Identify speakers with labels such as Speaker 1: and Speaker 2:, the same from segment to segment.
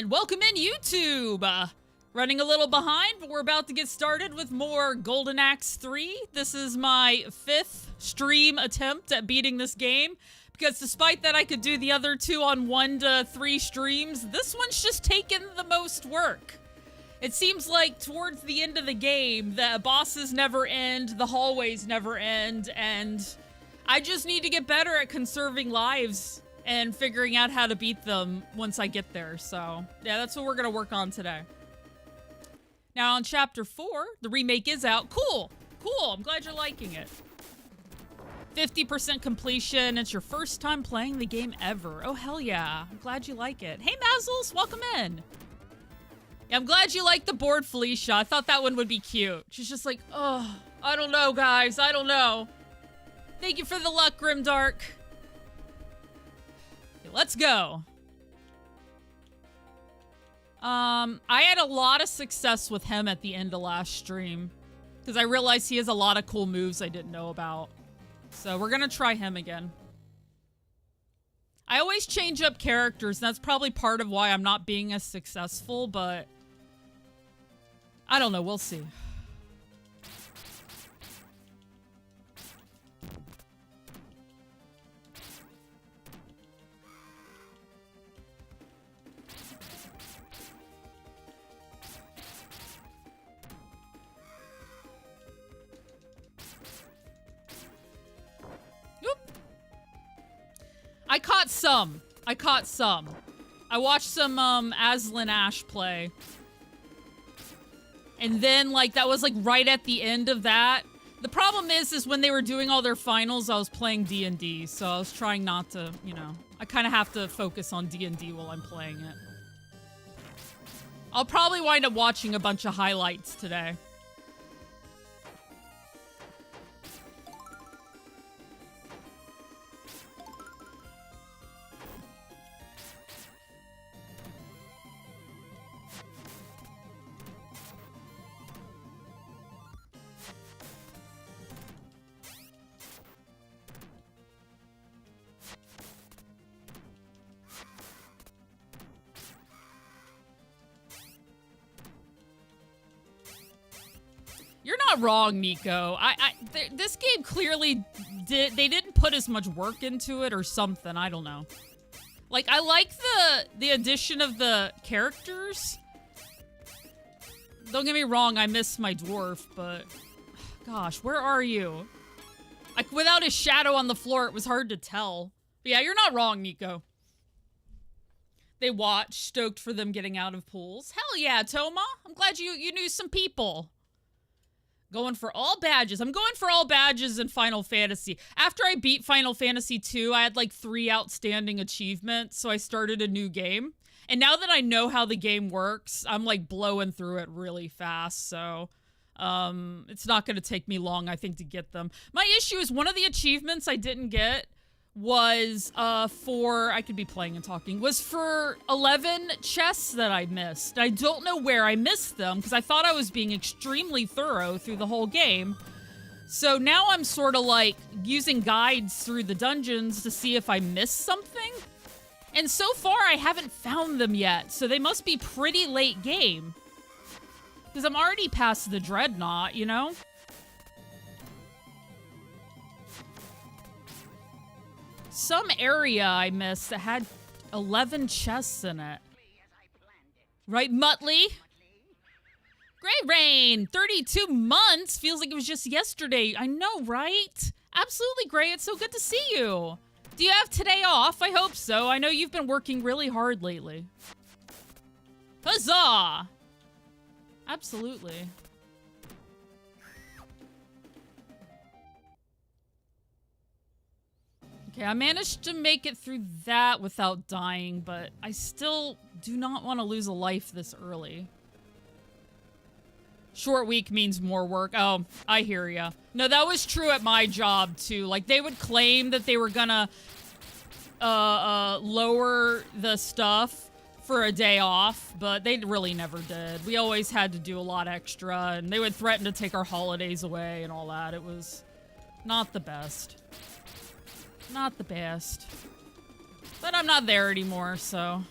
Speaker 1: And welcome in, YouTube! Running a little behind, but we're about to get started with more Golden Axe 3. This is my 5th stream attempt at beating this game, because despite that I could do the other 2 on 1 to 3 streams, this one's just taken the most work. It seems like towards the end of the game, the bosses never end, the hallways never end, and I just need to get better at conserving lives and figuring out how to beat them once I get there. So, yeah, that's what we're gonna work on today. Now, on Chapter 4, the remake is out. Cool! Cool, I'm glad you're liking it. 50% completion. It's your first time playing the game ever. Oh, hell yeah. I'm glad you like it. Hey, Mazzles, welcome in. Yeah, I'm glad you like the board, Felicia. I thought that one would be cute. She's just like, oh, I don't know, guys. I don't know. Thank you for the luck, Grimdark. Okay, let's go. I had a lot of success with him at the end of last stream, because I realized he has a lot of cool moves I didn't know about. So we're gonna try him again. I always change up characters, and that's probably part of why I'm not being as successful, but I don't know, we'll see. I caught some. I watched some, Aslan Ash play. And then, like, that was, like, right at the end of that. The problem is when they were doing all their finals, I was playing D&D, so I was trying not to, you know. I kind of have to focus on D&D while I'm playing it. I'll probably wind up watching a bunch of highlights today. You're not wrong, Nico. This game clearly they didn't put as much work into it or something. I don't know. Like, I like the addition of the characters. Don't get me wrong, I miss my dwarf, but gosh, where are you? Like, without his shadow on the floor, it was hard to tell. But yeah, you're not wrong, Nico. They watch, stoked for them getting out of pools. Hell yeah, Toma. I'm glad you knew some people. Going for all badges. I'm going for all badges in Final Fantasy. After I beat Final Fantasy 2, I had like 3 outstanding achievements, so I started a new game. And now that I know how the game works, I'm like blowing through it really fast, so it's not going to take me long, I think, to get them. My issue is one of the achievements I didn't get was for, I could be playing and talking, was for 11 chests that I missed. I don't know where I missed them, because I thought I was being extremely thorough through the whole game. So now I'm sort of like using guides through the dungeons to see if I missed something. And so far I haven't found them yet, so they must be pretty late game. Because I'm already past the Dreadnought, you know? Some area I missed that had 11 chests in it. Right, Muttley? Great Rain! 32 months? Feels like it was just yesterday. I know, right? Absolutely, Gray. It's so good to see you. Do you have today off? I hope so. I know you've been working really hard lately. Huzzah! Absolutely. Okay, I managed to make it through that without dying, but I still do not want to lose a life this early. Short week means more work. Oh, I hear ya. No, that was true at my job, too. Like, they would claim that they were gonna, lower the stuff for a day off, but they really never did. We always had to do a lot extra, and they would threaten to take our holidays away and all that. It was not the best. Not the best. But I'm not there anymore, so.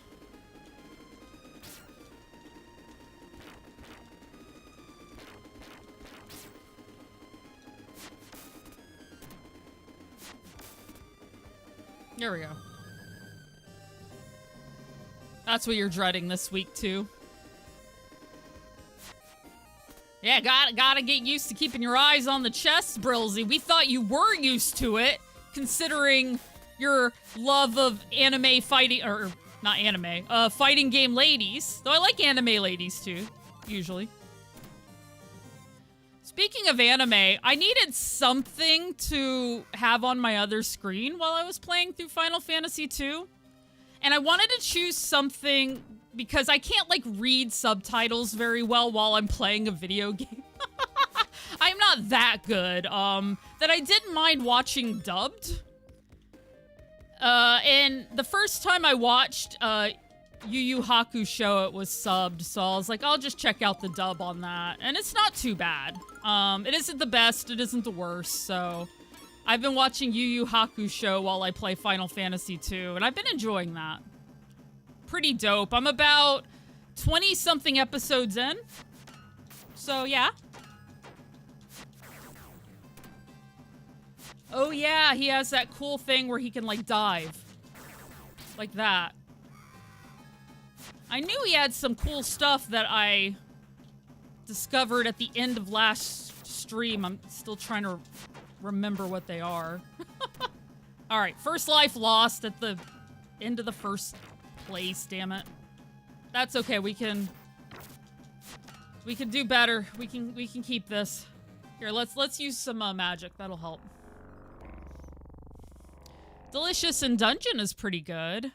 Speaker 1: There we go. That's what you're dreading this week, too. Yeah, gotta get used to keeping your eyes on the chest, Brilsy. We thought you were used to it, considering your love of anime fighting, or not anime, fighting game ladies. Though I like anime ladies, too, usually. Speaking of anime, I needed something to have on my other screen while I was playing through Final Fantasy II. And I wanted to choose something because I can't, like, read subtitles very well while I'm playing a video game. I'm not that good, that I didn't mind watching dubbed. And the first time I watched, Yu Yu Hakusho, it was subbed, so I was like, I'll just check out the dub on that. And it's not too bad. It isn't the best, it isn't the worst, so... I've been watching Yu Yu Hakusho while I play Final Fantasy II, and I've been enjoying that. Pretty dope. I'm about 20-something episodes in. So, yeah. Oh, yeah, he has that cool thing where he can, like, dive. Like that. I knew he had some cool stuff that I discovered at the end of last stream. I'm still trying to remember what they are. Alright, first life lost at the end of the first place, damn it. That's okay, we can do better. We can keep this. Here, let's use some magic, that'll help. Delicious in Dungeon is pretty good.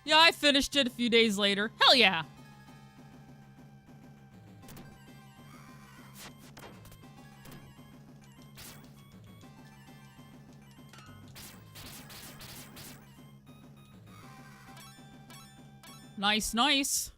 Speaker 1: Yeah, I finished it a few days later. Hell yeah! Nice, nice.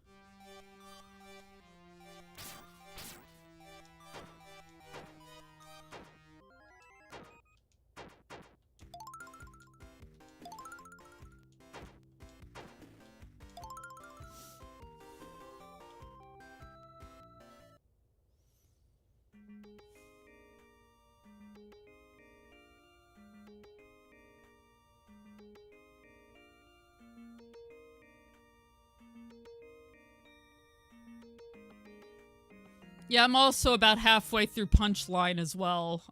Speaker 1: Yeah, I'm also about halfway through Punchline as well.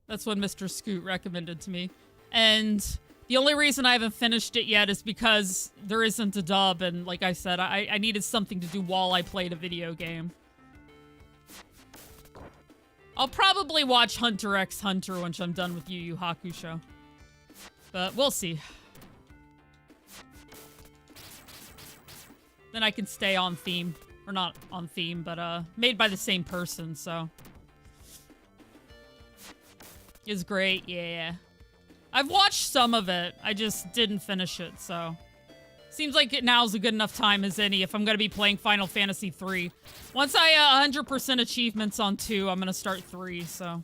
Speaker 1: That's what Mr. Scoot recommended to me. And the only reason I haven't finished it yet is because there isn't a dub, and like I said, I needed something to do while I played a video game. I'll probably watch Hunter x Hunter once I'm done with Yu Yu Hakusho. But we'll see. Then I can stay on theme. Or not on theme, but made by the same person, so. It's great, yeah. I've watched some of it. I just didn't finish it, so. Seems like now's a good enough time as any if I'm gonna be playing Final Fantasy III. Once I 100% achievements on 2, I'm gonna start 3, so.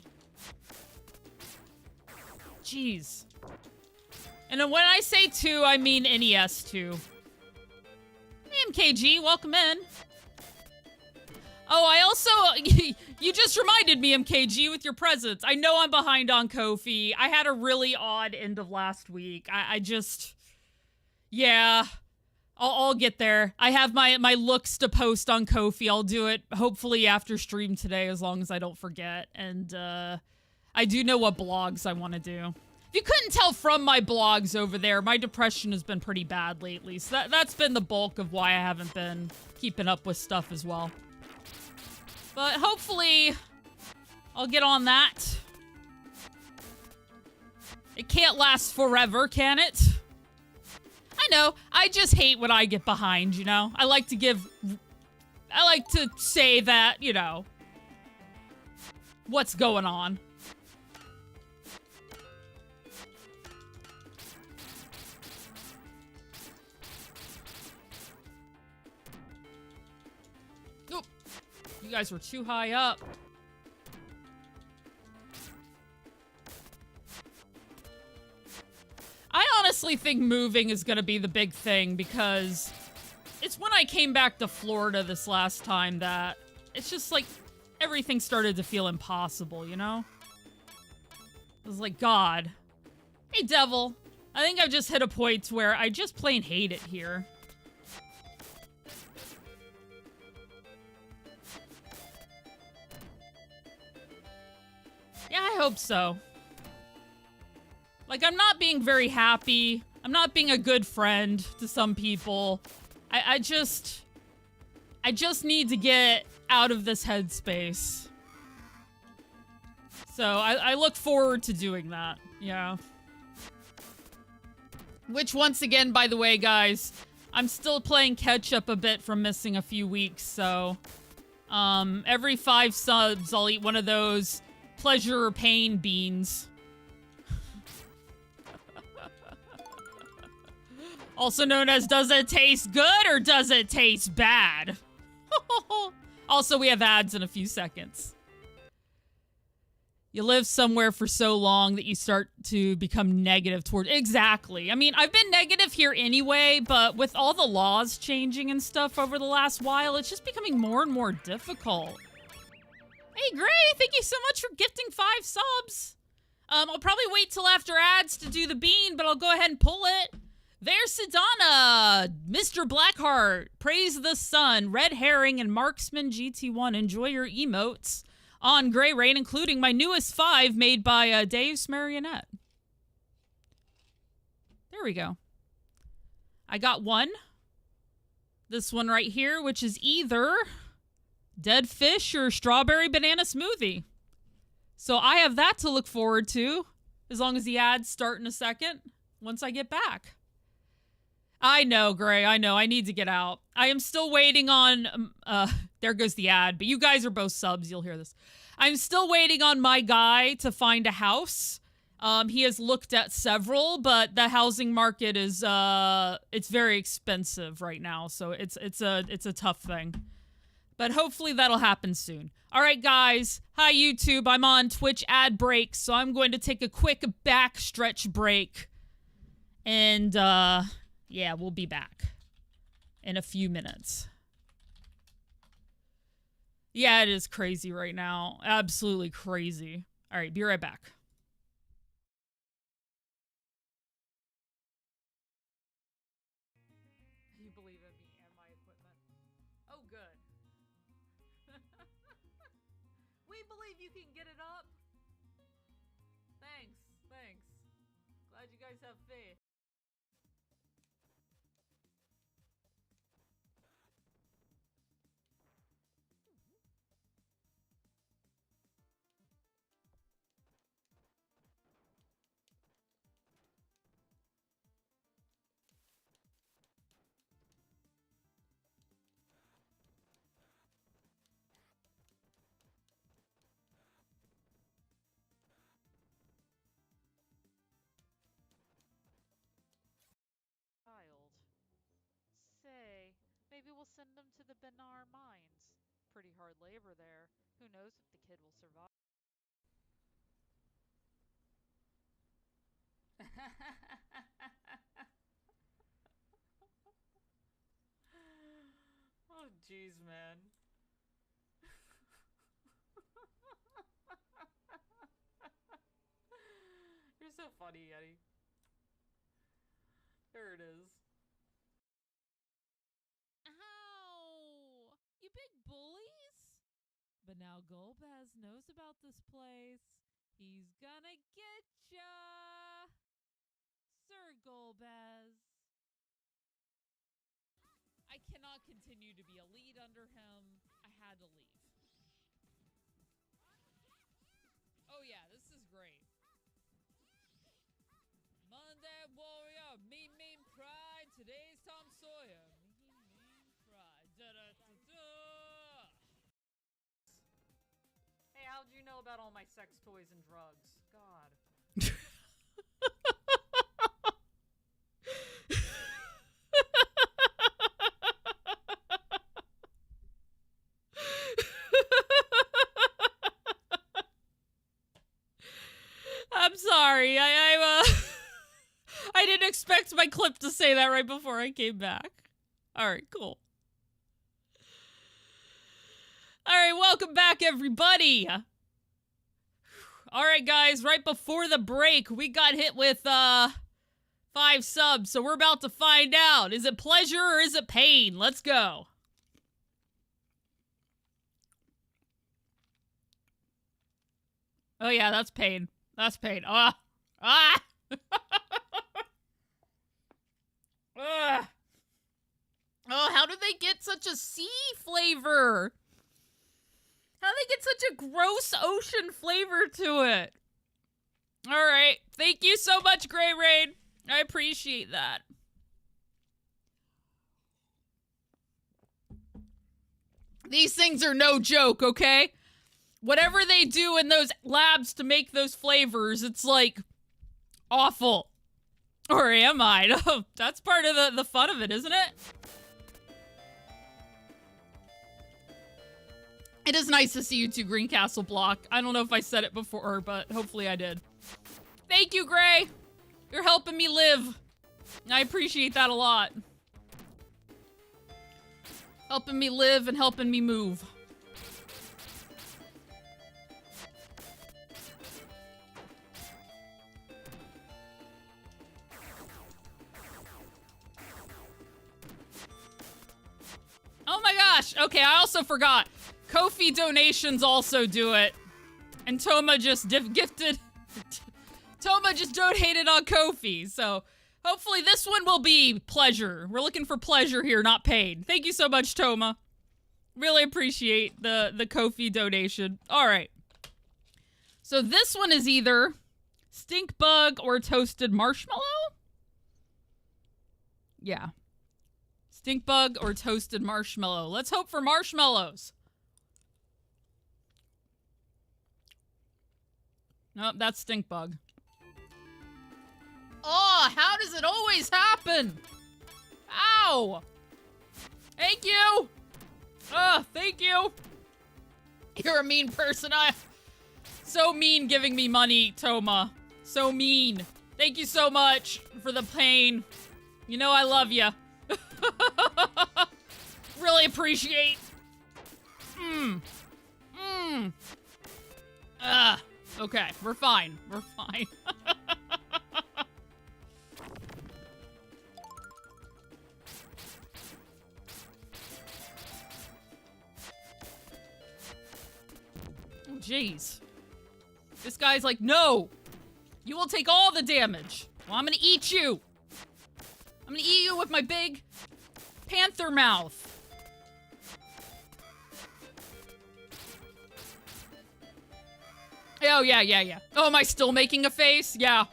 Speaker 1: Jeez. And then when I say 2, I mean NES 2. Hey, MKG, welcome in. Oh, I also, you just reminded me, MKG, with your presents. I know I'm behind on Ko-fi. I had a really odd end of last week. I just, yeah, I'll get there. I have my looks to post on Ko-fi. I'll do it hopefully after stream today, as long as I don't forget. And I do know what blogs I want to do. If you couldn't tell from my blogs over there, my depression has been pretty bad lately. So that's been the bulk of why I haven't been keeping up with stuff as well. But hopefully, I'll get on that. It can't last forever, can it? I know, I just hate when I get behind, you know? I like to say that, you know, what's going on. You guys were too high up. I honestly think moving is gonna be the big thing because it's when I came back to Florida this last time that it's just like everything started to feel impossible, you know? I was like, God. Hey, Devil. I think I've just hit a point where I just plain hate it here. Yeah, I hope so. Like, I'm not being very happy. I'm not being a good friend to some people. I just need to get out of this headspace. So I look forward to doing that. Yeah. Which, once again, by the way, guys, I'm still playing catch up a bit from missing a few weeks. So every 5 subs, I'll eat one of those pleasure or pain beans. Also known as, does it taste good or does it taste bad? Also, we have ads in a few seconds. You live somewhere for so long that you start to become negative toward... Exactly. I mean, I've been negative here anyway, but with all the laws changing and stuff over the last while, it's just becoming more and more difficult. Hey, Gray, thank you so much for gifting 5 subs. I'll probably wait till after ads to do the bean, but I'll go ahead and pull it. There's Sedana, Mr. Blackheart, Praise the Sun, Red Herring, and Marksman GT1. Enjoy your emotes on Gray Rain, including my newest 5 made by Dave's Marionette. There we go. I got one. This one right here, which is either dead fish or strawberry banana smoothie. So I have that to look forward to, as long as the ads start in a second, once I get back. I know, Gray, I know, I need to get out. I am still waiting on, there goes the ad, but you guys are both subs, you'll hear this. I'm still waiting on my guy to find a house. He has looked at several, but the housing market is, it's very expensive right now, so it's a tough thing. But hopefully that'll happen soon. All right, guys. Hi, YouTube. I'm on Twitch ad break, so I'm going to take a quick backstretch break. And, yeah, we'll be back in a few minutes. Yeah, it is crazy right now. Absolutely crazy. All right, be right back. You believe in me and my equipment? Oh, good. We believe you can get it up. Thanks, thanks. Glad you guys have faith. Say, maybe we'll send them to the Benar mines. Pretty hard labor there. Who knows if the kid will survive. Oh, jeez, man. You're so funny, Eddie. There it is. Ow! You big bullies? But now Golbez knows about this place. He's gonna get ya! Sir Golbez. I cannot continue to be a lead under him. I had to leave. Oh yeah, this is great. Monday Warrior, Mean Pride. Today's Tom Sawyer. Mean Pride. Da-da-da-da. Hey, how'd you know about all my sex toys and drugs? God. I'm sorry. I didn't expect my clip to say that right before I came back. All right, cool. All right, welcome back, everybody. All right, guys, right before the break, we got hit with 5 subs, so we're about to find out. Is it pleasure or is it pain? Let's go. Oh yeah, that's pain. That's pain. Ah! Ah! Ugh. Oh, how do they get such a sea flavor? How do they get such a gross ocean flavor to it? Alright. Thank you so much, Grey Rain. I appreciate that. These things are no joke, okay? Whatever they do in those labs to make those flavors, it's like awful. Or am I? No, that's part of the fun of it, isn't it? It is nice to see you too, Greencastle Block. I don't know if I said it before, but hopefully I did. Thank you, Gray. You're helping me live. I appreciate that a lot. Helping me live and helping me move. Oh my gosh. Okay, I also forgot. Ko-fi donations also do it. And Toma just gifted... Toma just donated on Ko-fi, so hopefully this one will be pleasure. We're looking for pleasure here, not pain. Thank you so much, Toma. Really appreciate the Ko-fi donation. All right. So this one is either stink bug or toasted marshmallow? Yeah. Stink bug or toasted marshmallow. Let's hope for marshmallows. Nope, that's stink bug. Oh, how does it always happen? Ow! Thank you! Thank you! You're a mean person. So mean giving me money, Toma. So mean. Thank you so much for the pain. You know I love you. Really appreciate. Okay, we're fine. We're fine. Oh, jeez. This guy's like, no! You will take all the damage. Well, I'm gonna eat you. I'm gonna eat you with my big panther mouth. Oh, yeah. Oh, am I still making a face? Yeah.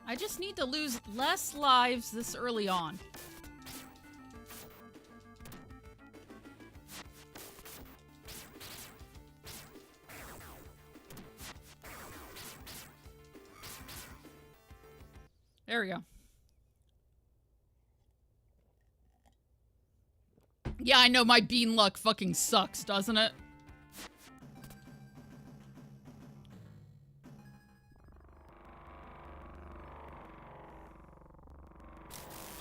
Speaker 1: I just need to lose less lives this early on. There we go. Yeah, I know my bean luck fucking sucks, doesn't it?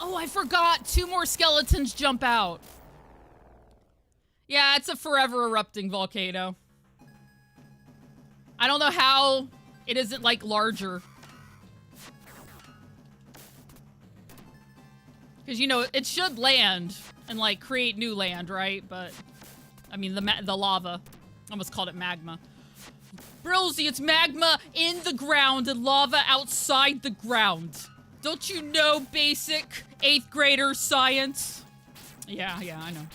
Speaker 1: Oh, I forgot! 2 more skeletons jump out. Yeah, it's a forever erupting volcano. I don't know how it isn't, like, larger. Because, you know, it should land and, like, create new land, right? But, I mean, the lava. I almost called it magma. Brilzy, it's magma in the ground and lava outside the ground. Don't you know basic 8th grader science? Yeah, I know.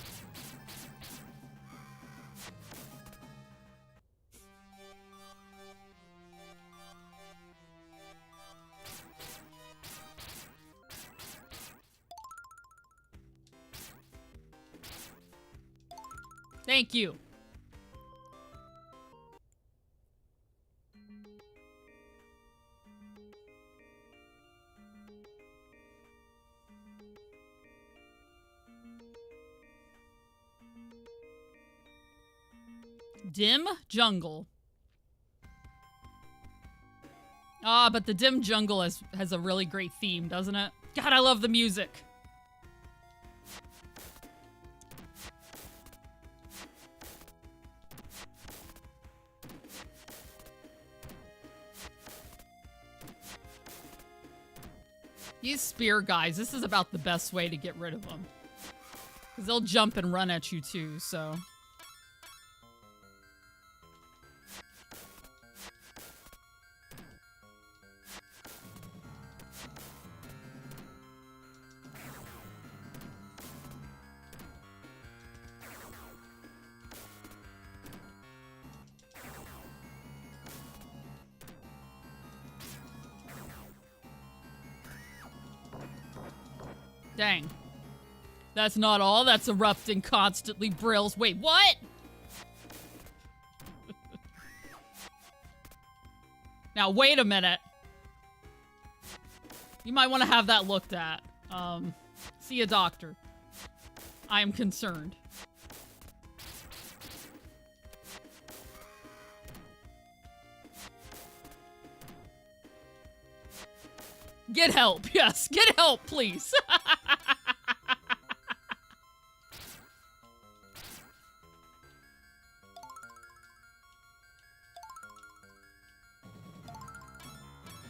Speaker 1: Thank you. Dim Jungle. Ah, but the Dim Jungle has a really great theme, doesn't it? God, I love the music. These spear guys, this is about the best way to get rid of them. Because they'll jump and run at you too, so... Dang. That's not all that's erupting constantly brills. Wait, what? Now, wait a minute. You might want to have that looked at. See a doctor. I am concerned. Get help. Yes, get help, please.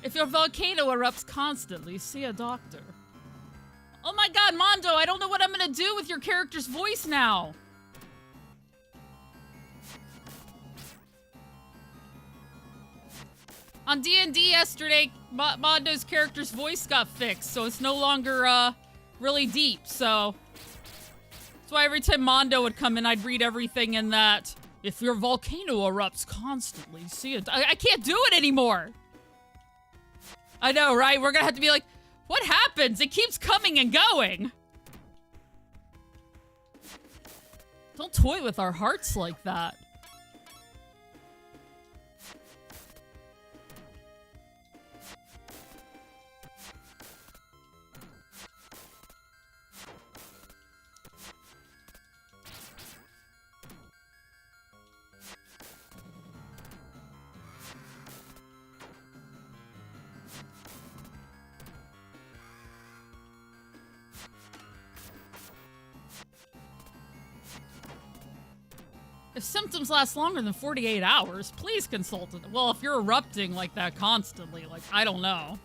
Speaker 1: If your volcano erupts constantly, see a doctor. Oh my god, Mondo, I don't know what I'm gonna do with your character's voice now. On D&D yesterday, Mondo's character's voice got fixed, so it's no longer, really deep, so... That's why every time Mondo would come in, I'd read everything in that. If your volcano erupts constantly, see it. I can't do it anymore! I know, right? We're gonna have to be like, what happens? It keeps coming and going! Don't toy with our hearts like that. If symptoms last longer than 48 hours, please consult it. Well, if you're erupting like that constantly, like, I don't know.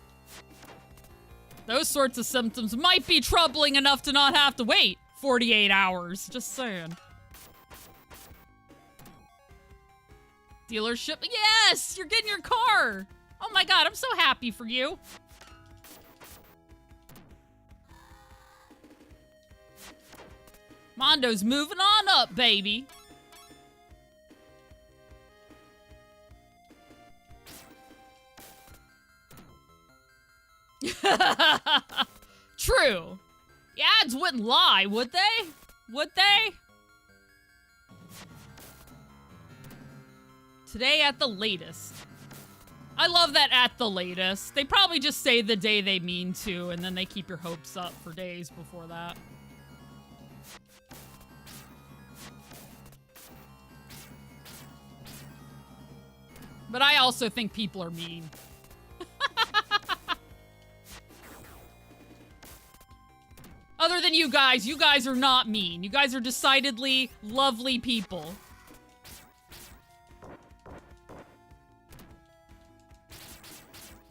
Speaker 1: Those sorts of symptoms might be troubling enough to not have to wait 48 hours. Just saying. Dealership? Yes! You're getting your car! Oh my god, I'm so happy for you. Mondo's moving on up, baby. True. The ads wouldn't lie, would they? Would they? Today at the latest. I love that at the latest. They probably just say the day they mean to, and then they keep your hopes up for days before that. But I also think people are mean. Other than you guys are not mean. You guys are decidedly lovely people.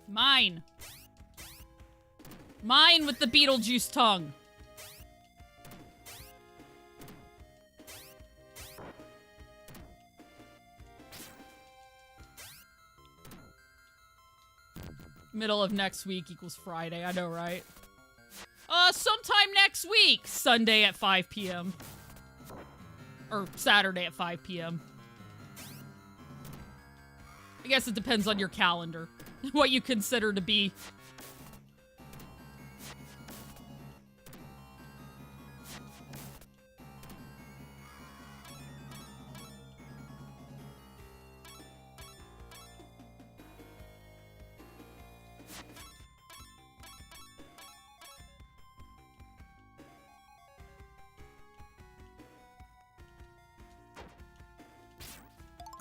Speaker 1: Mine. Mine with the Beetlejuice tongue. Middle of next week equals Friday. I know, right? Sometime next week. Sunday at 5 p.m. Or Saturday at 5 p.m. I guess it depends on your calendar. What you consider to be.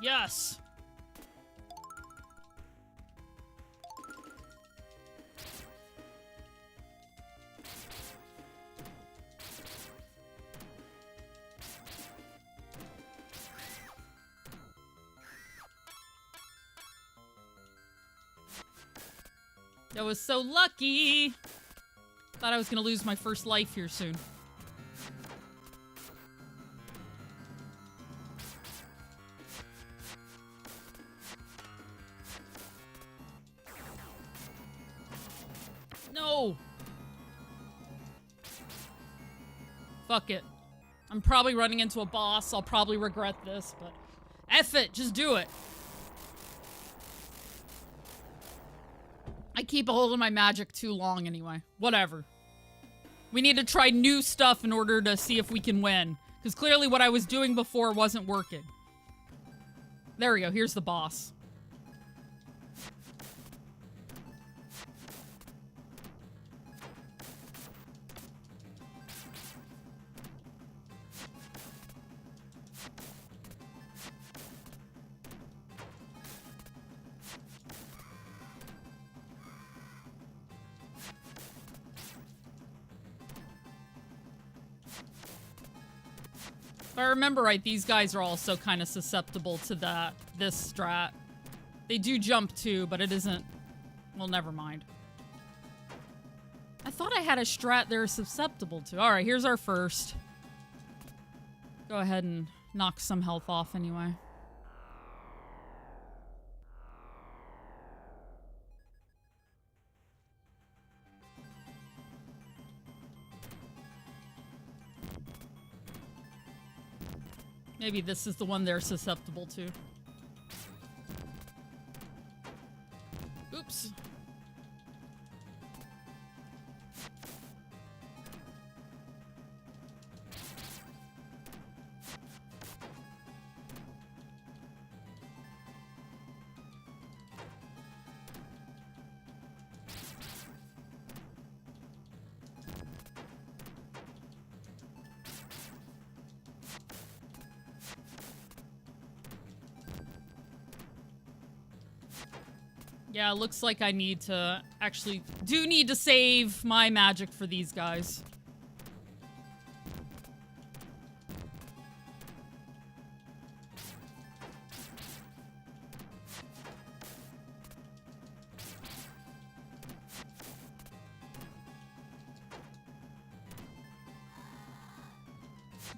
Speaker 1: Yes. That was so lucky. Thought I was gonna lose my first life here soon. No! Fuck it. I'm probably running into a boss. I'll probably regret this, but F it, just do it. I keep a hold of my magic too long anyway. Whatever. We need to try new stuff in order to see if we can win. Because clearly what I was doing before wasn't working. There we go, here's the boss. If I remember right, these guys are also kind of susceptible to this strat. They do jump too, but it isn't... Well, never mind. I thought I had a strat they're susceptible to. Alright, here's our first. Go ahead and knock some health off anyway. Maybe this is the one they're susceptible to. Oops. Yeah, it looks like I need to do need to save my magic for these guys.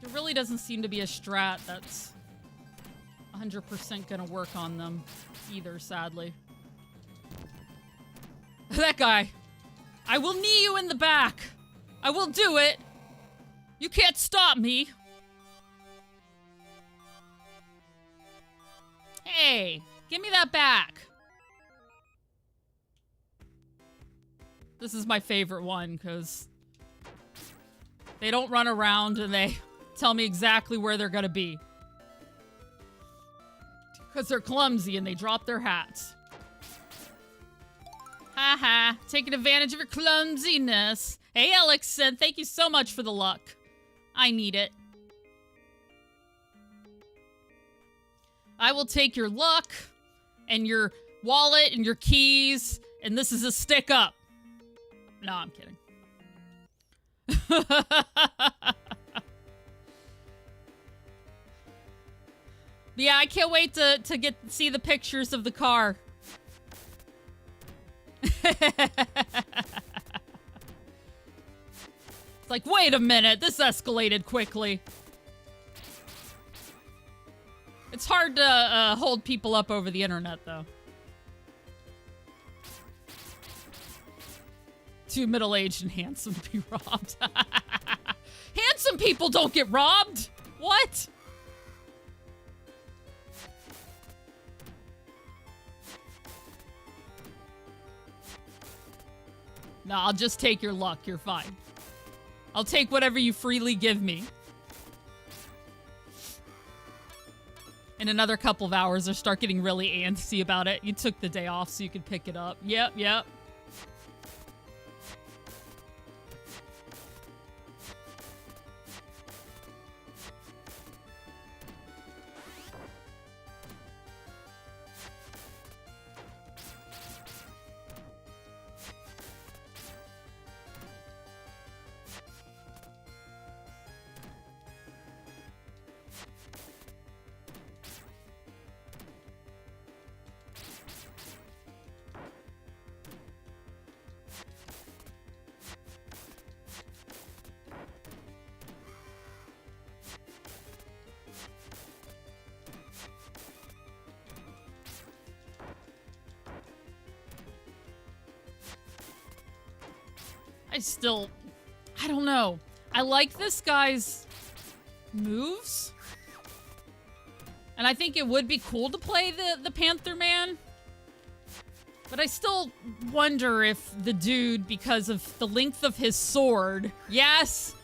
Speaker 1: There really doesn't seem to be a strat that's 100% gonna work on them either, sadly. That guy. I will knee you in the back. I will do it. You can't stop me. Hey, give me that back. This is my favorite one because they don't run around and they tell me exactly where they're gonna be. Because they're clumsy and they drop their hats. Haha, taking advantage of your clumsiness. Hey, Elixir, thank you so much for the luck. I need it. I will take your luck, and your wallet, and your keys, and this is a stick up. No, I'm kidding. Yeah, I can't wait to see the pictures of the car. It's like, wait a minute, this escalated quickly. It's hard to hold people up over the internet, though. Too middle-aged and handsome to be robbed. Handsome people don't get robbed! What? No, I'll just take your luck. You're fine. I'll take whatever you freely give me. In another couple of hours, I'll start getting really antsy about it. You took the day off so you could pick it up. Yep, yep. I don't know. I like this guy's moves. And I think it would be cool to play the Panther Man. But I still wonder if the dude, because of the length of his sword... Yes,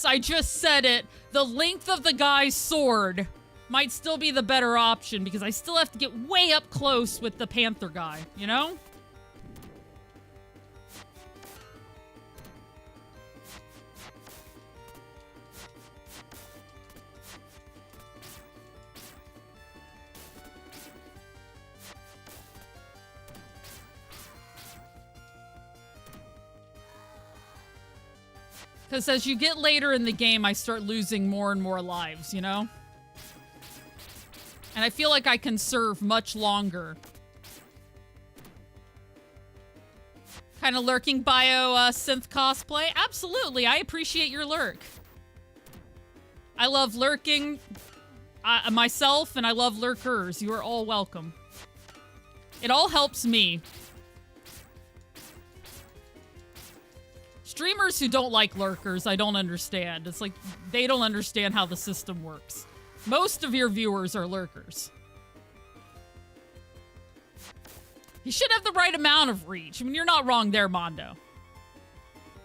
Speaker 1: I just said it. The length of the guy's sword might still be the better option, because I still have to get way up close with the Panther guy, you know? Because as you get later in the game, I start losing more and more lives, you know? And I feel like I can serve much longer. Kind of lurking bio synth cosplay? Absolutely, I appreciate your lurk. I love lurking myself, and I love lurkers. You are all welcome. It all helps me. Streamers who don't like lurkers, I don't understand. It's like, they don't understand how the system works. Most of your viewers are lurkers. You should have the right amount of reach. I mean, you're not wrong there, Mondo.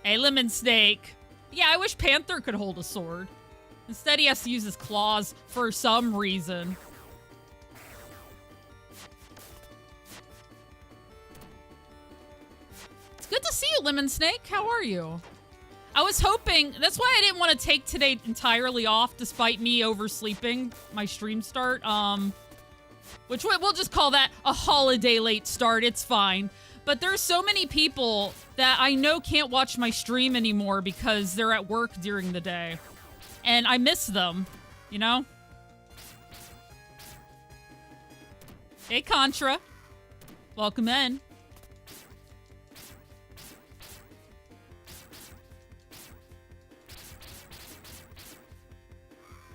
Speaker 1: Hey, Lemon Snake. Yeah, I wish Panther could hold a sword. Instead, he has to use his claws for some reason. Good to see you, Lemon Snake. How are you? I was hoping... That's why I didn't want to take today entirely off, despite me oversleeping my stream start. Which we'll just call that a holiday late start. It's fine. But there's so many people that I know can't watch my stream anymore because they're at work during the day. And I miss them, you know? Hey, Contra. Welcome in.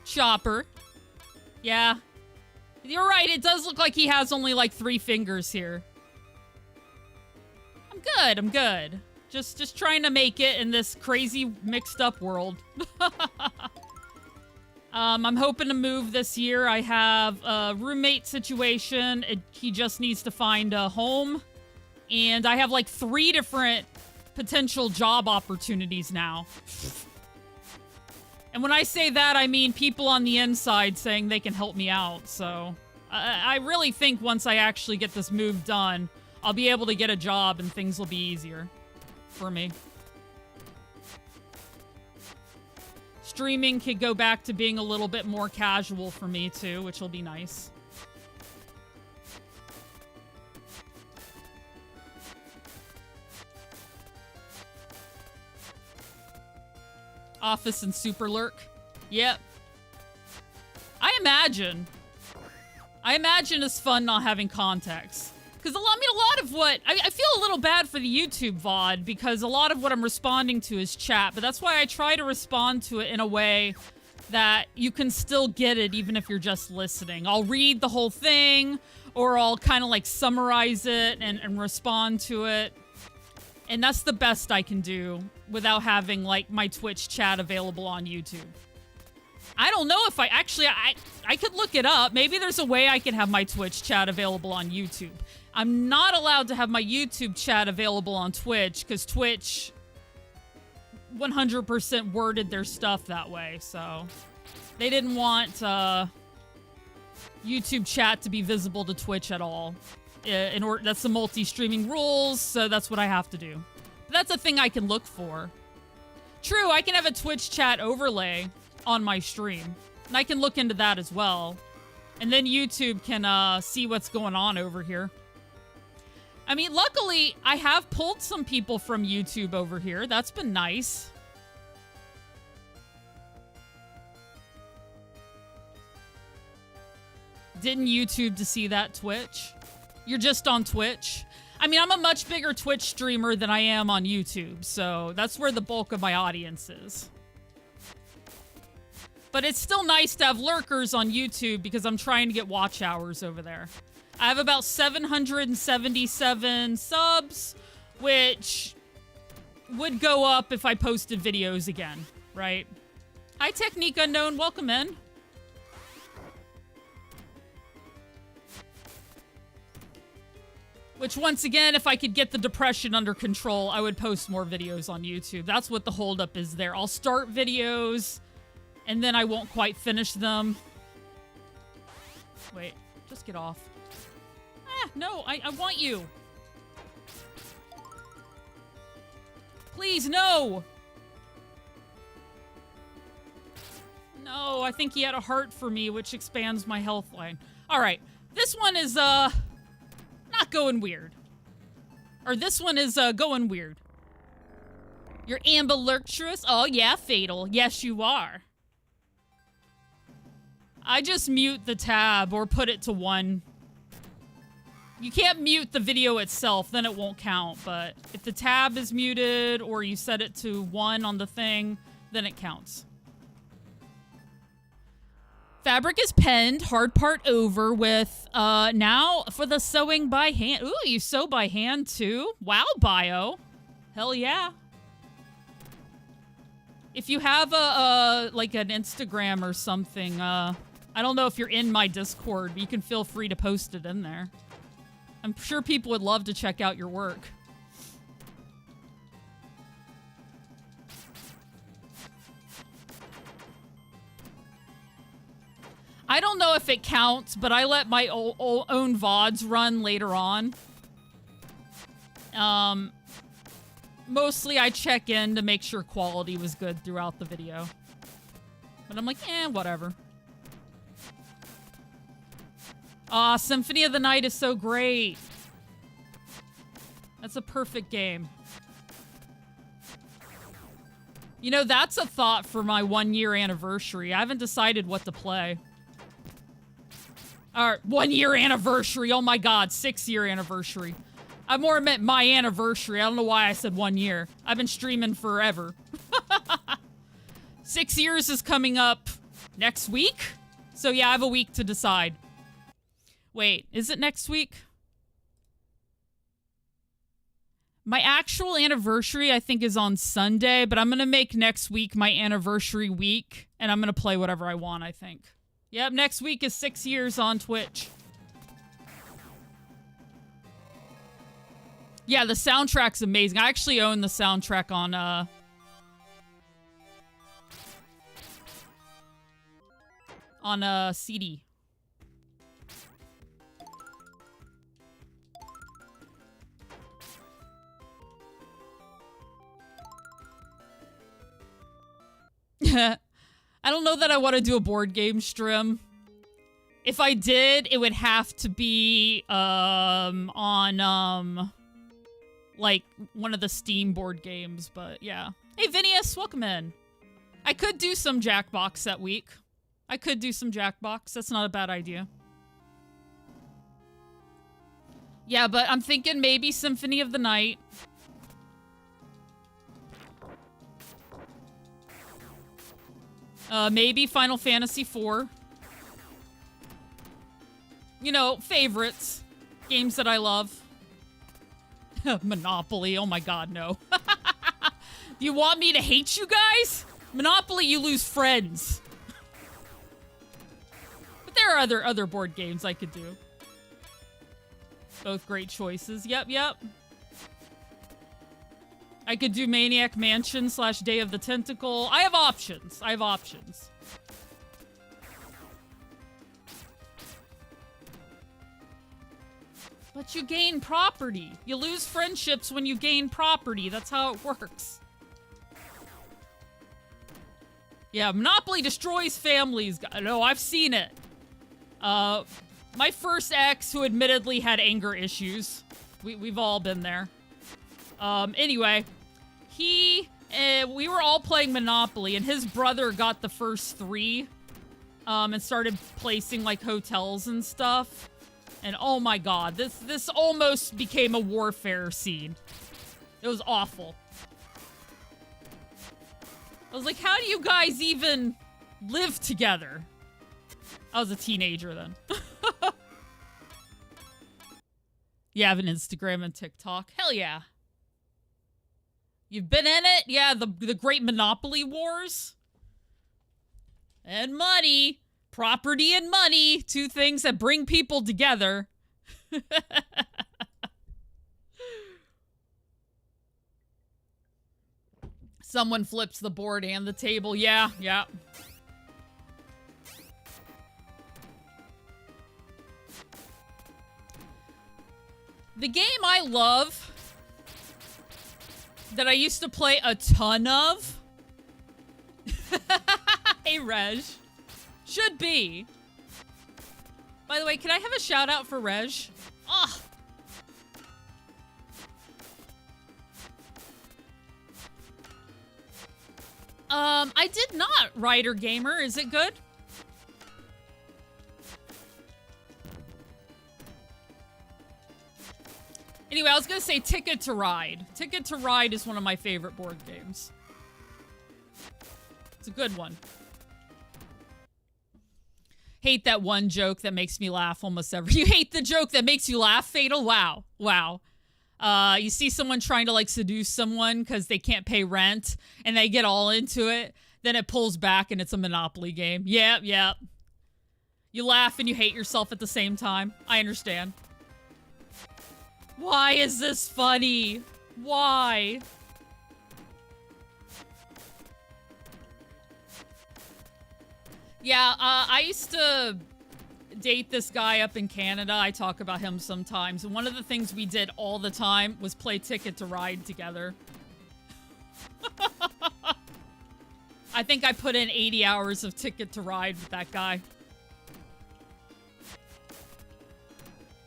Speaker 1: Chopper. Yeah. You're right, it does look like he has only like 3 fingers here. I'm good. Just trying to make it in this crazy mixed up world. I'm hoping to move this year. I have a roommate situation. He just needs to find a home. And I have like 3 different potential job opportunities now. And when I say that, I mean people on the inside saying they can help me out. So I really think once I actually get this move done, I'll be able to get a job and things will be easier for me. Streaming could go back to being a little bit more casual for me too, which will be nice. Office and Super Lurk. Yep. I imagine it's fun not having context. Because, I mean, a lot of what... I feel a little bad for the YouTube VOD because a lot of what I'm responding to is chat, but that's why I try to respond to it in a way that you can still get it even if you're just listening. I'll read the whole thing, or I'll kind of, like, summarize it and respond to it. And that's the best I can do without having, like, my Twitch chat available on YouTube. I don't know if I could look it up. Maybe there's a way I can have my Twitch chat available on YouTube. I'm not allowed to have my YouTube chat available on Twitch because Twitch 100% worded their stuff that way, so they didn't want YouTube chat to be visible to Twitch at all. That's the multi-streaming rules, so that's what I have to do. That's a thing I can look for. True, I can have a Twitch chat overlay on my stream, and I can look into that as well. And then YouTube can see what's going on over here. I mean, luckily, I have pulled some people from YouTube over here. That's been nice. Didn't YouTube to see that, Twitch? You're just on Twitch? I mean, I'm a much bigger Twitch streamer than I am on YouTube, so that's where the bulk of my audience is. But it's still nice to have lurkers on YouTube because I'm trying to get watch hours over there. I have about 777 subs, which would go up if I posted videos again, right? Hi, Technique Unknown. Welcome in. Which, once again, if I could get the depression under control, I would post more videos on YouTube. That's what the holdup is there. I'll start videos, and then I won't quite finish them. Wait, just get off. Ah, no, I want you. Please, no! No, I think he had a heart for me, which expands my health line. Alright, this one is, not going weird. Or this one is, going weird. You're ambidextrous? Oh, yeah, Fatal. Yes, you are. I just mute the tab or put it to 1. You can't mute the video itself, then it won't count, but if the tab is muted or you set it to 1 on the thing, then it counts. Fabric is penned, hard part over with, now for the sewing by hand. Ooh, you sew by hand too? Wow, Bio. Hell yeah. If you have like an Instagram or something, I don't know if you're in my Discord, but you can feel free to post it in there. I'm sure people would love to check out your work. I don't know if it counts, but I let my own VODs run later on. Mostly I check in to make sure quality was good throughout the video. But I'm like, whatever. Aw, Symphony of the Night is so great. That's a perfect game. You know, that's a thought for my 1-year anniversary. I haven't decided what to play. Alright, 1-year anniversary. Oh my god, 6-year anniversary. I more meant my anniversary. I don't know why I said 1 year. I've been streaming forever. 6 years is coming up next week. So yeah, I have a week to decide. Wait, is it next week? My actual anniversary, I think, is on Sunday, but I'm going to make next week my anniversary week, and I'm going to play whatever I want, I think. Yep, next week is 6 years on Twitch. Yeah, the soundtrack's amazing. I actually own the soundtrack on CD. I don't know that I want to do a board game stream. If I did, it would have to be on like one of the Steam board games, but yeah. Hey Vinius, welcome in. I could do some Jackbox that week. I could do some Jackbox. That's not a bad idea. Yeah, but I'm thinking maybe Symphony of the Night. Maybe Final Fantasy IV. You know, favorites. Games that I love. Monopoly. Oh my god, no. Do you want me to hate you guys? Monopoly, you lose friends. But there are other board games I could do. Both great choices. Yep. I could do Maniac Mansion / Day of the Tentacle. I have options. But you gain property. You lose friendships when you gain property. That's how it works. Yeah, Monopoly destroys families. No, I've seen it. My first ex, who admittedly had anger issues. We've all been there. Anyway, we were all playing Monopoly, and his brother got the first 3, and started placing, like, hotels and stuff. And oh my god, this almost became a warfare scene. It was awful. I was like, how do you guys even live together? I was a teenager then. You have an Instagram and TikTok? Hell yeah. You've been in it? Yeah, the great Monopoly Wars. And money. Property and money. Two things that bring people together. Someone flips the board and the table. Yeah, yeah. The game I love that I used to play a ton of. Hey, Reg. Should be. By the way, can I have a shout out for Reg? Ah. I did not, Ryder Gamer. Is it good? Anyway, I was gonna say Ticket to Ride. Ticket to Ride is one of my favorite board games. It's a good one. Hate that one joke that makes me laugh almost every... You hate the joke that makes you laugh, Fatal? Wow. Wow. You see someone trying to, like, seduce someone because they can't pay rent, and they get all into it. Then it pulls back, and it's a Monopoly game. Yep, yep. You laugh and you hate yourself at the same time. I understand. Why is this funny? Why? Yeah, I used to date this guy up in Canada. I talk about him sometimes. And one of the things we did all the time was play Ticket to Ride together. I think I put in 80 hours of Ticket to Ride with that guy.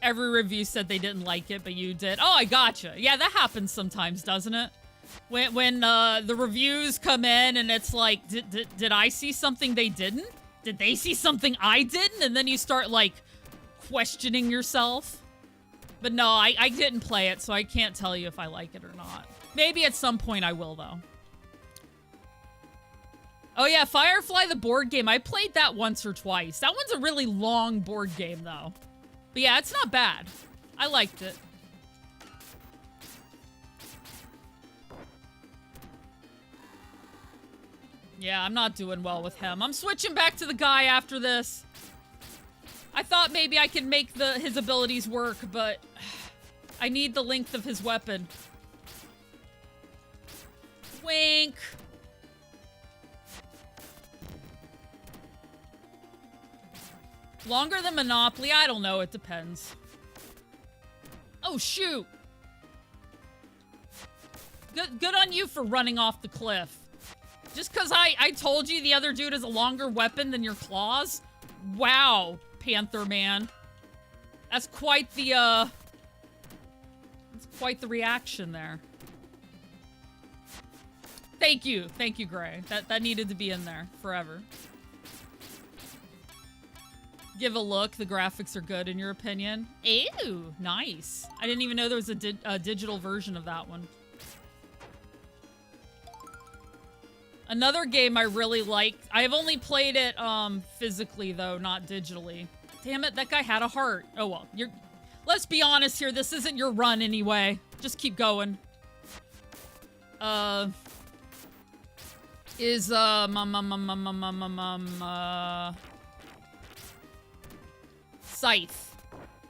Speaker 1: Every review said they didn't like it, but you did. Oh, I gotcha. Yeah, that happens sometimes, doesn't it? When the reviews come in and it's like, did I see something they didn't? Did they see something I didn't? And then you start, like, questioning yourself. But no, I didn't play it, so I can't tell you if I like it or not. Maybe at some point I will, though. Oh yeah, Firefly the board game. I played that once or twice. That one's a really long board game, though. But yeah, it's not bad. I liked it. Yeah, I'm not doing well with him. I'm switching back to the guy after this. I thought maybe I could make his abilities work, but I need the length of his weapon. Wink. Longer than Monopoly? I don't know. It depends. Oh, shoot. Good on you for running off the cliff. Just because I told you the other dude has a longer weapon than your claws? Wow, Panther Man. That's quite the, that's quite the reaction there. Thank you, Gray. That needed to be in there forever. Give a look. The graphics are good, in your opinion. Ew, nice. I didn't even know there was a digital version of that one. Another game I really liked. I have only played it physically, though, not digitally. Damn it, that guy had a heart. Oh, well. Let's be honest here. This isn't your run anyway. Just keep going. Scythe.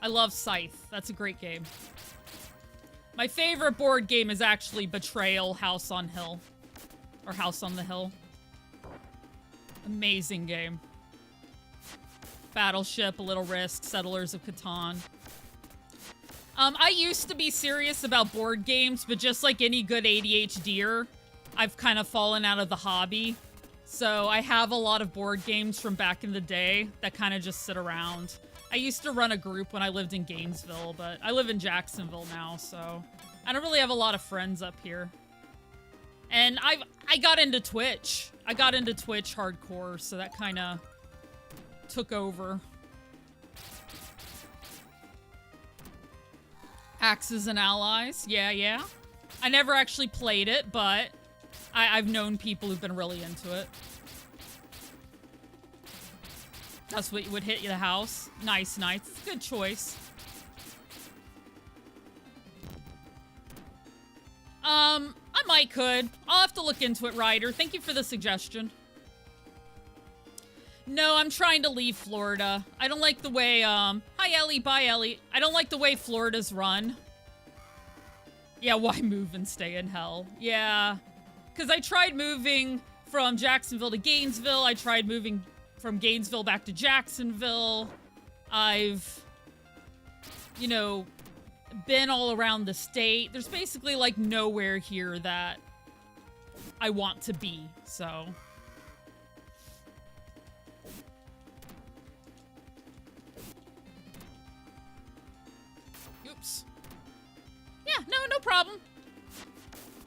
Speaker 1: I love Scythe. That's a great game. My favorite board game is actually Betrayal House on Hill. Or House on the Hill. Amazing game. Battleship, A Little Risk, Settlers of Catan. I used to be serious about board games, but just like any good ADHDer, I've kind of fallen out of the hobby. So I have a lot of board games from back in the day that kind of just sit around. I used to run a group when I lived in Gainesville, but I live in Jacksonville now, so I don't really have a lot of friends up here. And I got into Twitch. I got into Twitch hardcore, so that kind of took over. Axes and Allies. Yeah, yeah. I never actually played it, but I've known people who've been really into it. That's what would hit you the house. Nice, nice. It's a good choice. I I might could. I'll have to look into it, Ryder. Thank you for the suggestion. No, I'm trying to leave Florida. I don't like the way, hi, Ellie. Bye, Ellie. I don't like the way Florida's run. Yeah, why move and stay in hell? Yeah. Because I tried moving from Jacksonville to Gainesville. I tried moving from Gainesville back to Jacksonville. I've, you know, been all around the state. There's basically, like, nowhere here that I want to be, so... Oops. Yeah, no problem.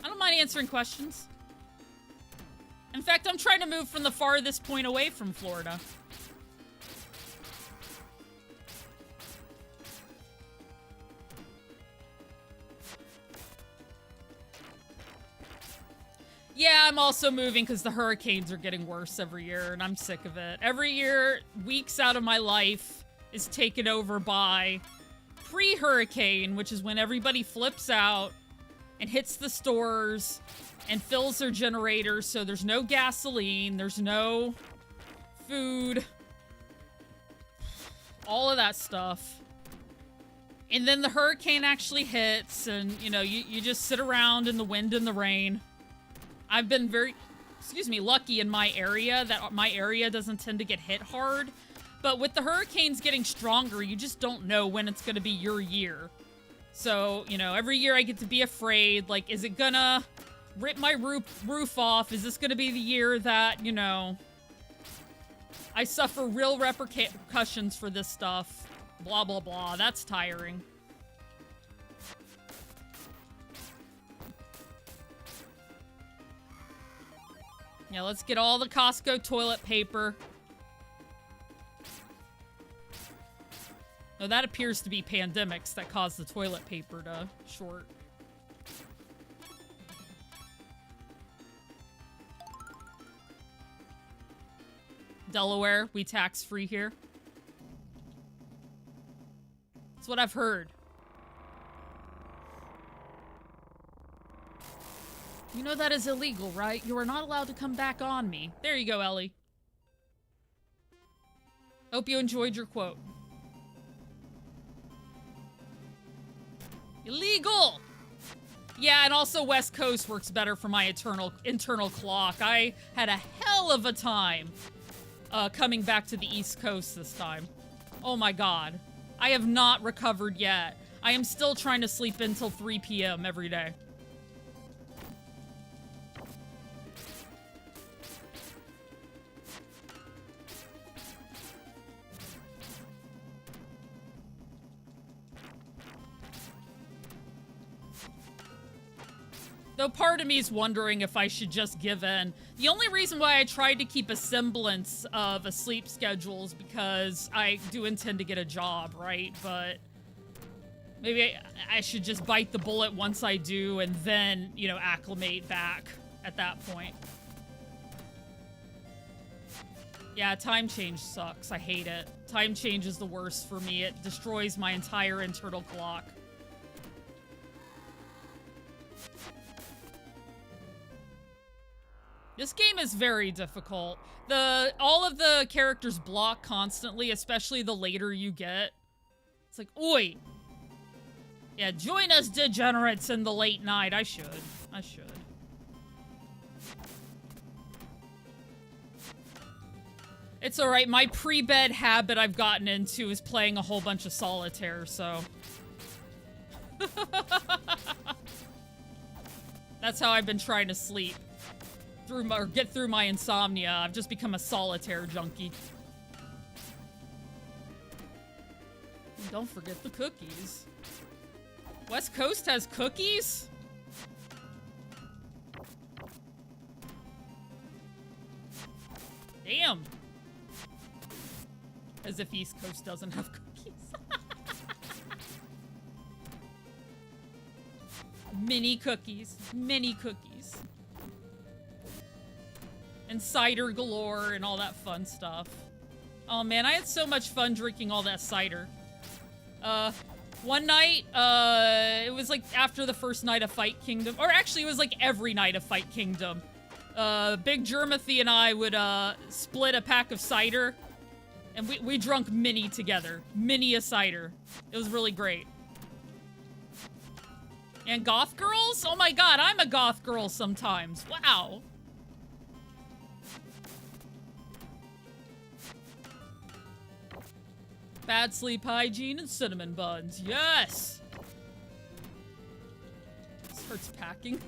Speaker 1: I don't mind answering questions. In fact, I'm trying to move from the farthest point away from Florida. Yeah, I'm also moving because the hurricanes are getting worse every year, and I'm sick of it. Every year, weeks out of my life is taken over by pre-hurricane, which is when everybody flips out and hits the stores and fills their generators, so there's no gasoline, there's no food, all of that stuff. And then the hurricane actually hits, and, you know, you just sit around in the wind and the rain. I've been very, lucky in my area that my area doesn't tend to get hit hard. But with the hurricanes getting stronger, you just don't know when it's going to be your year. So, you know, every year I get to be afraid, like, is it gonna rip my roof off? Is this gonna be the year that, you know, I suffer real repercussions for this stuff? Blah, blah, blah. That's tiring. Yeah, let's get all the Costco toilet paper. No, that appears to be pandemics that cause the toilet paper to short. Delaware, we tax free here. That's what I've heard. You know that is illegal, right? You are not allowed to come back on me. There you go, Ellie. Hope you enjoyed your quote. Illegal! Yeah, and also West Coast works better for my internal clock. I had a hell of a time coming back to the East Coast this time. Oh my god. I have not recovered yet. I am still trying to sleep until 3 p.m. every day. Though part of me is wondering if I should just give in. The only reason why I tried to keep a semblance of a sleep schedule is because I do intend to get a job, right? But maybe I should just bite the bullet once I do and then, you know, acclimate back at that point. Yeah, time change sucks. I hate it. Time change is the worst for me. It destroys my entire internal clock. This game is very difficult. All of the characters block constantly, especially the later you get. It's like, oi! Yeah, join us degenerates in the late night. I should. It's alright, my pre-bed habit I've gotten into is playing a whole bunch of solitaire, so... That's how I've been trying to sleep. Get through my insomnia. I've just become a solitaire junkie. And don't forget the cookies. West Coast has cookies? Damn. As if East Coast doesn't have cookies. Mini cookies. Mini cookies. And cider galore and all that fun stuff. Oh man, I had so much fun drinking all that cider. One night, it was like after the first night of Fight Kingdom, or actually it was like every night of Fight Kingdom. Big Germathy and I would, split a pack of cider, and we drunk mini together. Mini a cider. It was really great. And goth girls? Oh my god, I'm a goth girl sometimes. Wow. Bad sleep hygiene and cinnamon buns. Yes! Starts packing.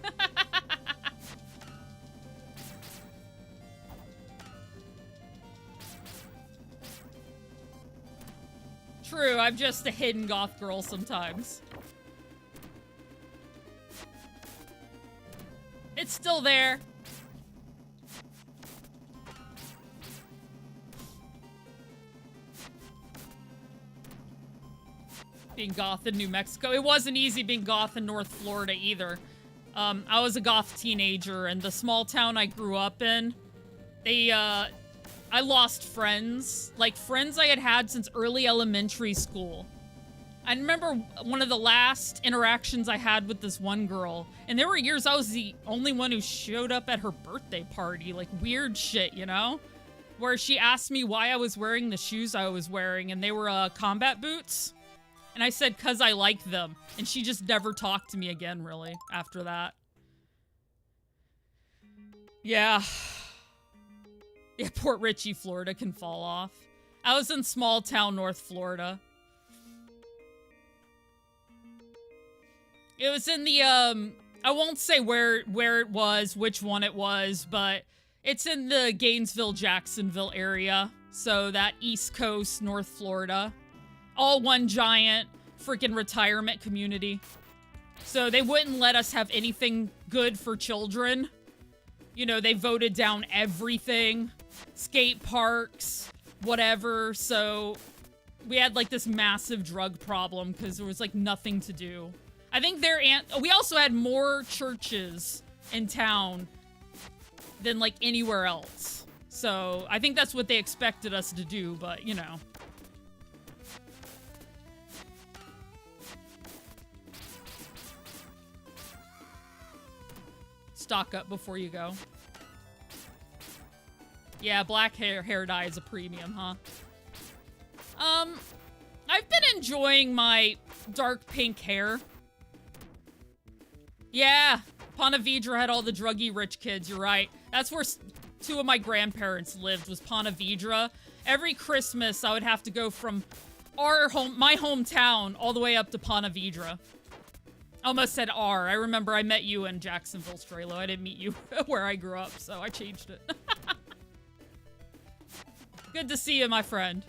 Speaker 1: True, I'm just a hidden goth girl sometimes. It's still there. Being goth in New Mexico. It wasn't easy being goth in North Florida either. I was a goth teenager, and the small town I grew up in, I lost friends. Like, friends I had had since early elementary school. I remember one of the last interactions I had with this one girl, and there were years I was the only one who showed up at her birthday party. Like, weird shit, you know? Where she asked me why I was wearing the shoes I was wearing, and they were, combat boots. And I said, 'cause I like them. And she just never talked to me again, really, after that. Yeah. Yeah, Port Richey, Florida can fall off. I was in small town North Florida. It was in the, I won't say where it was, which one it was, but it's in the Gainesville, Jacksonville area. So that East Coast, North Florida. All one giant freaking retirement community. So they wouldn't let us have anything good for children. You know, they voted down everything. Skate parks, whatever. So we had like this massive drug problem because there was like nothing to do. I think we also had more churches in town than like anywhere else. So I think that's what they expected us to do, but you know. Stock up before you go. Yeah, black hair dye is a premium, huh? I've been enjoying my dark pink hair. Yeah, Ponte Vedra had all the druggy rich kids, you're right. That's where two of my grandparents lived, was Ponte Vedra. Every Christmas, I would have to go from my hometown all the way up to Ponte Vedra. I almost said R. I remember I met you in Jacksonville, Strelo. I didn't meet you where I grew up, so I changed it. Good to see you, my friend.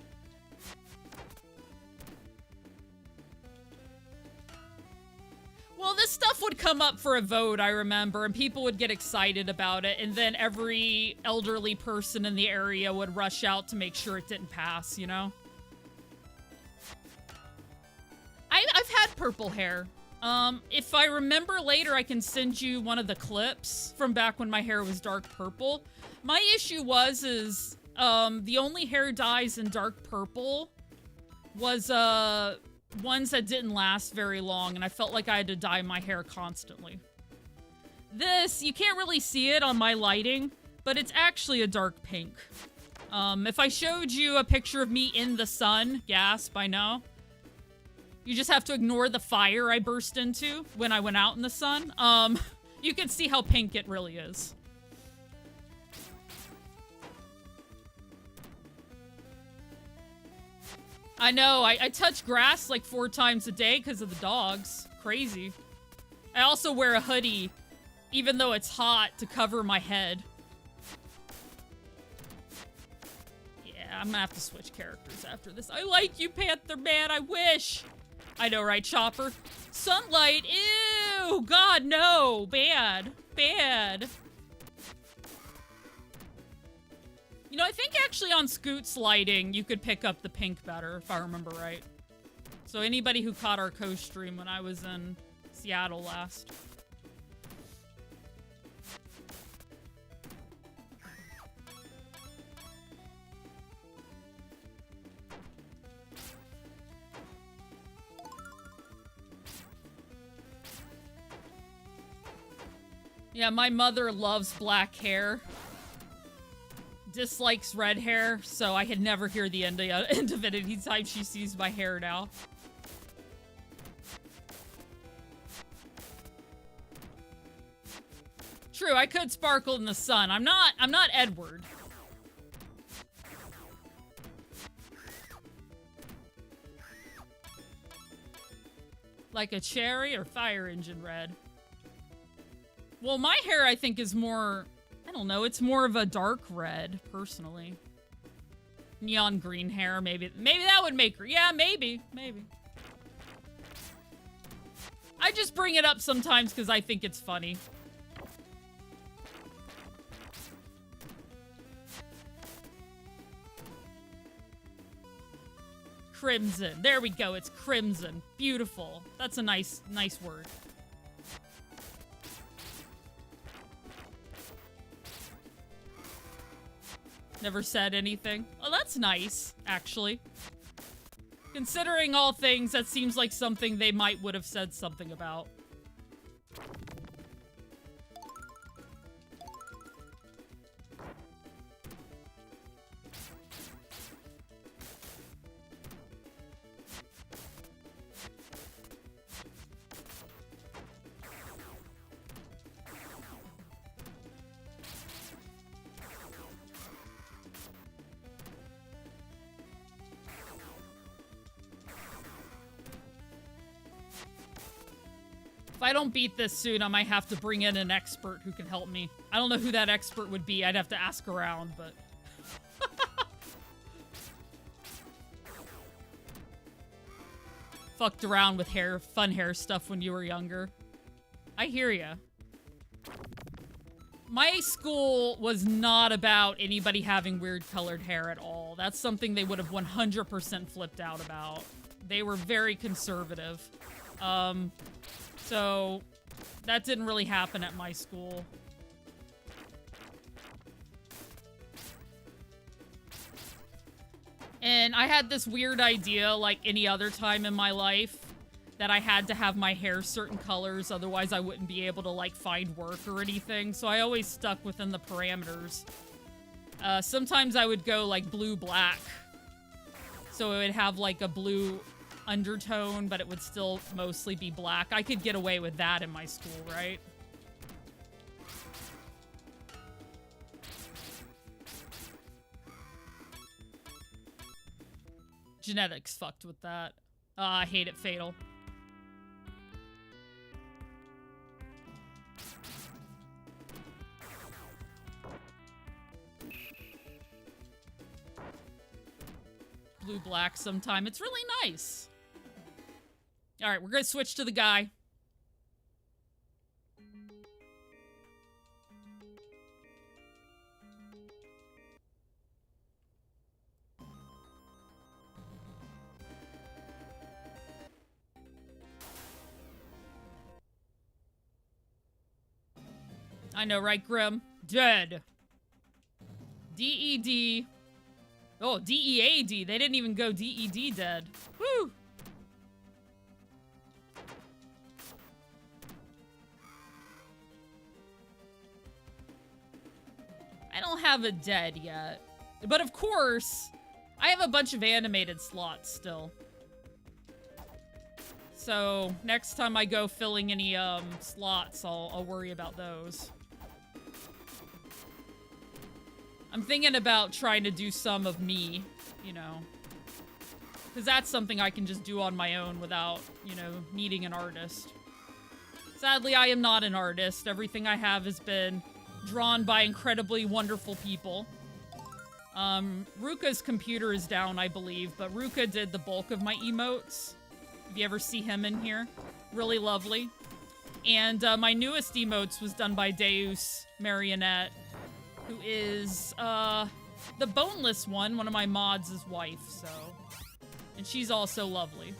Speaker 1: Well, this stuff would come up for a vote, I remember, and people would get excited about it, and then every elderly person in the area would rush out to make sure it didn't pass, you know? I've had purple hair. If I remember later, I can send you one of the clips from back when my hair was dark purple. My issue is, the only hair dyes in dark purple was, ones that didn't last very long, and I felt like I had to dye my hair constantly. This, you can't really see it on my lighting, but it's actually a dark pink. If I showed you a picture of me in the sun, gasp, I know. You just have to ignore the fire I burst into when I went out in the sun. You can see how pink it really is. I know, I touch grass like 4 times a day because of the dogs. Crazy. I also wear a hoodie, even though it's hot, to cover my head. Yeah, I'm gonna have to switch characters after this. I like you, Panther Man, I wish! I know, right, Chopper? Sunlight, ew! God, no! Bad. Bad. You know, I think actually on Scoot's lighting, you could pick up the pink better, if I remember right. So anybody who caught our co-stream when I was in Seattle last. Yeah, my mother loves black hair. Dislikes red hair, so I could never hear the end of it anytime she sees my hair now. True, I could sparkle in the sun. I'm not Edward. Like a cherry or fire engine red? Well, my hair, I think, is more... I don't know, it's more of a dark red, personally. Neon green hair, maybe that would make her... Yeah, maybe. I just bring it up sometimes because I think it's funny. Crimson. There we go. It's crimson. Beautiful. That's a nice word. Never said anything. Oh, that's nice, actually. Considering all things, that seems like something they would have said something about. If I don't beat this soon, I might have to bring in an expert who can help me. I don't know who that expert would be. I'd have to ask around, but... Fucked around with fun hair stuff when you were younger. I hear ya. My school was not about anybody having weird colored hair at all. That's something they would have 100% flipped out about. They were very conservative. So that didn't really happen at my school. And I had this weird idea, like any other time in my life, that I had to have my hair certain colors, otherwise I wouldn't be able to, like, find work or anything. So I always stuck within the parameters. Sometimes I would go, like, blue-black. So it would have, like, a blue undertone, but it would still mostly be black. I could get away with that in my school, right? Genetics fucked with that. I hate it, Fatal. Blue-black sometime. It's really nice. Alright, we're gonna switch to the guy. I know, right, Grim? Dead. D-E-D. Oh, D-E-A-D. They didn't even go D-E-D dead. Woo! I don't have a dead yet. But of course, I have a bunch of animated slots still. So, next time I go filling any, slots, I'll worry about those. I'm thinking about trying to do some of me, you know. Because that's something I can just do on my own without, you know, needing an artist. Sadly, I am not an artist. Everything I have has been drawn by incredibly wonderful people. Ruka's computer is down, I believe, but Ruka did the bulk of my emotes. If you ever see him in here, really lovely. And my newest emotes was done by Deus Marionette, who is the boneless one of my mods' wife, so. And she's also lovely.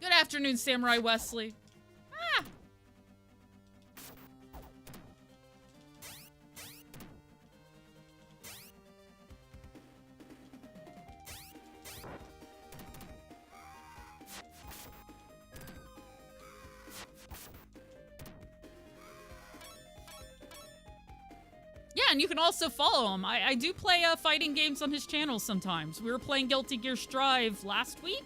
Speaker 1: Good afternoon, Samurai Wesley. Ah! and you can also follow him. I do play fighting games on his channel sometimes. We were playing Guilty Gear Strive last week.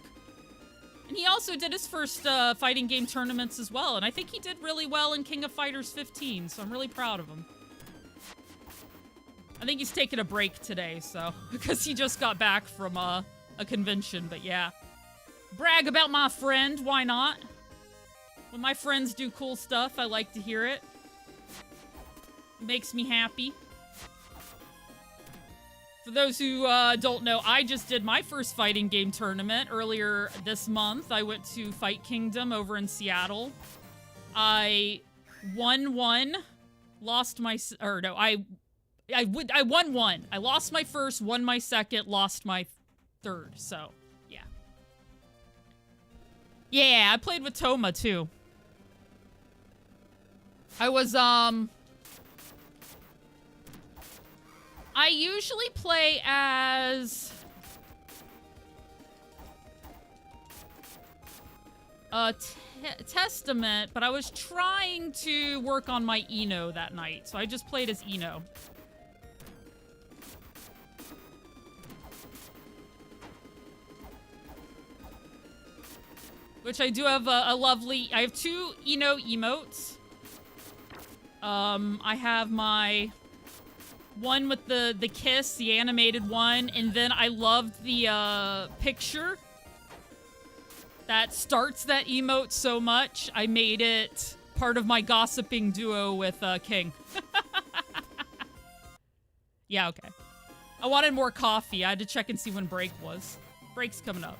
Speaker 1: And he also did his first fighting game tournaments as well. And I think he did really well in King of Fighters 15, so I'm really proud of him. I think he's taking a break today, so... because he just got back from a convention, but yeah. Brag about my friend, why not? When my friends do cool stuff, I like to hear it. It makes me happy. For those who don't know, I just did my first fighting game tournament earlier this month. I went to Fight Kingdom over in Seattle. I won one, lost my... or no, I won one. I lost my first, won my second, lost my third, so, yeah. Yeah, I played with Toma, too. I was, I usually play as... Testament, but I was trying to work on my Eno that night, so I just played as Eno. Which I do have a lovely... I have two Eno emotes. I have my... one with the kiss, the animated one, and then I loved the picture that starts that emote so much, I made it part of my gossiping duo with King. Yeah, okay. I wanted more coffee. I had to check and see when break was. Break's coming up.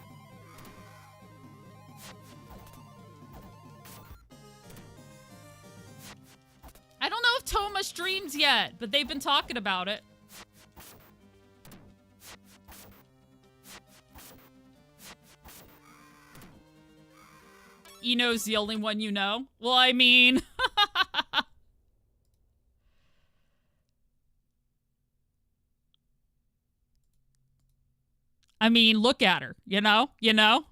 Speaker 1: I don't know if Toma streams yet, but they've been talking about it. Eno's the only one you know? Well, I mean... I mean, look at her, you know? You know?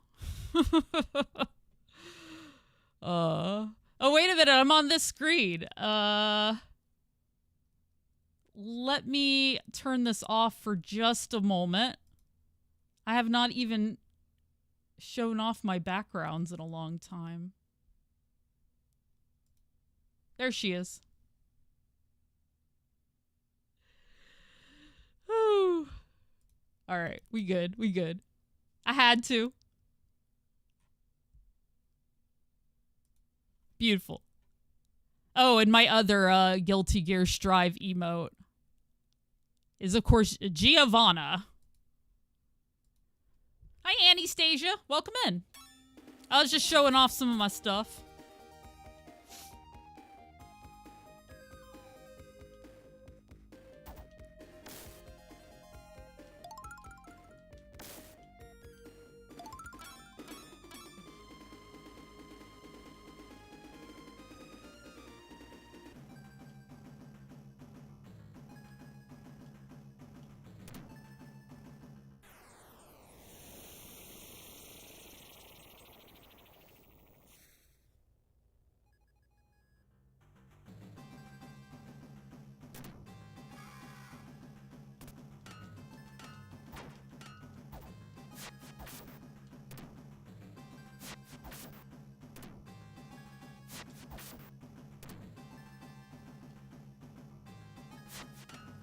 Speaker 1: Oh, wait a minute, I'm on this screen. Let me turn this off for just a moment. I have not even shown off my backgrounds in a long time. There she is. Whew. All right, we good, we good. I had to. Beautiful. Oh, and my other Guilty Gear Strive emote is, of course, Giovanna. Hi, Anastasia. Welcome in. I was just showing off some of my stuff.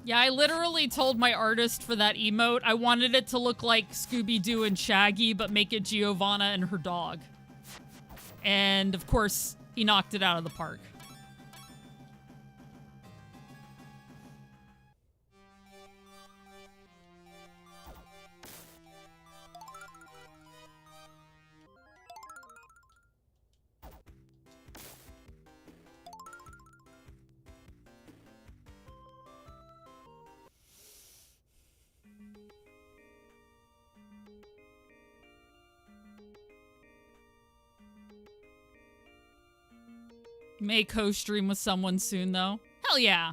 Speaker 1: Yeah, I literally told my artist for that emote I wanted it to look like Scooby-Doo and Shaggy, but make it Giovanna and her dog. And, of course, he knocked it out of the park. May co-stream with someone soon, though. Hell yeah.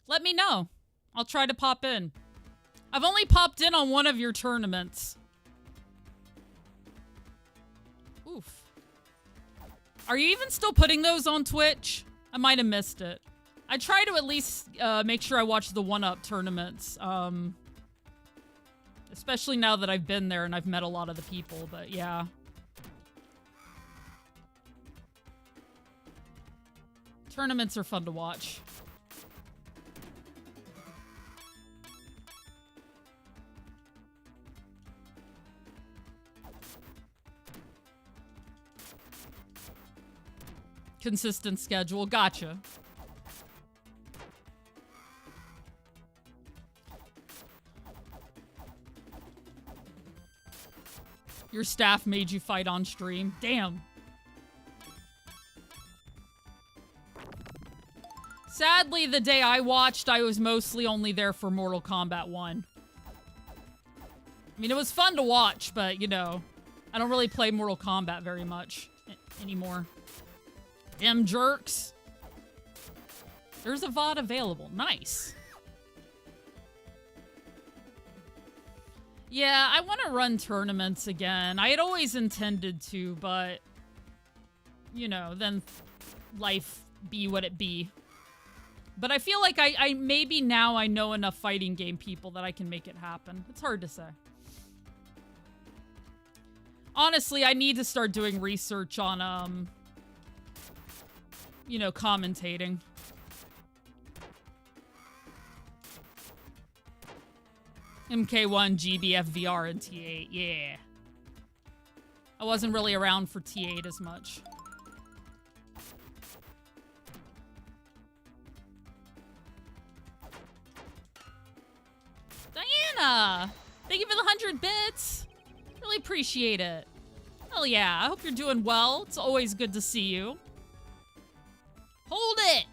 Speaker 1: Let me know. I'll try to pop in. I've only popped in on one of your tournaments. Oof. Are you even still putting those on Twitch? I might have missed it. I try to at least make sure I watch the 1UP tournaments. Especially now that I've been there and I've met a lot of the people, but yeah. Tournaments are fun to watch. Consistent schedule. Gotcha. Your staff made you fight on stream. Damn. Sadly, the day I watched, I was mostly only there for Mortal Kombat 1. I mean, it was fun to watch, but, you know, I don't really play Mortal Kombat very much anymore. Damn jerks. There's a VOD available. Nice. Yeah, I want to run tournaments again. I had always intended to, but, you know, then life be what it be. But I feel like I maybe now I know enough fighting game people that I can make it happen. It's hard to say. Honestly, I need to start doing research on, you know, commentating. MK1, GBF, VR, and T8. Yeah. I wasn't really around for T8 as much. Diana! Thank you for the 100 bits. Really appreciate it. Hell yeah. I hope you're doing well. It's always good to see you. Hold it!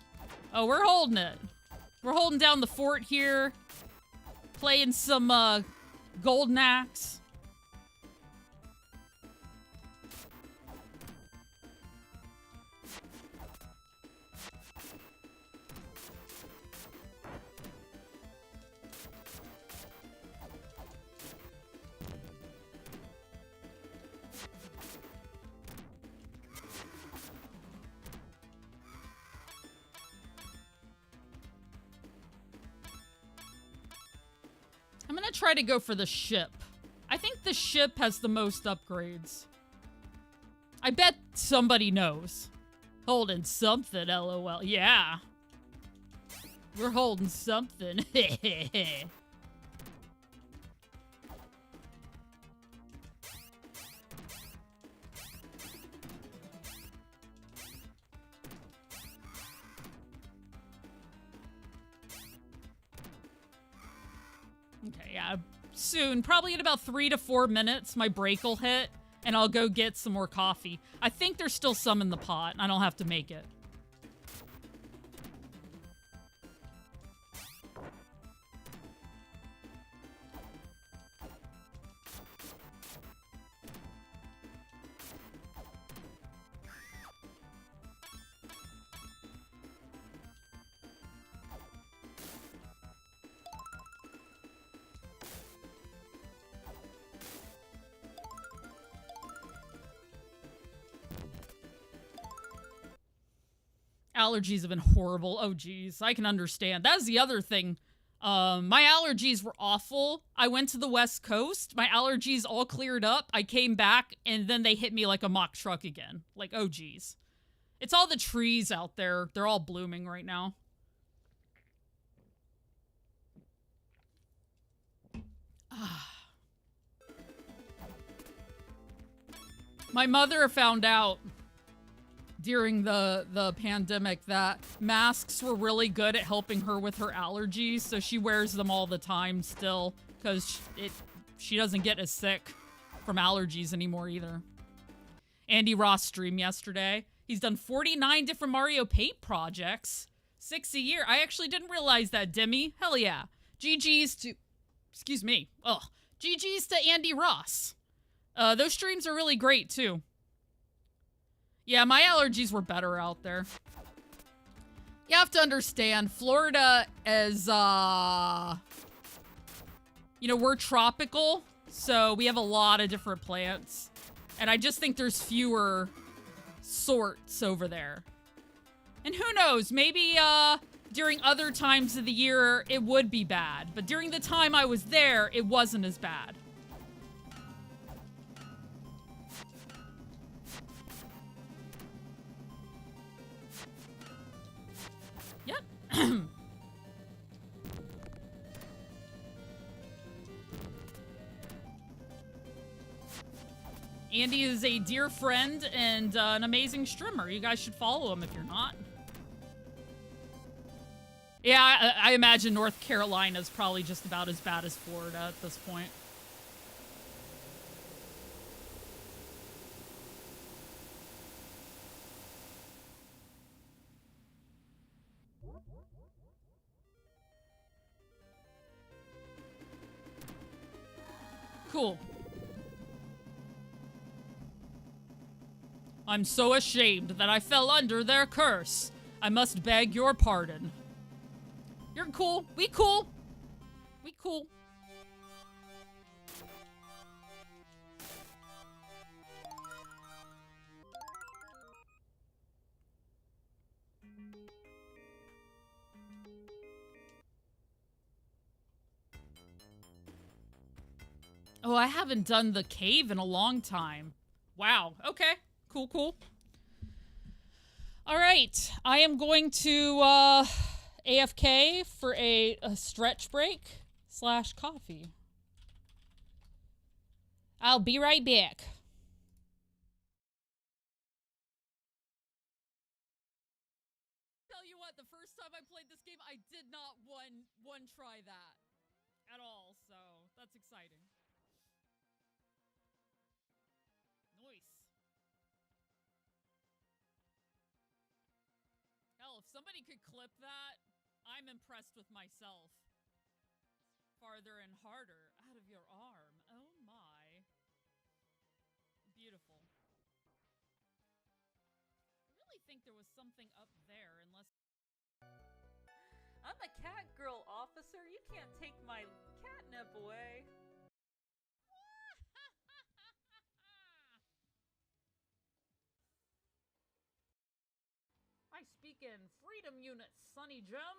Speaker 1: Oh, we're holding it. We're holding down the fort here. Playing some, Golden Axe. I'm gonna try to go for the ship. I think the ship has the most upgrades. I bet somebody knows. Holding something, LOL. Yeah. We're holding something. Okay, yeah, soon. Probably in about 3 to 4 minutes, my break will hit, and I'll go get some more coffee. I think there's still some in the pot, and I don't have to make it. Allergies have been horrible. Oh, geez. I can understand. That's the other thing. My allergies were awful. I went to the West Coast. My allergies all cleared up. I came back, and then they hit me like a mock truck again. Like, oh, geez. It's all the trees out there. They're all blooming right now. My mother found out during the pandemic that masks were really good at helping her with her allergies, so she wears them all the time still, because she doesn't get as sick from allergies anymore either. Andy Ross streamed yesterday. He's done 49 different Mario Paint projects. 6 a year. I actually didn't realize that, Demi. Hell yeah. GG's to... Excuse me. Ugh. GG's to Andy Ross. Those streams are really great, too. Yeah, my allergies were better out there. You have to understand, Florida is, you know, we're tropical, so we have a lot of different plants. And I just think there's fewer sorts over there. And who knows, maybe, during other times of the year, it would be bad. But during the time I was there, it wasn't as bad. Yep. Andy is a dear friend and an amazing streamer. You guys should follow him if you're not. Yeah, I imagine North Carolina is probably just about as bad as Florida at this point. Cool. I'm so ashamed that I fell under their curse. I must beg your pardon. You're cool. We cool. We cool. Oh, I haven't done the cave in a long time. Wow. Okay. Cool, cool. All right. I am going to AFK for a stretch break / coffee. I'll be right back. Tell you what, the first time I played this game, I did not one try that at all, so that's exciting. Hell, if somebody could clip that, I'm impressed with myself. Farther and harder out of your arm. Oh my. Beautiful. I really think there was something up there, unless... I'm a cat girl, officer. You can't take my catnip away. I speak in freedom units, Sonny Jim.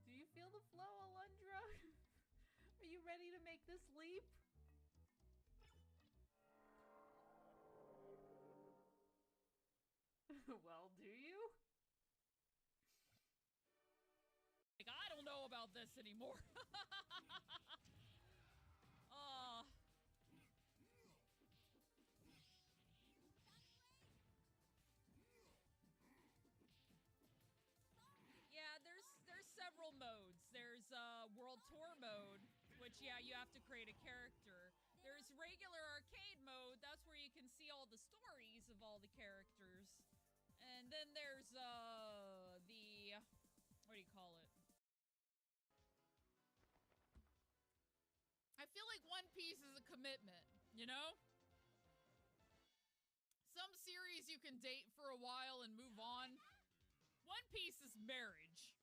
Speaker 1: Do you feel the flow, Alundra? Are you ready to make this leap? Well, do you? Like, I don't know about this anymore. Yeah, there's several modes. There's World Tour mode, which, yeah, you have to create a character. There's regular arcade mode. That's where you can see all the stories of all the characters. And then there's the... what do you call it? I feel like One Piece is a commitment, you know? Some series you can date for a while and move on. One Piece is marriage.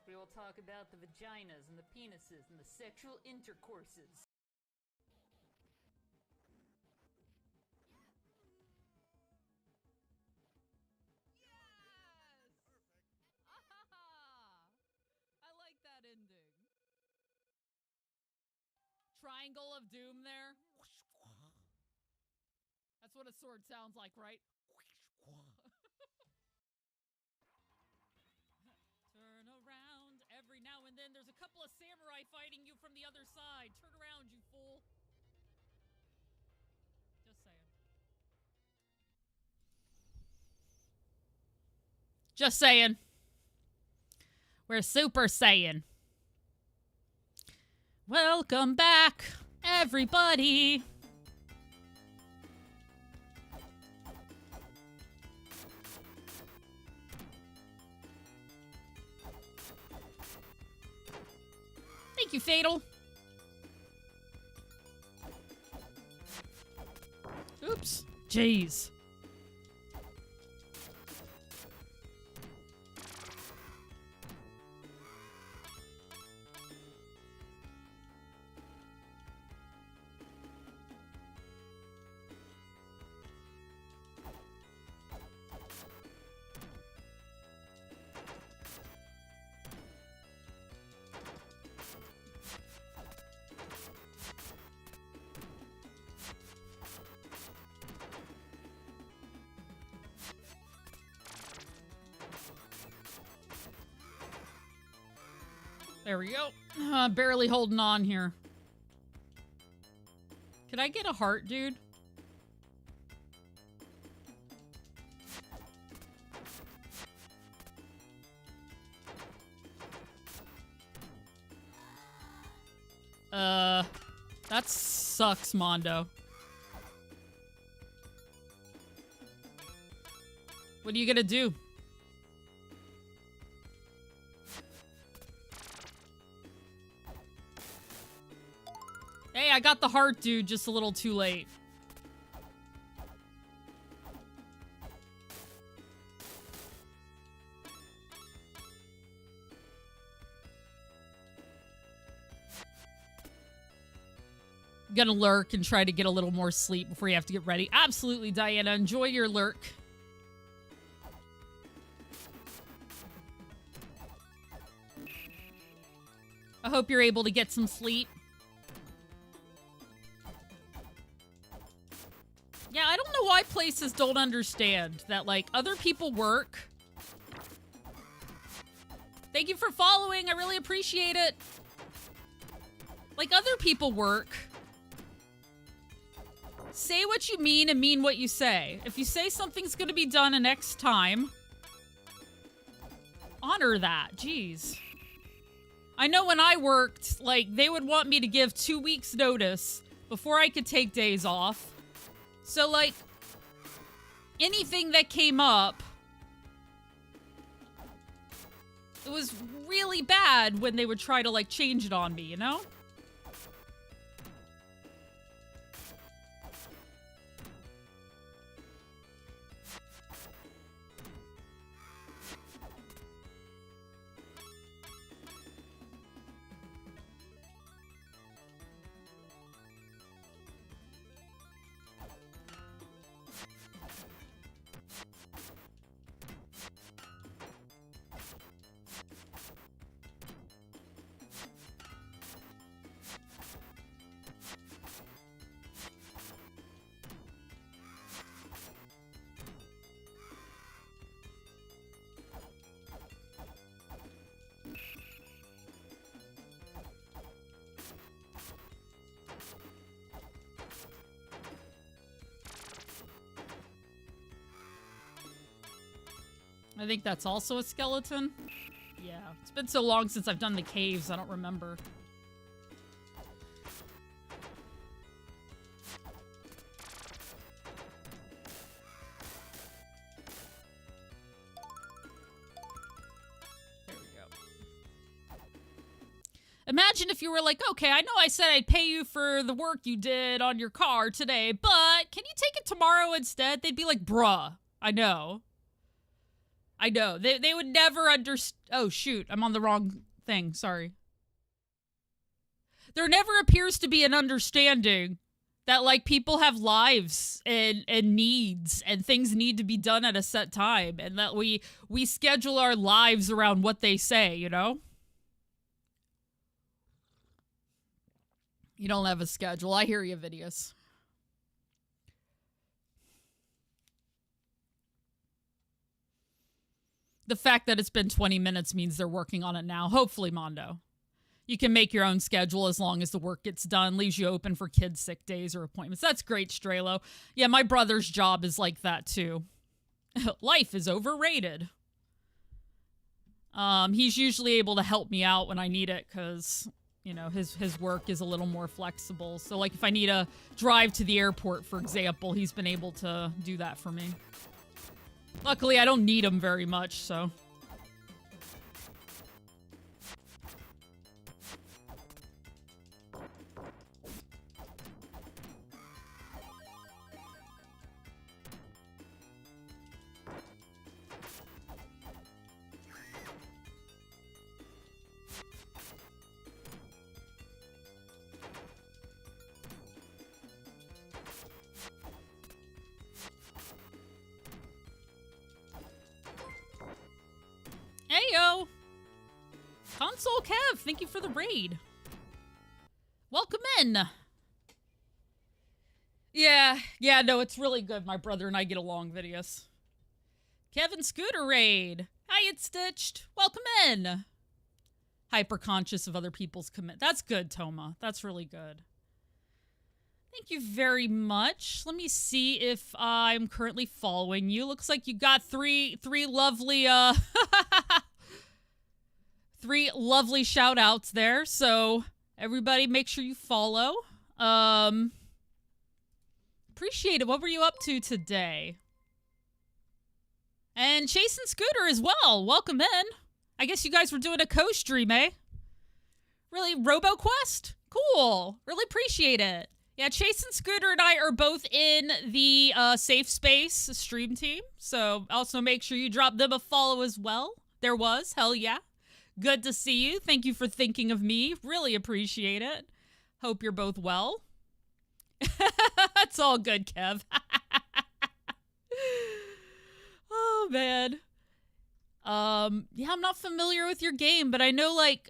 Speaker 1: We will talk about the vaginas and the penises and the sexual intercourses. Yes! Ah! I like that ending. Triangle of Doom there. That's what a sword sounds like, right? Turn around. Every now and then there's a couple of samurai fighting you from the other side. Turn around, you fool. Just saying. Just saying. We're Super Saiyan. Welcome back, everybody. Thank you, Fatal. Oops. Jeez. There we go. Barely holding on here. Could I get a heart, dude? That sucks, Mondo. What are you gonna do? Hey, I got the heart, dude, just a little too late. Gonna lurk and try to get a little more sleep before you have to get ready. Absolutely, Diana. Enjoy your lurk. I hope you're able to get some sleep. Yeah, I don't know why places don't understand that, like, other people work. Thank you for following. I really appreciate it. Like, other people work. Say what you mean and mean what you say. If you say something's gonna be done in X time, honor that. Jeez. I know when I worked, like, they would want me to give 2 weeks notice before I could take days off. So, like, anything that came up, it was really bad when they would try to, like, change it on me, you know? I think that's also a skeleton. Yeah, it's been so long since I've done the caves, I don't remember. There we go. Imagine if you were like, okay, I know I said I'd pay you for the work you did on your car today, but can you take it tomorrow instead? They'd be like, bruh, I know. I know. They would never understand. Oh, shoot. I'm on the wrong thing. Sorry. There never appears to be an understanding that, like, people have lives and needs and things need to be done at a set time and that we schedule our lives around what they say, you know? You don't have a schedule. I hear you, Vidius. The fact that it's been 20 minutes means they're working on it now. Hopefully, Mondo. You can make your own schedule as long as the work gets done. Leaves you open for kids' sick days or appointments. That's great, Strelo. Yeah, my brother's job is like that, too. Life is overrated. He's usually able to help me out when I need it because, you know, his work is a little more flexible. So, like, if I need a drive to the airport, for example, he's been able to do that for me. Luckily, I don't need him very much, so. Heyo! Console Kev, thank you for the raid. Welcome in. Yeah, no, it's really good. My brother and I get along, Vidius. Kevin Scooter raid. Hi, it's Stitched. Welcome in. hyper conscious of other people's commit. That's good, Toma. That's really good. Thank you very much. Let me see if I'm currently following you. Looks like you got three lovely three lovely shout outs there. So everybody make sure you follow. Appreciate it. What were you up to today? And Chase and Scooter as well. Welcome in. I guess you guys were doing a co-stream, eh? Really? RoboQuest? Cool. Really appreciate it. Yeah, Chase and Scooter and I are both in the Safe Space stream team. So also make sure you drop them a follow as well. There was. Hell yeah. Good to see you. Thank you for thinking of me. Really appreciate it. Hope you're both well. It's all good, Kev. Oh, man. Yeah, I'm not familiar with your game, but I know, like,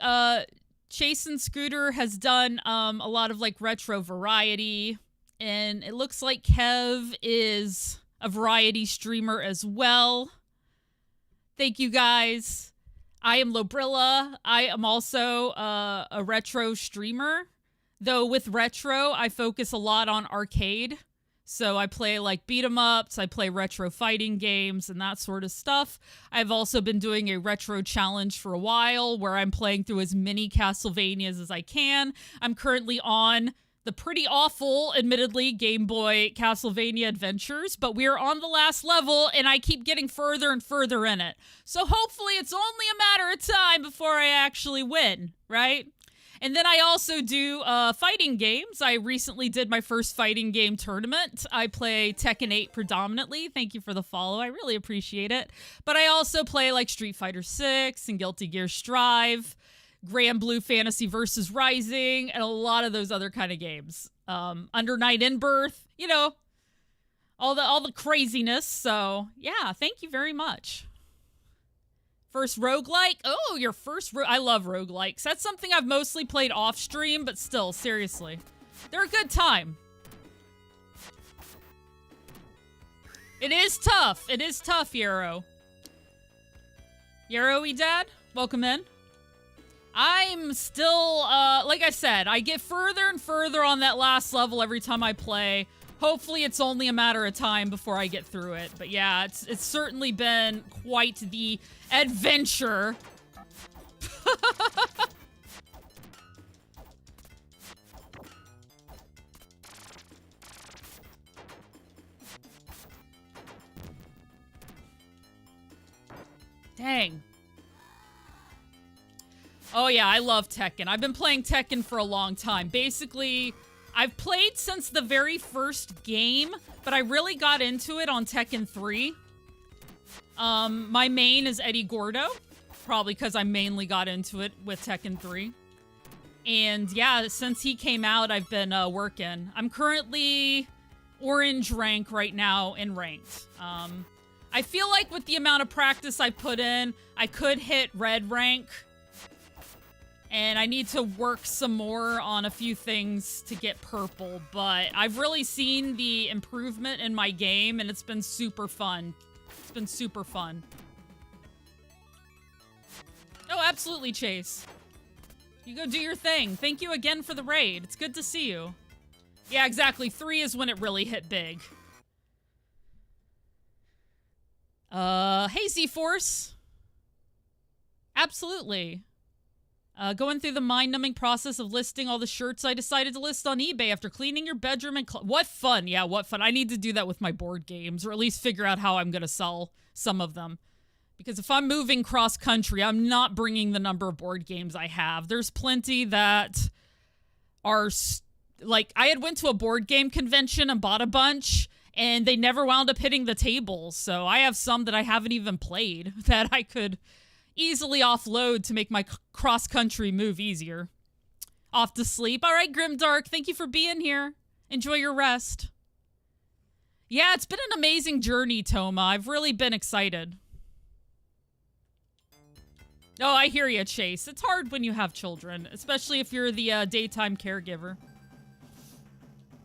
Speaker 1: Chase and Scooter has done, a lot of, like, retro variety, and it looks like Kev is a variety streamer as well. Thank you, guys. I am Lobrilla. I am also, a retro streamer, though with retro, I focus a lot on arcade. So I play like beat 'em ups, I play retro fighting games and that sort of stuff. I've also been doing a retro challenge for a while where I'm playing through as many Castlevanias as I can. I'm currently on the pretty awful, admittedly, Game Boy Castlevania Adventures, but we're on the last level and I keep getting further and further in it. So hopefully it's only a matter of time before I actually win, right? And then I also do fighting games. I recently did my first fighting game tournament. I play Tekken 8 predominantly. Thank you for the follow. I really appreciate it. But I also play like Street Fighter 6 and Guilty Gear Strive, Grand Blue Fantasy Versus Rising, and a lot of those other kind of games. Under Night in Birth, you know, all the craziness. So yeah, thank you very much. First roguelike? Oh, your first I love roguelikes. That's something I've mostly played off stream, but still, seriously. They're a good time. It is tough. It is tough, Yarrow. Yarrow-y Dad, welcome in. I'm still, like I said, I get further and further on that last level every time I play. Hopefully it's only a matter of time before I get through it. But yeah, it's certainly been quite the adventure. Dang. Oh yeah, I love Tekken. I've been playing Tekken for a long time. Basically, I've played since the very first game, but I really got into it on Tekken 3. My main is Eddie Gordo, probably because I mainly got into it with Tekken 3. And yeah, since he came out, I've been working. I'm currently orange rank right now in ranked. I feel like with the amount of practice I put in, I could hit red rank. And I need to work some more on a few things to get purple, but I've really seen the improvement in my game, and it's been super fun. It's been super fun. Oh, absolutely, Chase. You go do your thing. Thank you again for the raid. It's good to see you. Yeah, exactly. 3 is when it really hit big. Hey, Z-Force. Absolutely. Going through the mind-numbing process of listing all the shirts I decided to list on eBay after cleaning your bedroom and what fun. Yeah, what fun. I need to do that with my board games, or at least figure out how I'm going to sell some of them. Because if I'm moving cross-country, I'm not bringing the number of board games I have. There's plenty that are, like, I had went to a board game convention and bought a bunch, and they never wound up hitting the table. So I have some that I haven't even played that I could easily offload to make my cross-country move easier. Off to sleep. All right, Grimdark, thank you for being here. Enjoy your rest. Yeah, it's been an amazing journey, Toma. I've really been excited. Oh, I hear you, Chase. It's hard when you have children, especially if you're the daytime caregiver.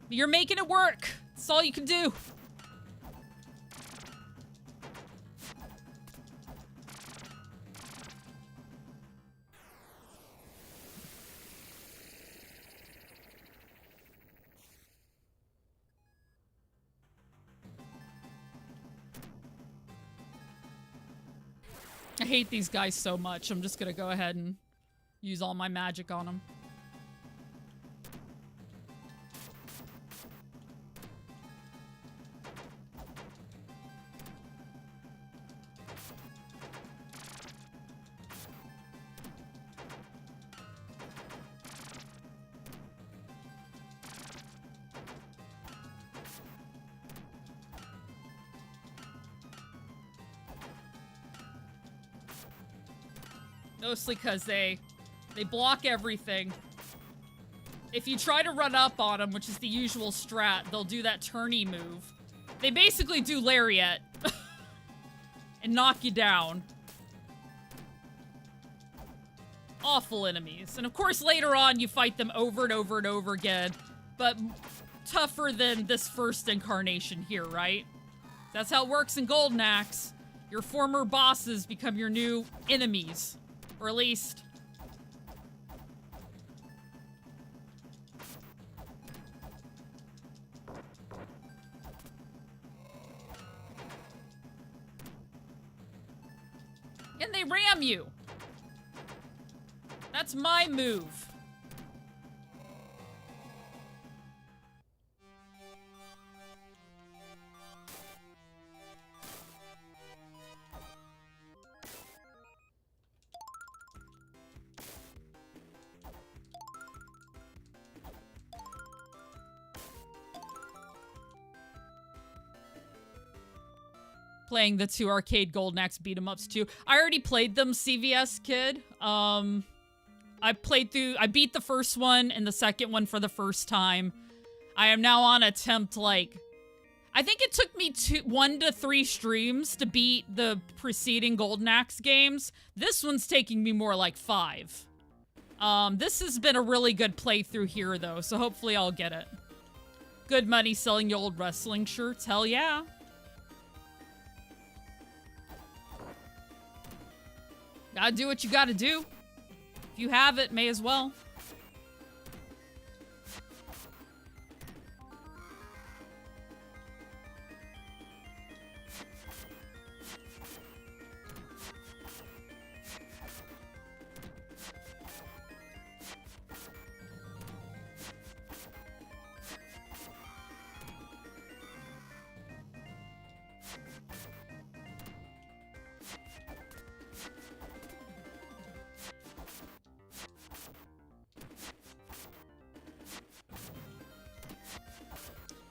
Speaker 1: But you're making it work. That's all you can do. I hate these guys so much. I'm just gonna go ahead and use all my magic on them. Mostly because they block everything. If you try to run up on them, which is the usual strat, they'll do that turny move. They basically do lariat and knock you down. Awful enemies. And of course, later on, you fight them over and over and over again, but tougher than this first incarnation here, right? That's how it works in Golden Axe. Your former bosses become your new enemies. Or at least... and they ram you. That's my move. Playing the 2 arcade Golden Axe beat 'em ups too. I already played them, CVS Kid. I beat the first one and the second one for the first time. I am now on attempt, like, I think it took me 1 to 3 streams to beat the preceding Golden Axe games. This one's taking me more like 5. This has been a really good playthrough here though, so hopefully I'll get it. Good money selling your old wrestling shirts, hell yeah. Gotta do what you gotta do. If you have it, may as well.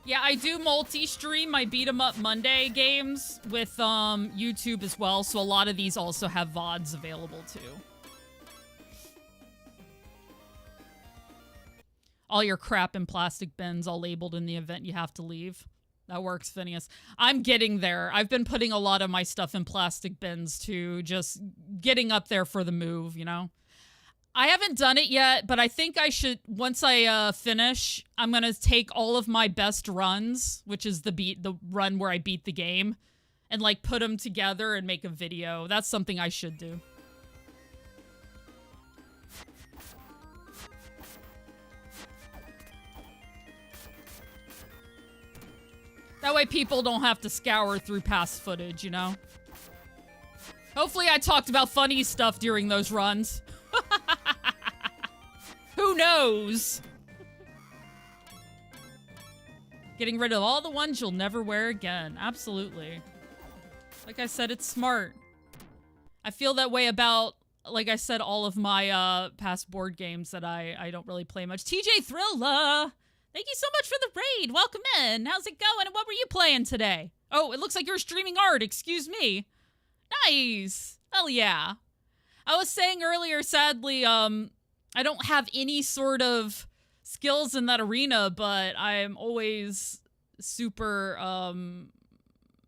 Speaker 1: Yeah, I do multi-stream my Beat 'em Up Monday games with YouTube as well, so a lot of these also have VODs available too. All your crap in plastic bins all labeled in the event you have to leave. That works, Phineas. I'm getting there. I've been putting a lot of my stuff in plastic bins too, just getting up there for the move, you know? I haven't done it yet, but I think I should, once I finish, I'm gonna take all of my best runs, which is the run where I beat the game, and like put them together and make a video. That's something I should do. That way people don't have to scour through past footage, you know? Hopefully I talked about funny stuff during those runs. Who knows? Getting rid of all the ones you'll never wear again. Absolutely. Like I said, it's smart. I feel that way about, like I said, all of my past board games that I don't really play much. TJ Thrilla! Thank you so much for the raid. Welcome in. How's it going? And what were you playing today? Oh, it looks like you're streaming art. Excuse me. Nice. Hell yeah. I was saying earlier, sadly, I don't have any sort of skills in that arena, but I'm always super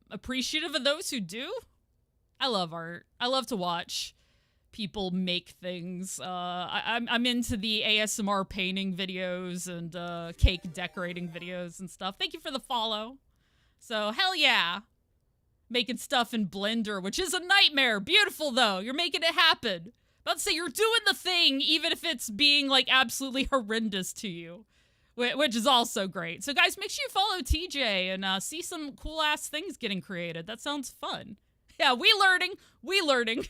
Speaker 1: appreciative of those who do. I love art. I love to watch people make things. I'm into the ASMR painting videos and cake decorating videos and stuff. Thank you for the follow. So, hell yeah. Making stuff in Blender, which is a nightmare. Beautiful, though. You're making it happen. About to say, you're doing the thing, even if it's being, like, absolutely horrendous to you. Which is also great. So, guys, make sure you follow TJ and see some cool-ass things getting created. That sounds fun. Yeah, we learning. We learning.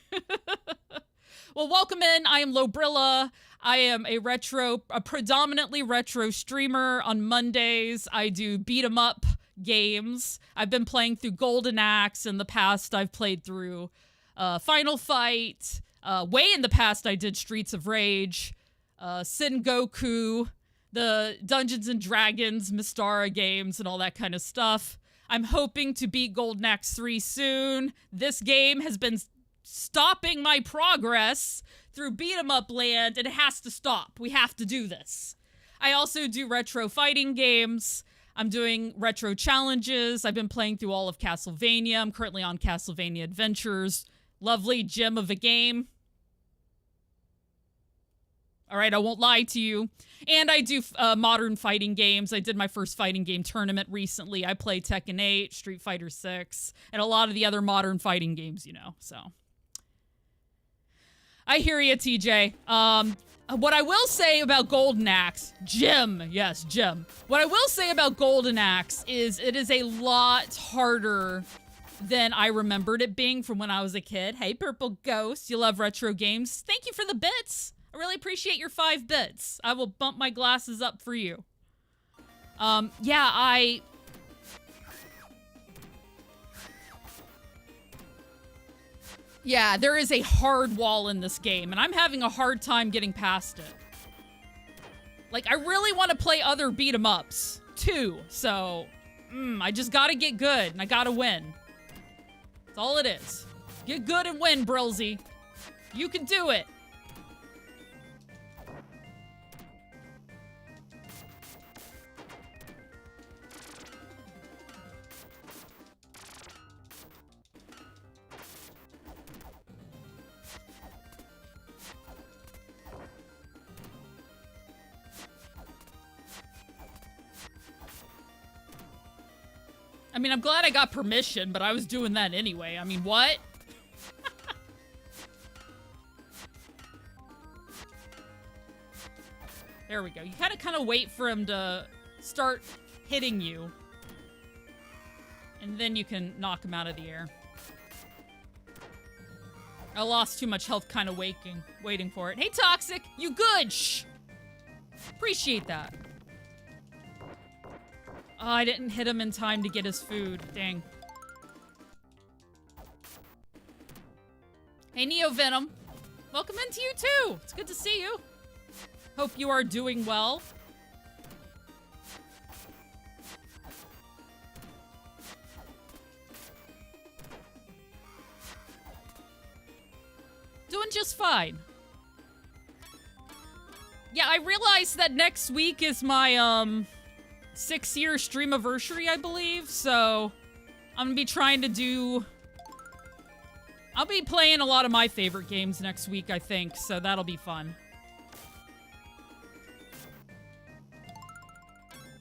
Speaker 1: Well, welcome in. I am Lobrilla. I am a predominantly retro streamer. On Mondays, I do beat 'em up games. I've been playing through Golden Axe. In the past, I've played through Final Fight. Way in the past, I did Streets of Rage, Sin Goku, the Dungeons and Dragons, Mystara games, and all that kind of stuff. I'm hoping to beat Golden Axe 3 soon. This game has been stopping my progress through beat 'em up land, and it has to stop. We have to do this. I also do retro fighting games. I'm doing retro challenges. I've been playing through all of Castlevania. I'm currently on Castlevania Adventures. Lovely gem of a game. All right, I won't lie to you. And I do modern fighting games. I did my first fighting game tournament recently. I play Tekken 8, Street Fighter 6, and a lot of the other modern fighting games, you know, so. I hear you, TJ. What I will say about Golden Axe, Jim, yes, Jim. What I will say about Golden Axe is it is a lot harder than I remembered it being from when I was a kid. Hey, Purple Ghost, you love retro games. Thank you for the bits. I really appreciate your 5 bits. I will bump my glasses up for you. Yeah, there is a hard wall in this game, and I'm having a hard time getting past it. Like, I really want to play other beat-em-ups, too, so... I just gotta get good, and I gotta win. That's all it is. Get good and win, Brilzy. You can do it. I mean, I'm glad I got permission, but I was doing that anyway. I mean, what? There we go. You kind of wait for him to start hitting you. And then you can knock him out of the air. I lost too much health kind of waiting for it. Hey, Toxic! You good? Shh! Appreciate that. Oh, I didn't hit him in time to get his food. Dang. Hey, Neo Venom. Welcome into you, too. It's good to see you. Hope you are doing well. Doing just fine. Yeah, I realized that next week is my, 6-year streamiversary, I believe, so I'm gonna be trying to do... I'll be playing a lot of my favorite games next week, I think, so that'll be fun.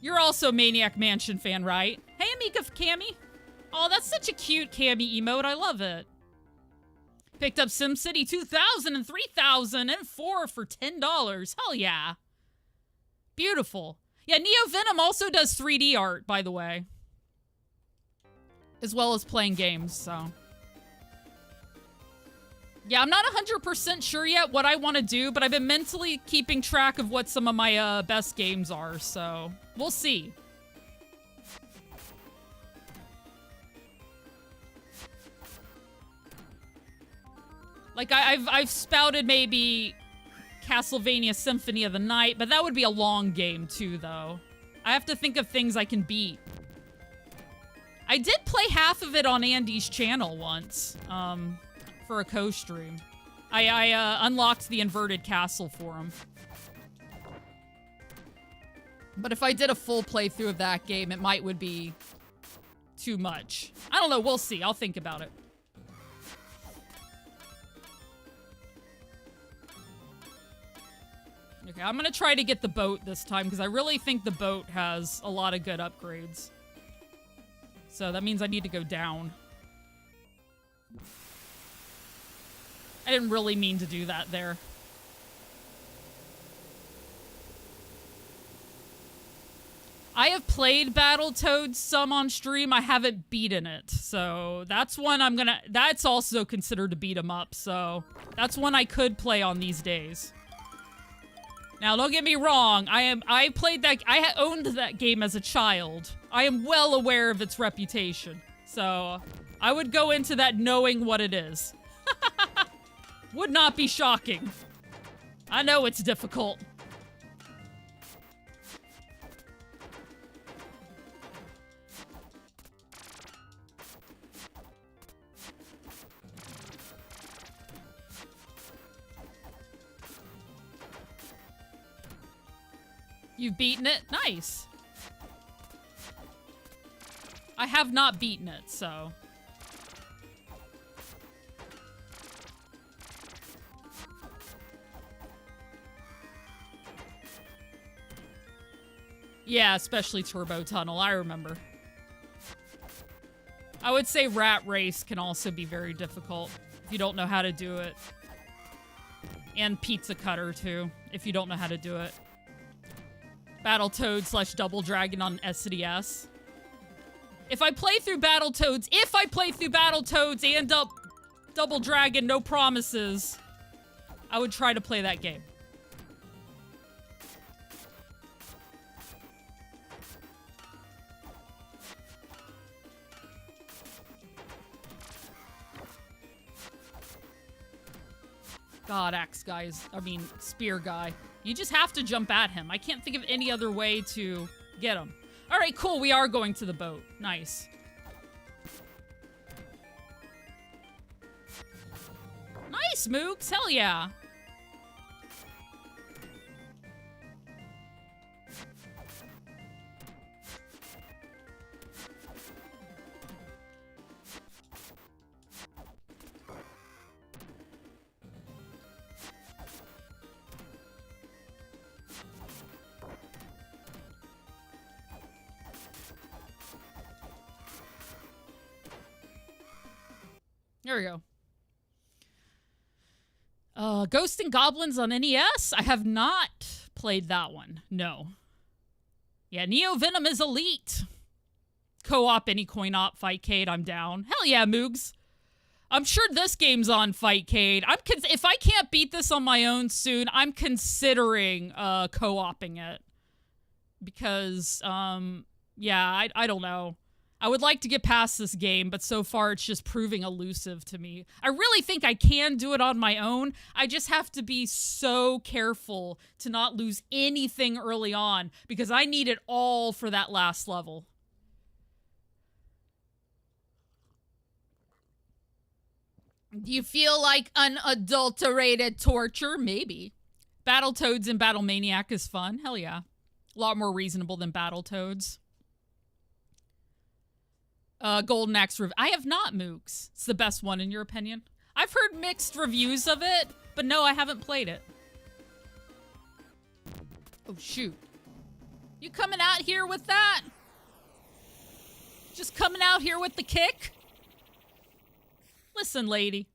Speaker 1: You're also a Maniac Mansion fan, right? Hey, Amika Cammy. Oh, that's such a cute Cammy emote. I love it. Picked up SimCity 2000 and 3004 for $10. Hell yeah. Beautiful. Yeah, Neo Venom also does 3D art, by the way. As well as playing games, so. Yeah, I'm not 100% sure yet what I want to do, but I've been mentally keeping track of what some of my best games are, so we'll see. Like, I've spouted maybe Castlevania Symphony of the Night, but that would be a long game too, though. I have to think of things I can beat. I did play half of it on Andy's channel once, for a co-stream. I unlocked the inverted castle for him. But if I did a full playthrough of that game, it would be too much. I don't know, we'll see. I'll think about it. Okay, I'm gonna try to get the boat this time, because I really think the boat has a lot of good upgrades. So that means I need to go down. I didn't really mean to do that there. I have played Battletoads some on stream. I haven't beaten it. So that's one that's also considered a beat 'em up. So that's one I could play on these days. Now, don't get me wrong. I played that, I owned that game as a child. I am well aware of its reputation. So I would go into that knowing what it is. Would not be shocking. I know it's difficult. You've beaten it? Nice. I have not beaten it, so. Yeah, especially Turbo Tunnel, I remember. I would say Rat Race can also be very difficult if you don't know how to do it. And Pizza Cutter, too, if you don't know how to do it. Battletoads / Double Dragon on SNES. If I play through Battletoads and Double Dragon, no promises, I would try to play that game. God, axe guys. I mean, spear guy. You just have to jump at him. I can't think of any other way to get him. All right, cool. We are going to the boat. Nice. Nice, Mooks. Hell yeah. There we go. Ghosts and Goblins on NES? I have not played that one. No. Yeah, Neo Venom is elite. Co-op, any coin op, Fightcade, I'm down. Hell yeah, Moogs. I'm sure this game's on Fightcade. If I can't beat this on my own soon, I'm considering co-oping it. Because, yeah, I don't know. I would like to get past this game, but so far it's just proving elusive to me. I really think I can do it on my own. I just have to be so careful to not lose anything early on because I need it all for that last level. Do you feel like unadulterated torture? Maybe. Battletoads and Battlemaniac is fun. Hell yeah. A lot more reasonable than Battletoads. Golden Axe Revenge. I have not, Mooks. It's the best one in your opinion. I've heard mixed reviews of it, but no, I haven't played it. Oh, shoot. You coming out here with that? Just coming out here with the kick? Listen, lady.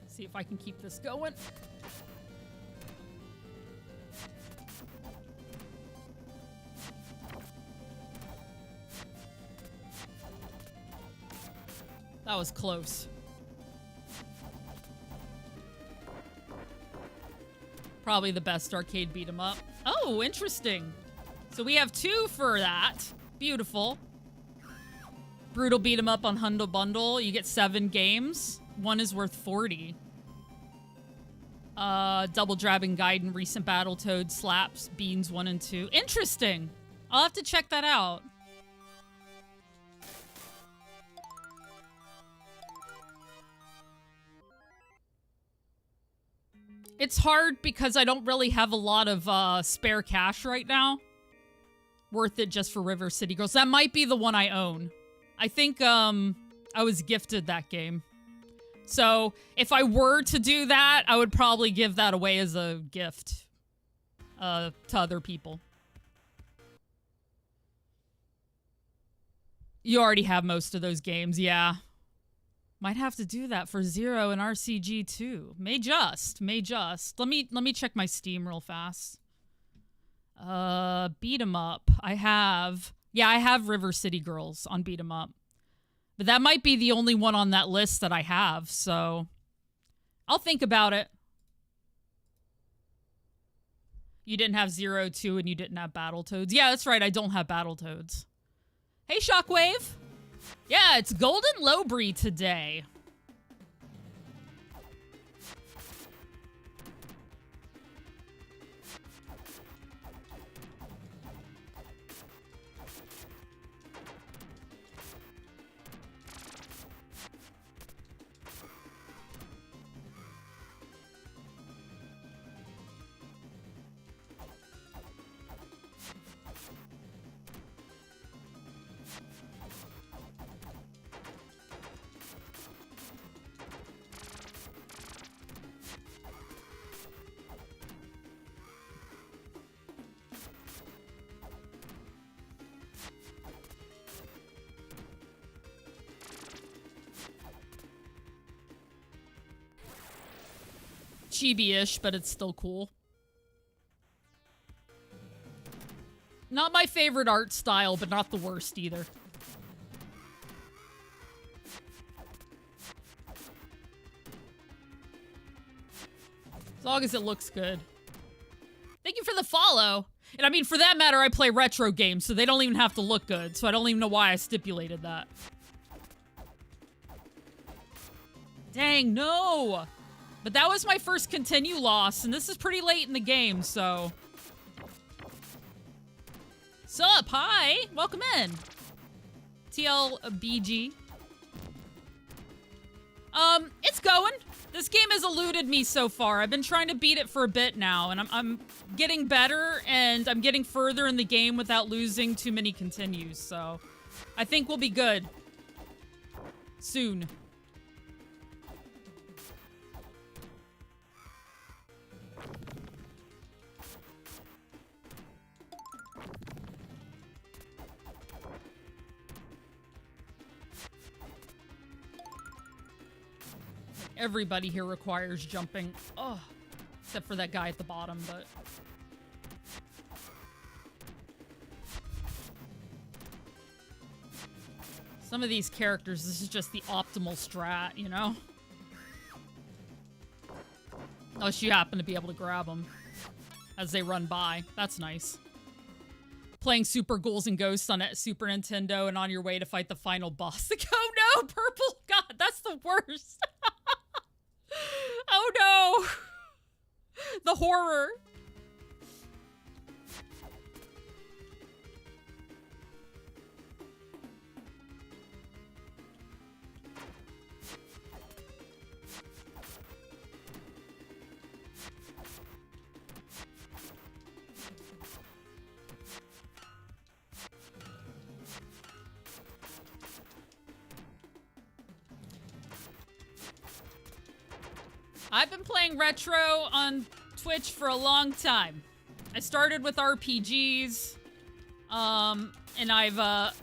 Speaker 1: See if I can keep this going. That was close. Probably the best arcade beat 'em up. Oh, interesting. So we have 2 for that. Beautiful. Brutal beat 'em up on Humble Bundle. You get 7 games. One is worth 40. Double Dragon Gaiden, recent Battletoads, Slaps, Beans 1 and 2. Interesting. I'll have to check that out. It's hard because I don't really have a lot of spare cash right now. Worth it just for River City Girls. That might be the one I own. I think I was gifted that game. So if I were to do that, I would probably give that away as a gift to other people. You already have most of those games, yeah. Might have to do that for Zero and RCG too. May just. Let me check my Steam real fast. Beat 'em up. I have River City Girls on Beat 'em up. But that might be the only one on that list that I have, so I'll think about it. You didn't have Zero 2 and you didn't have Battletoads. Yeah, that's right, I don't have Battletoads. Hey, Shockwave. Yeah, it's Golden Lowbrie today. Chibi-ish, but it's still cool. Not my favorite art style, but not the worst either. As long as it looks good. Thank you for the follow. And I mean, for that matter, I play retro games, so they don't even have to look good, so I don't even know why I stipulated that. Dang, no! But that was my first continue loss, and this is pretty late in the game, so... Sup? Hi! Welcome in! TLBG. It's going. This game has eluded me so far. I've been trying to beat it for a bit now, and I'm getting better, and I'm getting further in the game without losing too many continues, so... I think we'll be good. Soon. Everybody here requires jumping. Oh, except for that guy at the bottom, but... Some of these characters, this is just the optimal strat, you know? Unless you happen to be able to grab them as they run by. That's nice. Playing Super Ghouls and Ghosts on a Super Nintendo and on your way to fight the final boss. Oh no, purple! God, that's the worst! Oh no! The horror. I've been playing retro on Twitch for a long time. I started with RPGs, and I've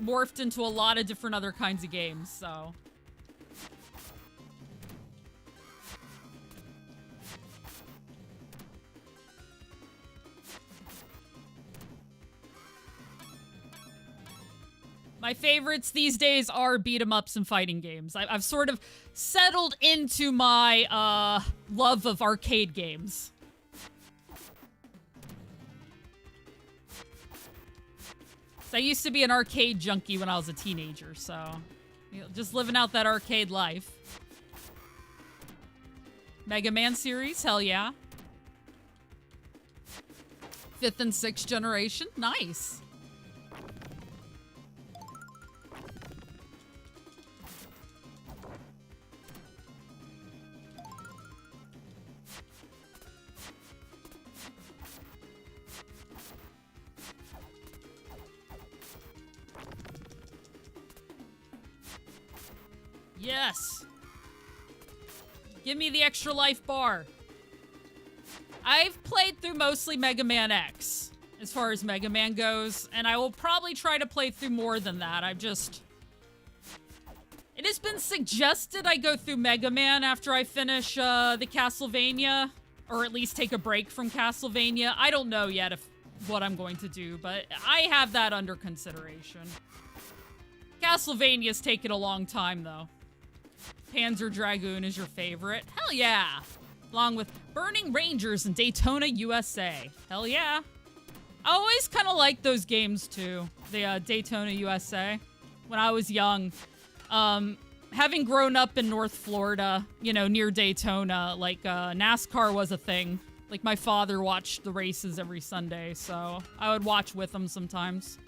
Speaker 1: morphed into a lot of different other kinds of games, so... My favorites these days are beat-em-ups and fighting games. I've sort of settled into my love of arcade games. So I used to be an arcade junkie when I was a teenager, so you know, just living out that arcade life. Mega Man series, hell yeah. 5th and 6th generation, nice. Yes. Give me the extra life bar. I've played through mostly Mega Man X, as far as Mega Man goes, and I will probably try to play through more than that. I've just It has been suggested I go through Mega Man after I finish the Castlevania, or at least take a break from Castlevania. I don't know yet what I'm going to do, but I have that under consideration. Castlevania's taken a long time, though. Panzer Dragoon is your favorite? Hell yeah! Along with Burning Rangers and Daytona USA. Hell yeah. I always kind of liked those games, too. The Daytona USA. When I was young. Having grown up in North Florida, you know, near Daytona, like, NASCAR was a thing. Like, my father watched the races every Sunday, so I would watch with him sometimes.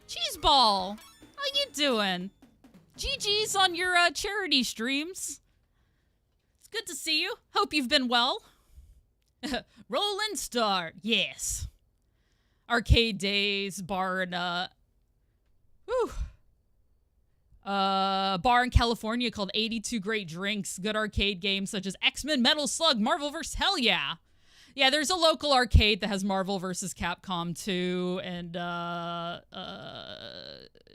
Speaker 1: Cheeseball! How you doing? GG's on your, charity streams. Good to see you. Hope you've been well. Roll and start. Yes. Arcade days, bar in, bar in California called 82 Great Drinks. Good arcade games such as X-Men, Metal Slug, Marvel vs. Hell yeah. Yeah, there's a local arcade that has Marvel vs. Capcom 2 and,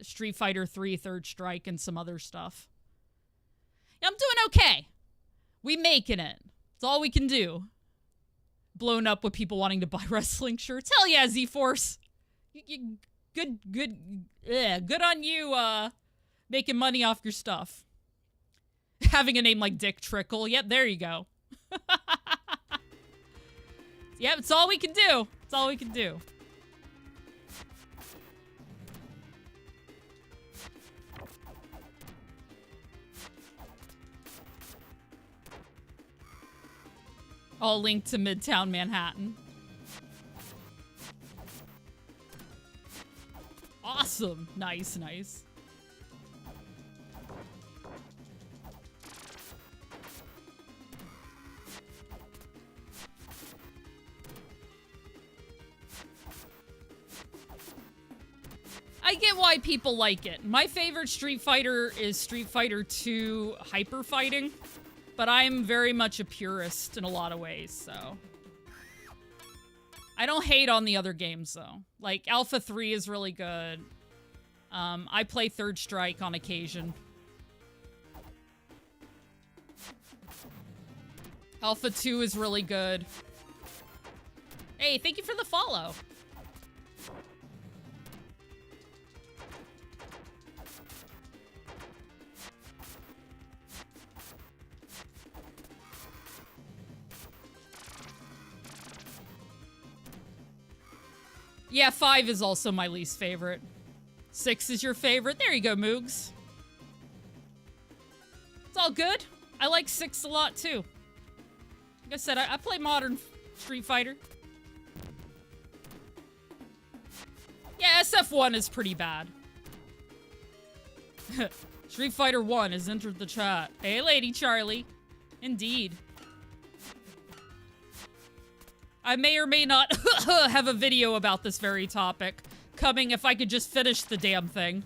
Speaker 1: Street Fighter 3, Third Strike, and some other stuff. Yeah, I'm doing okay. We making it. It's all we can do. Blown up with people wanting to buy wrestling shirts. Hell yeah, Z-Force. Good on you, making money off your stuff. Having a name like Dick Trickle. Yep, there you go. Yep, it's all we can do. It's all we can do. All linked to Midtown Manhattan. Awesome. Nice, nice. I get why people like it. My favorite Street Fighter is Street Fighter 2 Hyper Fighting. But I'm very much a purist in a lot of ways, so. I don't hate on the other games, though. Like, Alpha 3 is really good. I play Third Strike on occasion. Alpha 2 is really good. Hey, thank you for the follow. Yeah, 5 is also my least favorite. 6 is your favorite. There you go, Moogs. It's all good. I like 6 a lot, too. Like I said, I play modern Street Fighter. Yeah, SF1 is pretty bad. Street Fighter 1 has entered the chat. Hey, Lady Charlie. Indeed. I may or may not have a video about this very topic coming if I could just finish the damn thing.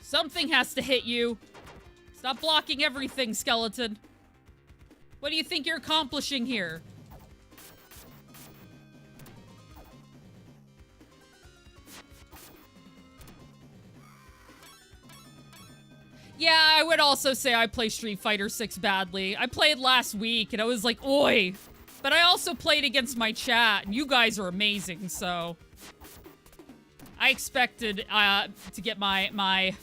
Speaker 1: Something has to hit you. Stop blocking everything, skeleton. What do you think you're accomplishing here? Yeah, I would also say I play Street Fighter 6 badly. I played last week and I was like, oi. But I also played against my chat and you guys are amazing, so. I expected to get my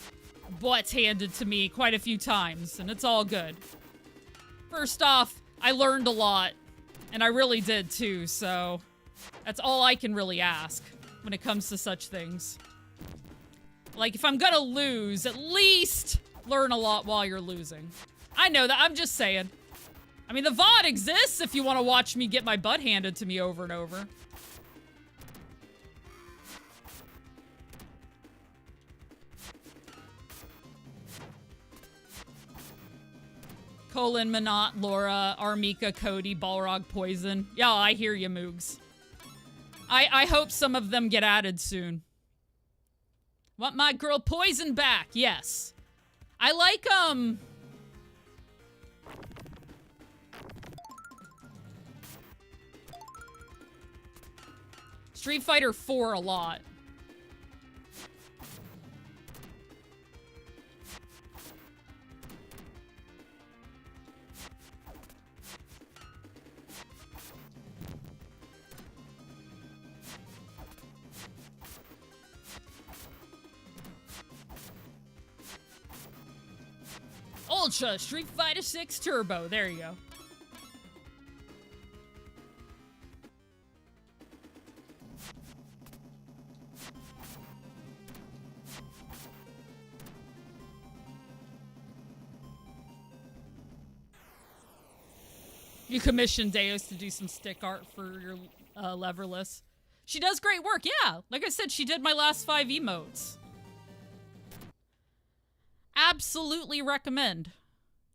Speaker 1: butts handed to me quite a few times, and it's all good. First off, I learned a lot, and I really did too, so that's all I can really ask when it comes to such things. Like, if I'm gonna lose, at least learn a lot while you're losing. I know that, I'm just saying. I mean, the VOD exists if you want to watch me get my butt handed to me over and over. Colin, Minot, Laura, Armika, Cody, Balrog, Poison. Yeah, I hear you, Moogs. I hope some of them get added soon. Want my girl Poison back? Yes. I like, Street Fighter 4 a lot. Ultra Street Fighter 6 Turbo. There you go. You commissioned Deus to do some stick art for your Leverless. She does great work, yeah. Like I said, she did my last 5 emotes. Absolutely recommend.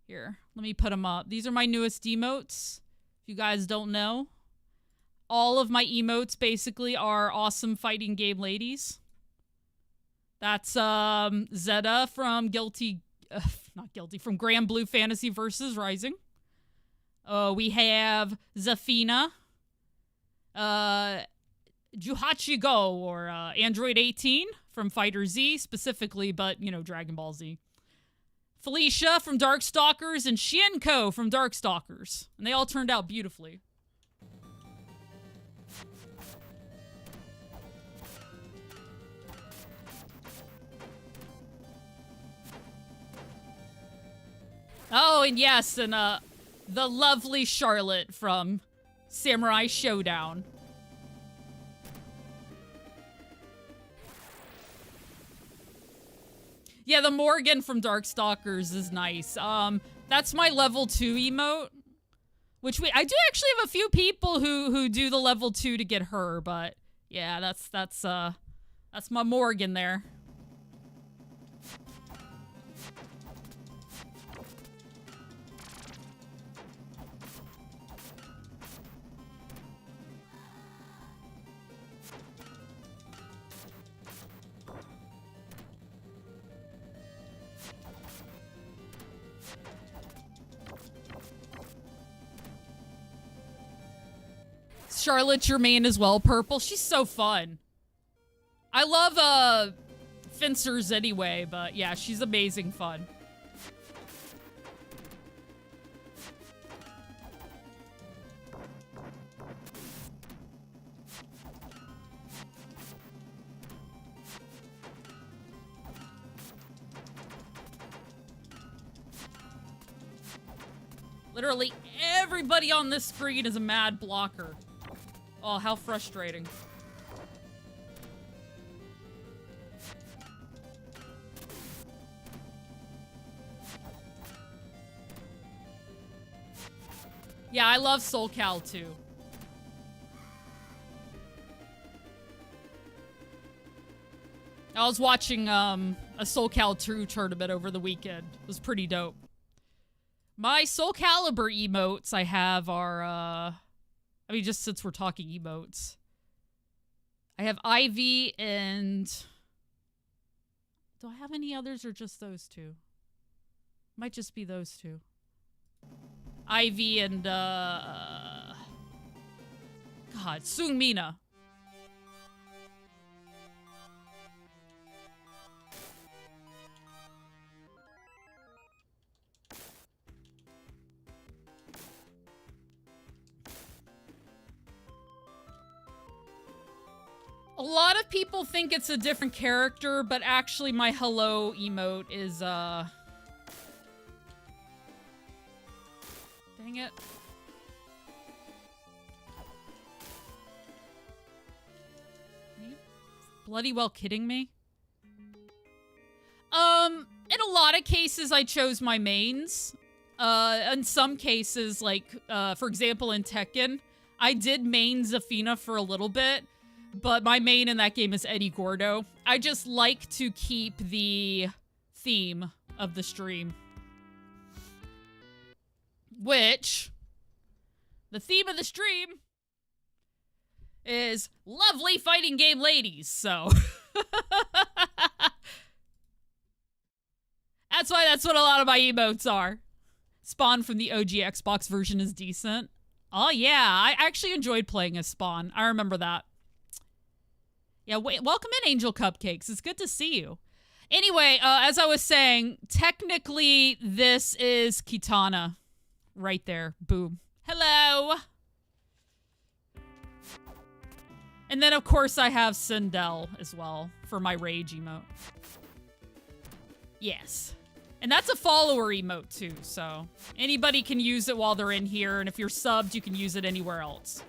Speaker 1: Here, let me put them up. These are my newest emotes. If you guys don't know, all of my emotes basically are awesome fighting game ladies. That's Zeta from from Grand Blue Fantasy Versus Rising. We have Zafina, Juhachi Go, or Android 18 from Fighter Z specifically, but, you know, Dragon Ball Z. Felicia from Darkstalkers, and Shienko from Darkstalkers. And they all turned out beautifully. Oh, and yes, and the lovely Charlotte from Samurai Showdown. Yeah, the Morgan from Darkstalkers is nice. That's my level 2 emote, which I do actually have a few people who do the level 2 to get her, but yeah, that's my Morgan there. Charlotte Germain as well, purple. She's so fun. I love fencers anyway, but yeah, she's amazing fun. Literally everybody on this screen is a mad blocker. Oh, how frustrating. Yeah, I love Soul Cal too. I was watching a Soul Cal 2 tournament over the weekend. It was pretty dope. My Soul Calibur emotes I have are I mean, just since we're talking emotes, I have Ivy and... Do I have any others or just those two? Might just be those two. Ivy and, God, Sung Mina. A lot of people think it's a different character, but actually my hello emote is, dang it. Are you bloody well kidding me? In a lot of cases, I chose my mains. In some cases, like, for example, in Tekken, I did main Zafina for a little bit. But my main in that game is Eddie Gordo. I just like to keep the theme of the stream. Which, the theme of the stream is lovely fighting game ladies, so. That's what a lot of my emotes are. Spawn from the OG Xbox version is decent. Oh yeah, I actually enjoyed playing as Spawn. I remember that. Yeah, welcome in, Angel Cupcakes. It's good to see you. Anyway, as I was saying, technically this is Kitana. Right there. Boom. Hello! And then, of course, I have Sindel as well for my rage emote. Yes. And that's a follower emote, too, so anybody can use it while they're in here, and if you're subbed, you can use it anywhere else.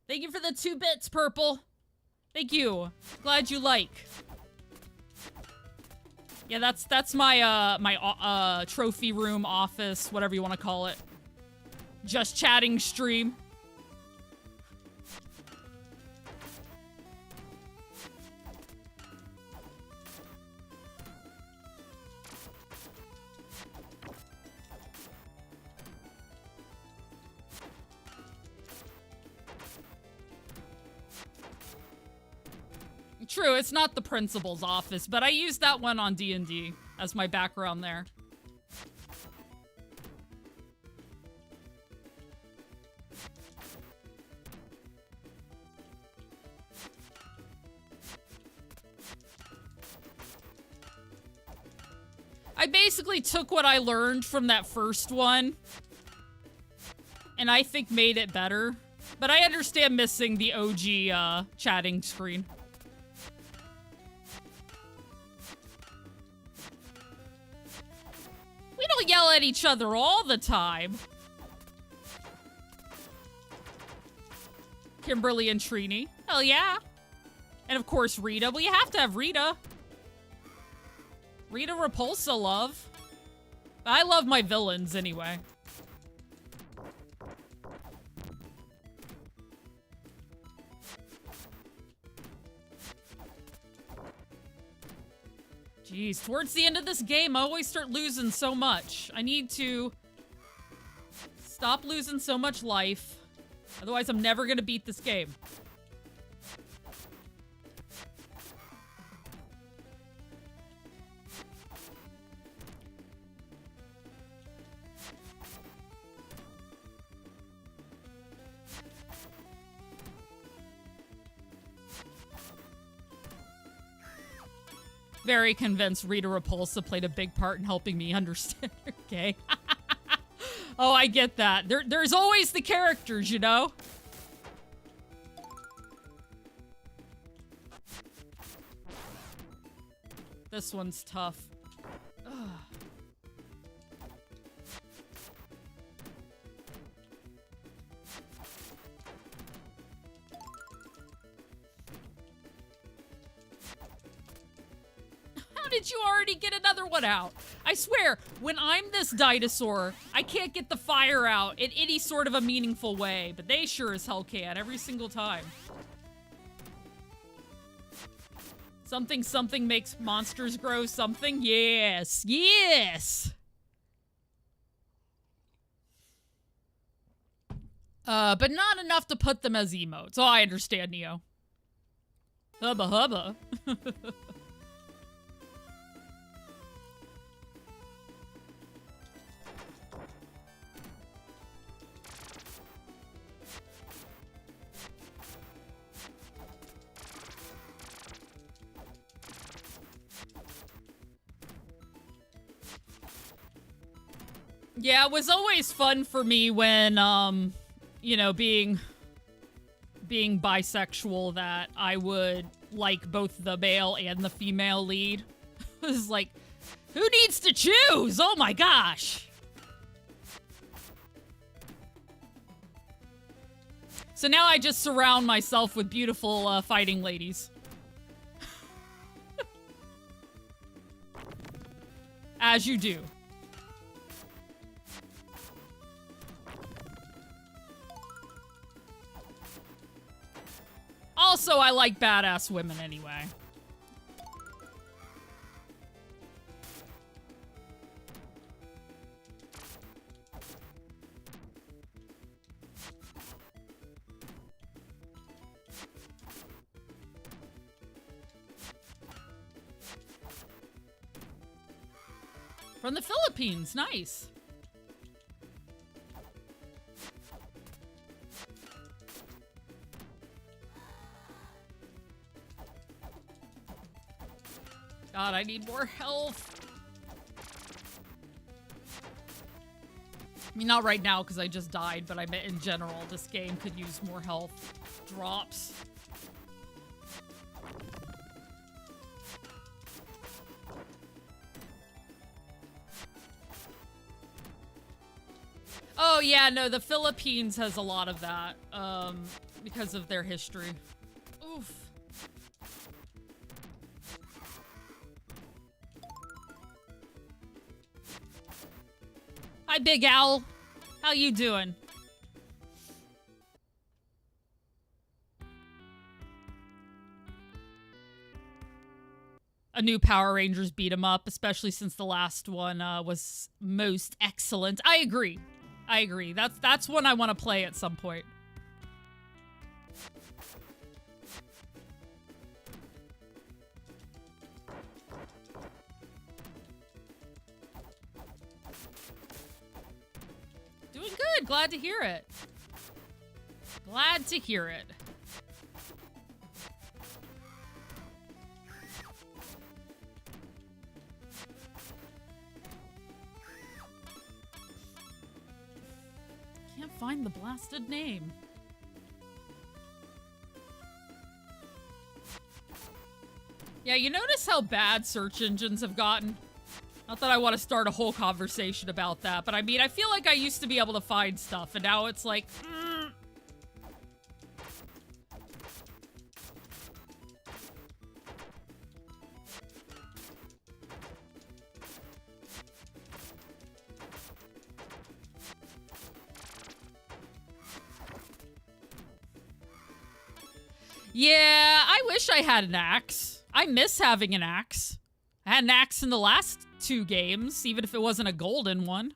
Speaker 1: Thank you for the 2 bits, Purple. Thank you. Glad you like. Yeah, that's my my trophy room, office, whatever you want to call it. Just chatting stream. True, it's not the principal's office, but I used that one on D&D as my background there. I basically took what I learned from that first one, and I think made it better. But I understand missing the OG chatting screen. We don't yell at each other all the time. Kimberly and Trini. Hell yeah. And of course Rita. Well, you have to have Rita. Rita Repulsa love. I love my villains anyway. Jeez, towards the end of this game, I always start losing so much. I need to stop losing so much life. Otherwise, I'm never gonna beat this game. Very convinced Rita Repulsa played a big part in helping me understand her gay. Oh, I get that. There's always the characters, you know? This one's tough. Ugh. How did you already get another one out? I swear, when I'm this dinosaur, I can't get the fire out in any sort of a meaningful way, but they sure as hell can every single time. Something makes monsters grow something? Yes, yes! But not enough to put them as emotes. Oh, I understand, Neo. Hubba hubba. Yeah, it was always fun for me when, you know, being bisexual, that I would like both the male and the female lead. It was like, who needs to choose? Oh my gosh. So now I just surround myself with beautiful fighting ladies. As you do. Also, I like badass women anyway. From the Philippines. Nice. God, I need more health. I mean, not right now because I just died, but I meant in general, this game could use more health drops. Oh, yeah, no, the Philippines has a lot of that, because of their history. Oof. Hi, Big Owl. How you doing? A new Power Rangers beat 'em up, especially since the last one was most excellent. I agree. I agree. That's one I want to play at some point. Doing good. Glad to hear it. Glad to hear it. Can't find the blasted name. Yeah, you notice how bad search engines have gotten? Not that I want to start a whole conversation about that, but I mean, I feel like I used to be able to find stuff, and now it's like, Yeah, I wish I had an axe. I miss having an axe. I had an axe in the last 2 games, even if it wasn't a golden one.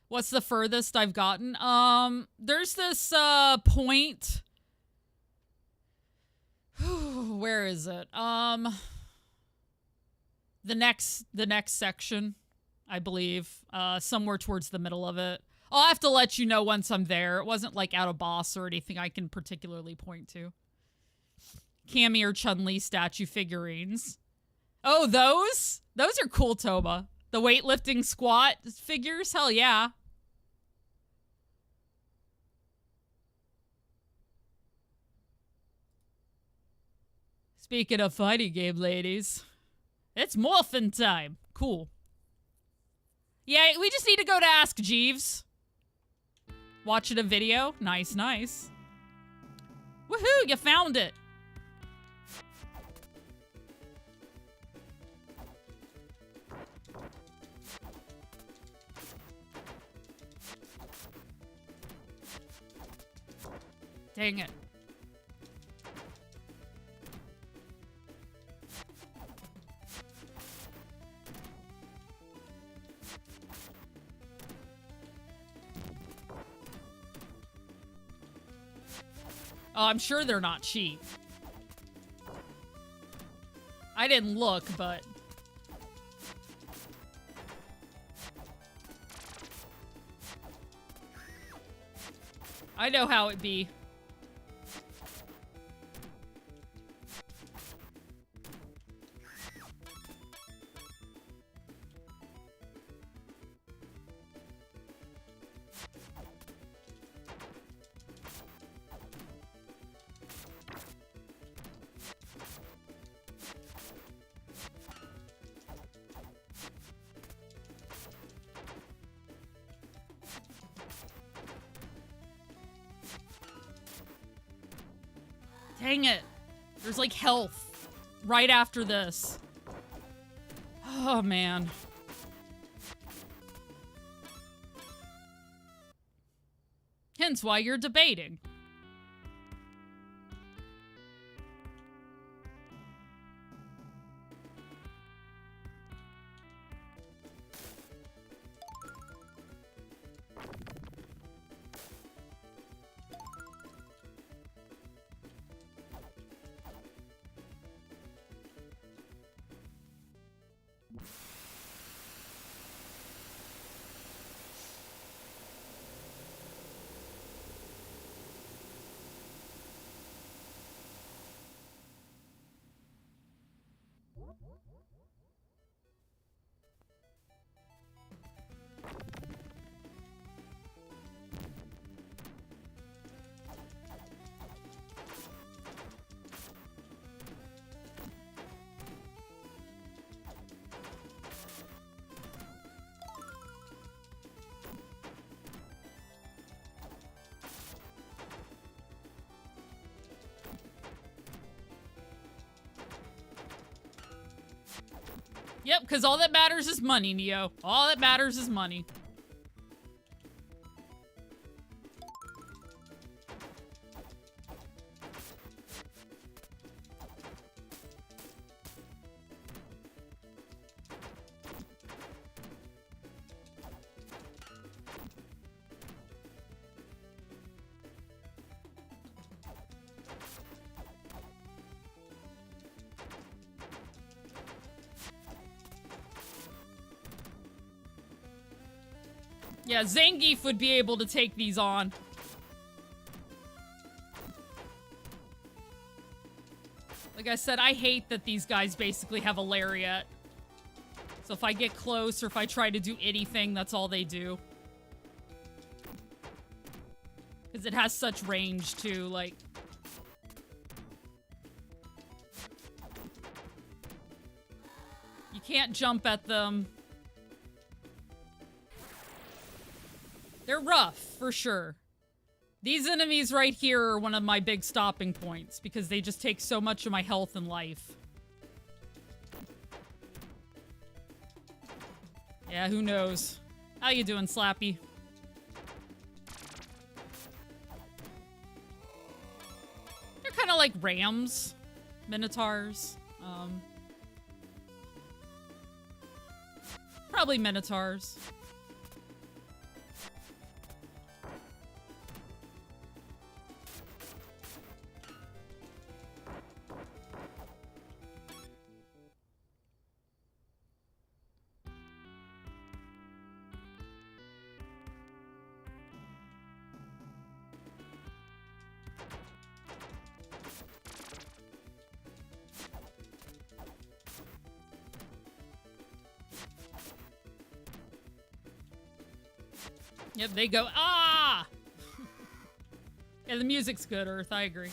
Speaker 1: What's the furthest I've gotten? There's this, point. Where is it? The next section, I believe. Somewhere towards the middle of it. I'll have to let you know once I'm there. It wasn't like out of boss or anything I can particularly point to. Cammy or Chun-Li statue figurines. Oh, those? Those are cool, Toba. The weightlifting squat figures? Hell yeah. Speaking of fighting game, ladies. It's morphin' time. Cool. Yeah, we just need to go to Ask Jeeves. Watching a video. Nice, nice. Woohoo, you found it. Dang it. Oh, I'm sure they're not cheap. I didn't look, but... I know how it be. Dang it. There's like health right after this. Oh, man. Hence why you're debating. Yep, because all that matters is money, Neo. All that matters is money. Yeah, Zangief would be able to take these on. Like I said, I hate that these guys basically have a lariat. So if I get close or if I try to do anything, that's all they do. Because it has such range, too, like... You can't jump at them. They're rough, for sure. These enemies right here are one of my big stopping points, because they just take so much of my health and life. Yeah, who knows? How you doing, Slappy? They're kind of like rams. Minotaurs. Probably Minotaurs. Yep, they go, ah! Yeah, the music's good, Earth, I agree.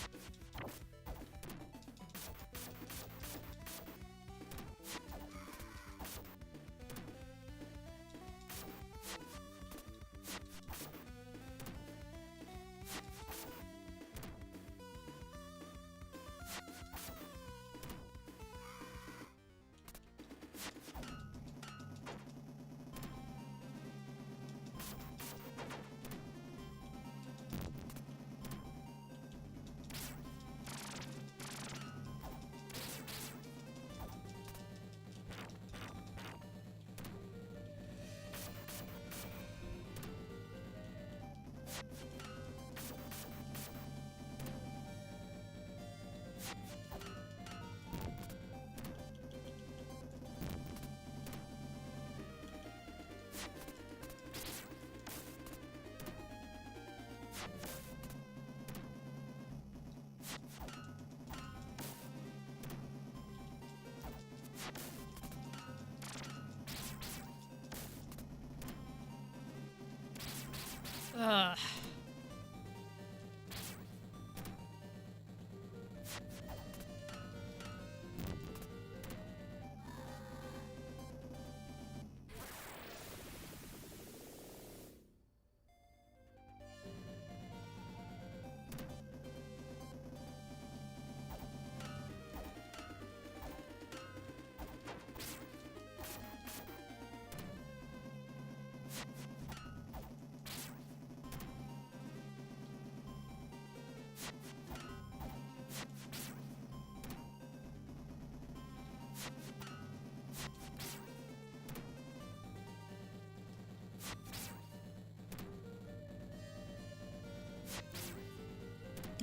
Speaker 1: Ugh.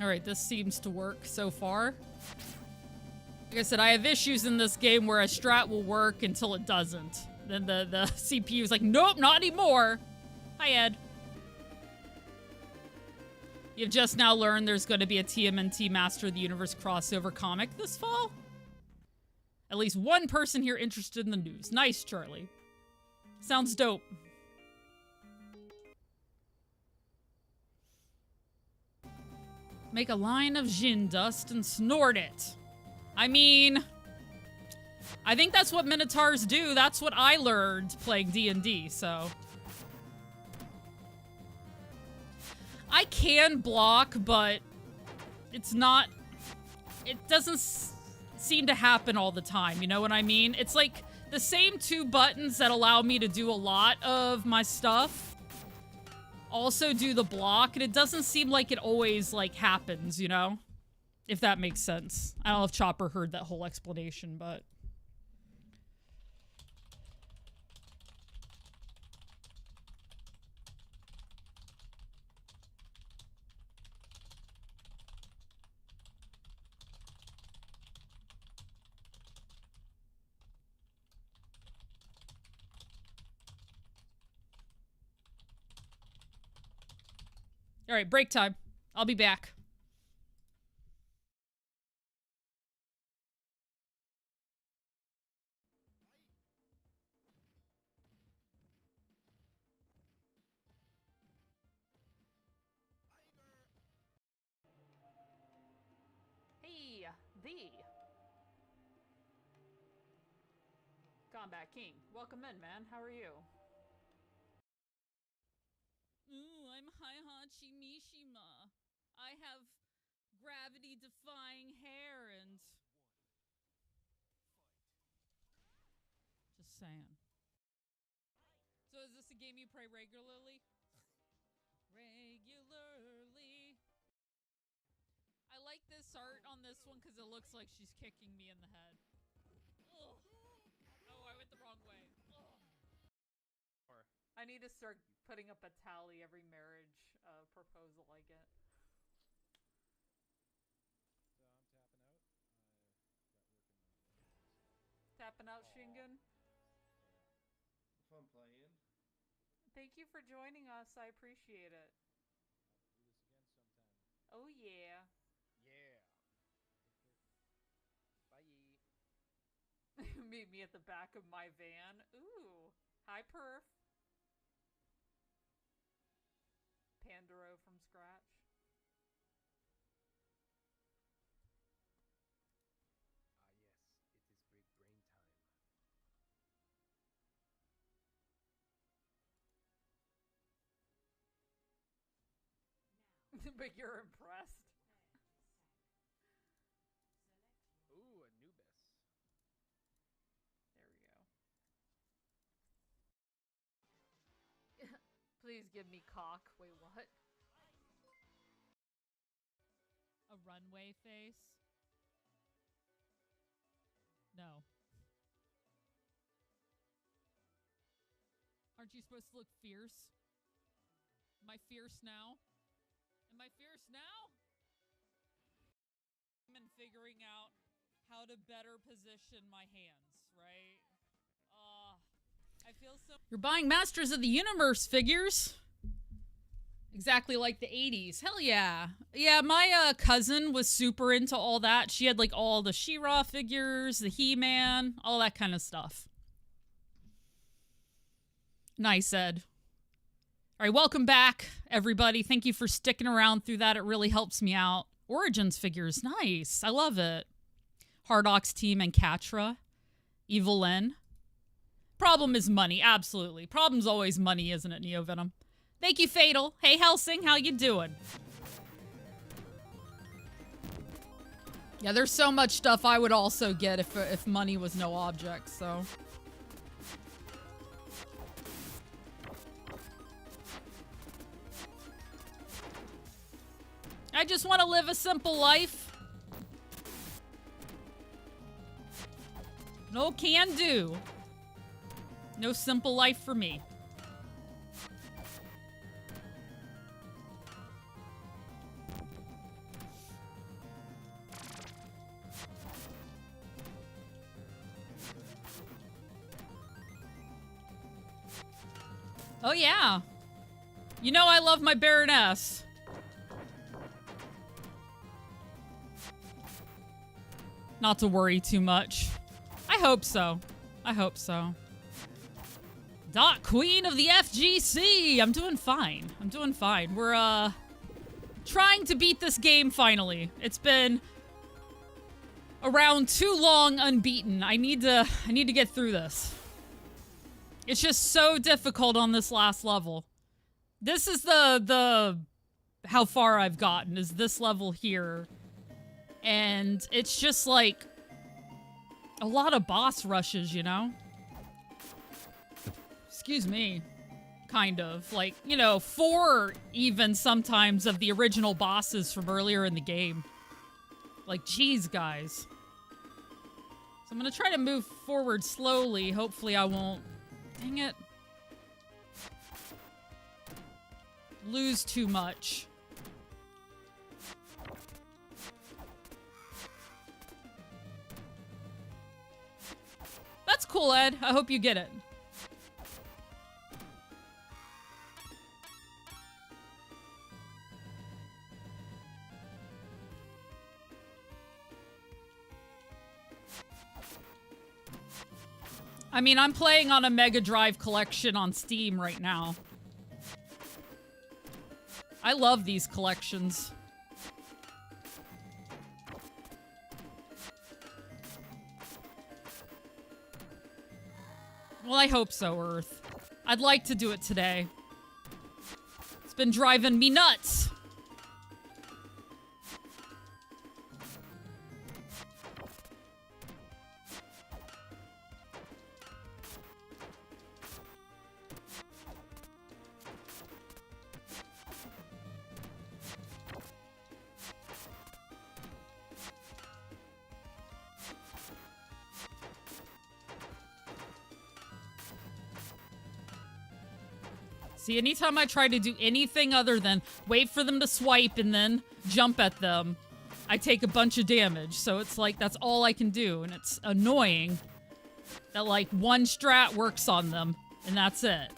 Speaker 1: Alright, this seems to work so far. Like I said, I have issues in this game where a strat will work until it doesn't. Then the CPU is like, nope, not anymore. Hi, Ed. You've just now learned there's going to be a TMNT Master of the Universe crossover comic this fall? At least one person here interested in the news. Nice, Charlie. Sounds dope. Make a line of Jin dust and snort it. I mean, I think that's what Minotaurs do. That's what I learned playing D&D, so. I can block, but it's not, it doesn't seem to happen all the time, you know what I mean? It's like the same two buttons that allow me to do a lot of my stuff also do the block, and it doesn't seem like it always, like, happens, you know? If that makes sense. I don't know if Chopper heard that whole explanation, but... All right, break time. I'll be back. Hey, thee. Combat King. Welcome in, man. How are you? Ooh, I'm Heihachi Mishima. I have gravity-defying hair and... Just saying. So is this a game you play regularly? Regularly. I like this art on this one because it looks like she's kicking me in the head. Ugh. Oh, I went the wrong way. Ugh. I need to start putting up a tally every marriage proposal I get. So I'm tapping out. Shingen?
Speaker 2: Fun playing.
Speaker 1: Thank you for joining us. I appreciate it.
Speaker 2: I'll do this again sometime.
Speaker 1: Oh yeah.
Speaker 2: Yeah. Bye.
Speaker 1: Meet me at the back of my van. Ooh. Hi, Perf. Pandoro from scratch. But you're impressed.
Speaker 2: Ooh, Anubis.
Speaker 1: There we go. Please give me cock. Wait, what? A runway face? No. Aren't you supposed to look fierce? Am I fierce now? Am I fierce now? I'm figuring out how to better position my hands, right? I feel so... You're buying Masters of the Universe figures? Exactly like the 80s. Hell yeah. Yeah, my cousin was super into all that. She had like all the She-Ra figures, the He-Man, all that kind of stuff. Nice, Ed. All right, welcome back, everybody. Thank you for sticking around through that. It really helps me out. Origins figures, nice. I love it. Hardox Team and Catra. Evelyn. Problem is money, absolutely. Problem's always money, isn't it, Neo Venom? Thank you, Fatal. Hey, Helsing, how you doing? Yeah, there's so much stuff I would also get if money was no object, so... I just want to live a simple life. No can do. No simple life for me. Oh yeah. You know I love my Baroness. Not to worry too much. I hope so. I hope so. Dot Queen of the FGC! I'm doing fine. I'm doing fine. We're, trying to beat this game finally. It's been around too long unbeaten. I need to get through this. It's just so difficult on this last level. This is the how far I've gotten, is this level here. And it's just like a lot of boss rushes, you know? Excuse me. Kind of. Like, you know, 4 even sometimes of the original bosses from earlier in the game. Like, geez, guys. So I'm gonna try to move forward slowly. Hopefully I won't... Dang it. Lose too much. That's cool, Ed. I hope you get it. I mean, I'm playing on a Mega Drive collection on Steam right now. I love these collections. Well, I hope so, Earth. I'd like to do it today. It's been driving me nuts. See, anytime I try to do anything other than wait for them to swipe and then jump at them, I take a bunch of damage. So it's like, that's all I can do. And it's annoying that, like, one strat works on them, and that's it.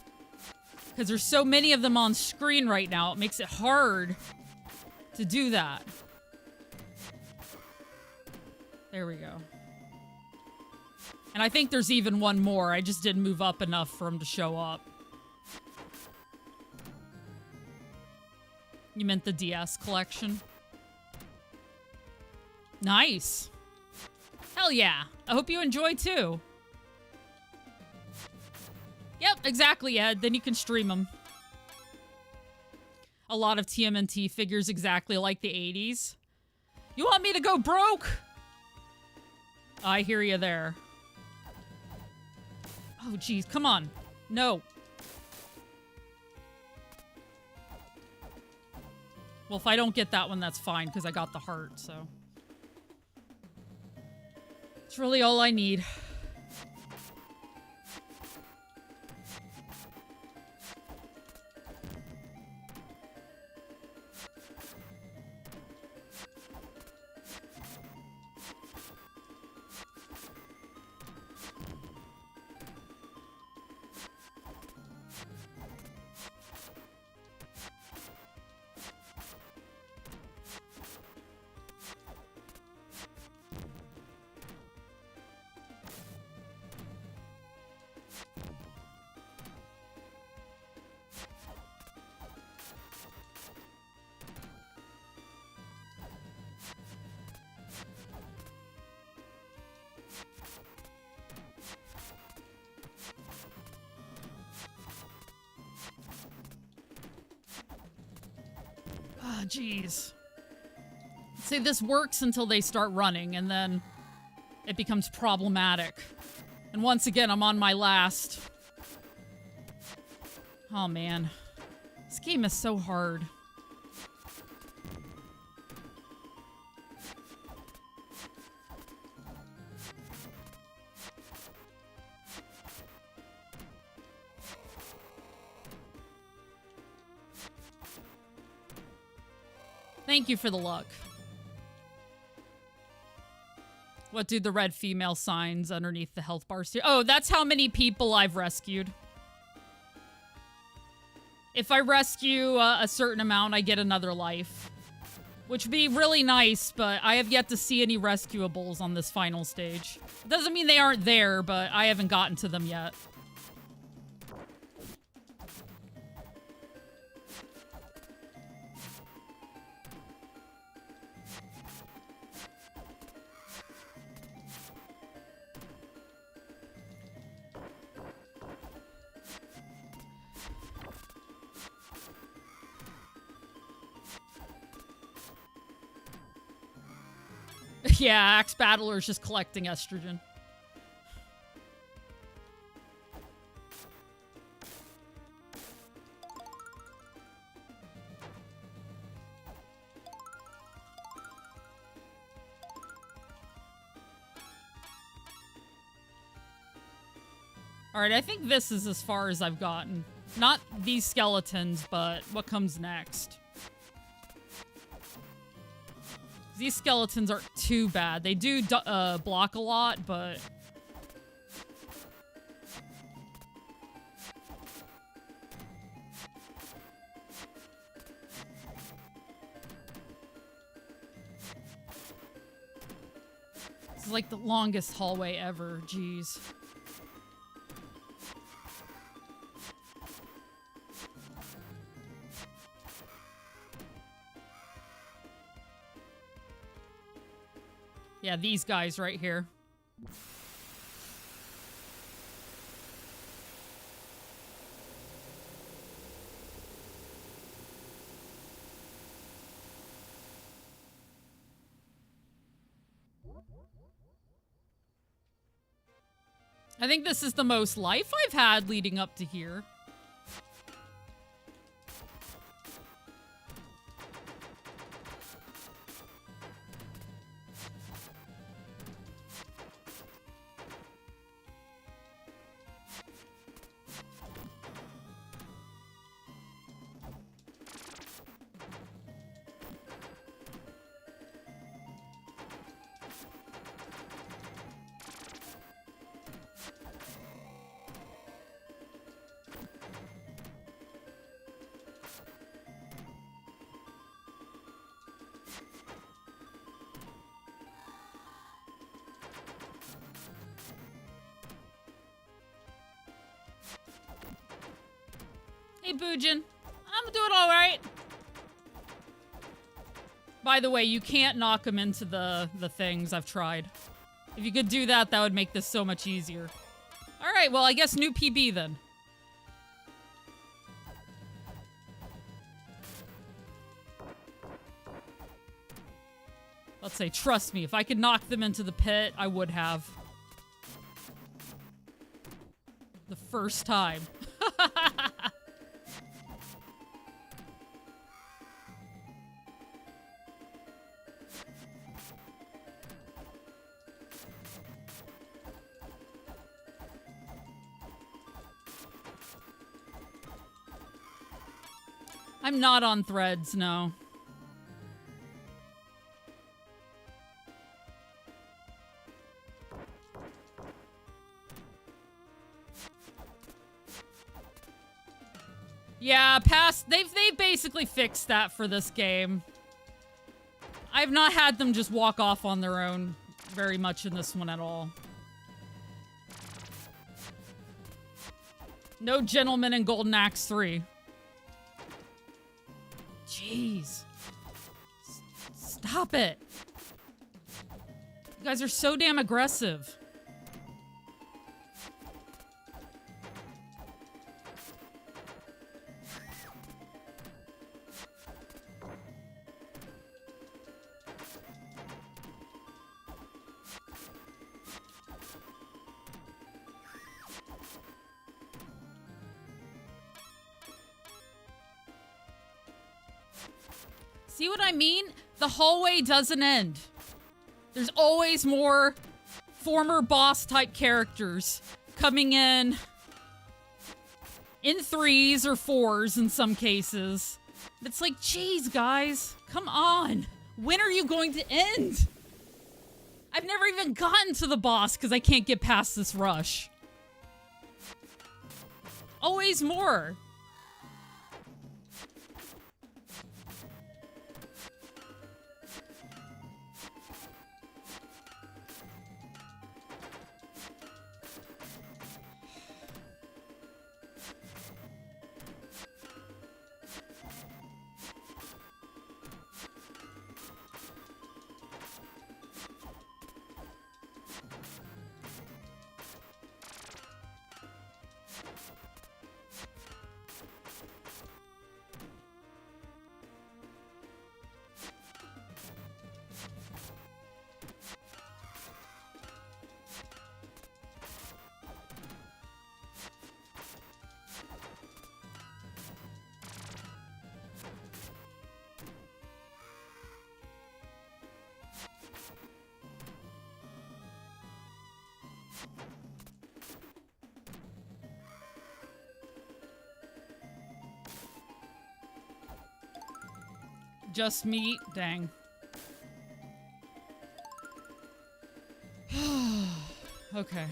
Speaker 1: Because there's so many of them on screen right now, it makes it hard to do that. There we go. And I think there's even one more. I just didn't move up enough for him to show up. You meant the DS collection? Nice. Hell yeah. I hope you enjoy too. Yep, exactly, Ed. Then you can stream them. A lot of TMNT figures exactly like the 80s. You want me to go broke? I hear you there. Oh, geez. Come on. No. Well, if I don't get that one, that's fine, because I got the heart, so. It's really all I need. Jeez. See, this works until they start running, and then it becomes problematic. And once again, I'm on my last. Oh, man. This game is so hard. Thank you for the luck. What do the red female signs underneath the health bars do? Oh, that's how many people I've rescued. If I rescue a certain amount, I get another life. Which would be really nice, but I have yet to see any rescuables on this final stage. Doesn't mean they aren't there, but I haven't gotten to them yet. Yeah, Axe Battler's just collecting estrogen. Alright, I think this is as far as I've gotten. Not these skeletons, but what comes next. These skeletons aren't too bad. They do block a lot, but... This is like the longest hallway ever. Jeez. Yeah, these guys right here. I think this is the most life I've had leading up to here. Hey, Boojin. I'm doing all right. By the way, you can't knock them into the things. I've tried. If you could do that, that would make this so much easier. All right, well, I guess new PB then. Let's say, trust me, if I could knock them into the pit, I would have. The first time. I'm not on threads, no. Yeah, they've basically fixed that for this game. I've not had them just walk off on their own very much in this one at all. No gentleman in Golden Axe 3. Jeez. Stop it. You guys are so damn aggressive. See what I mean? The hallway doesn't end. There's always more former boss type characters coming in threes or fours in some cases. It's like, geez, guys, come on. When are you going to end? I've never even gotten to the boss because I can't get past this rush. Always more. Just meat? Dang. Okay.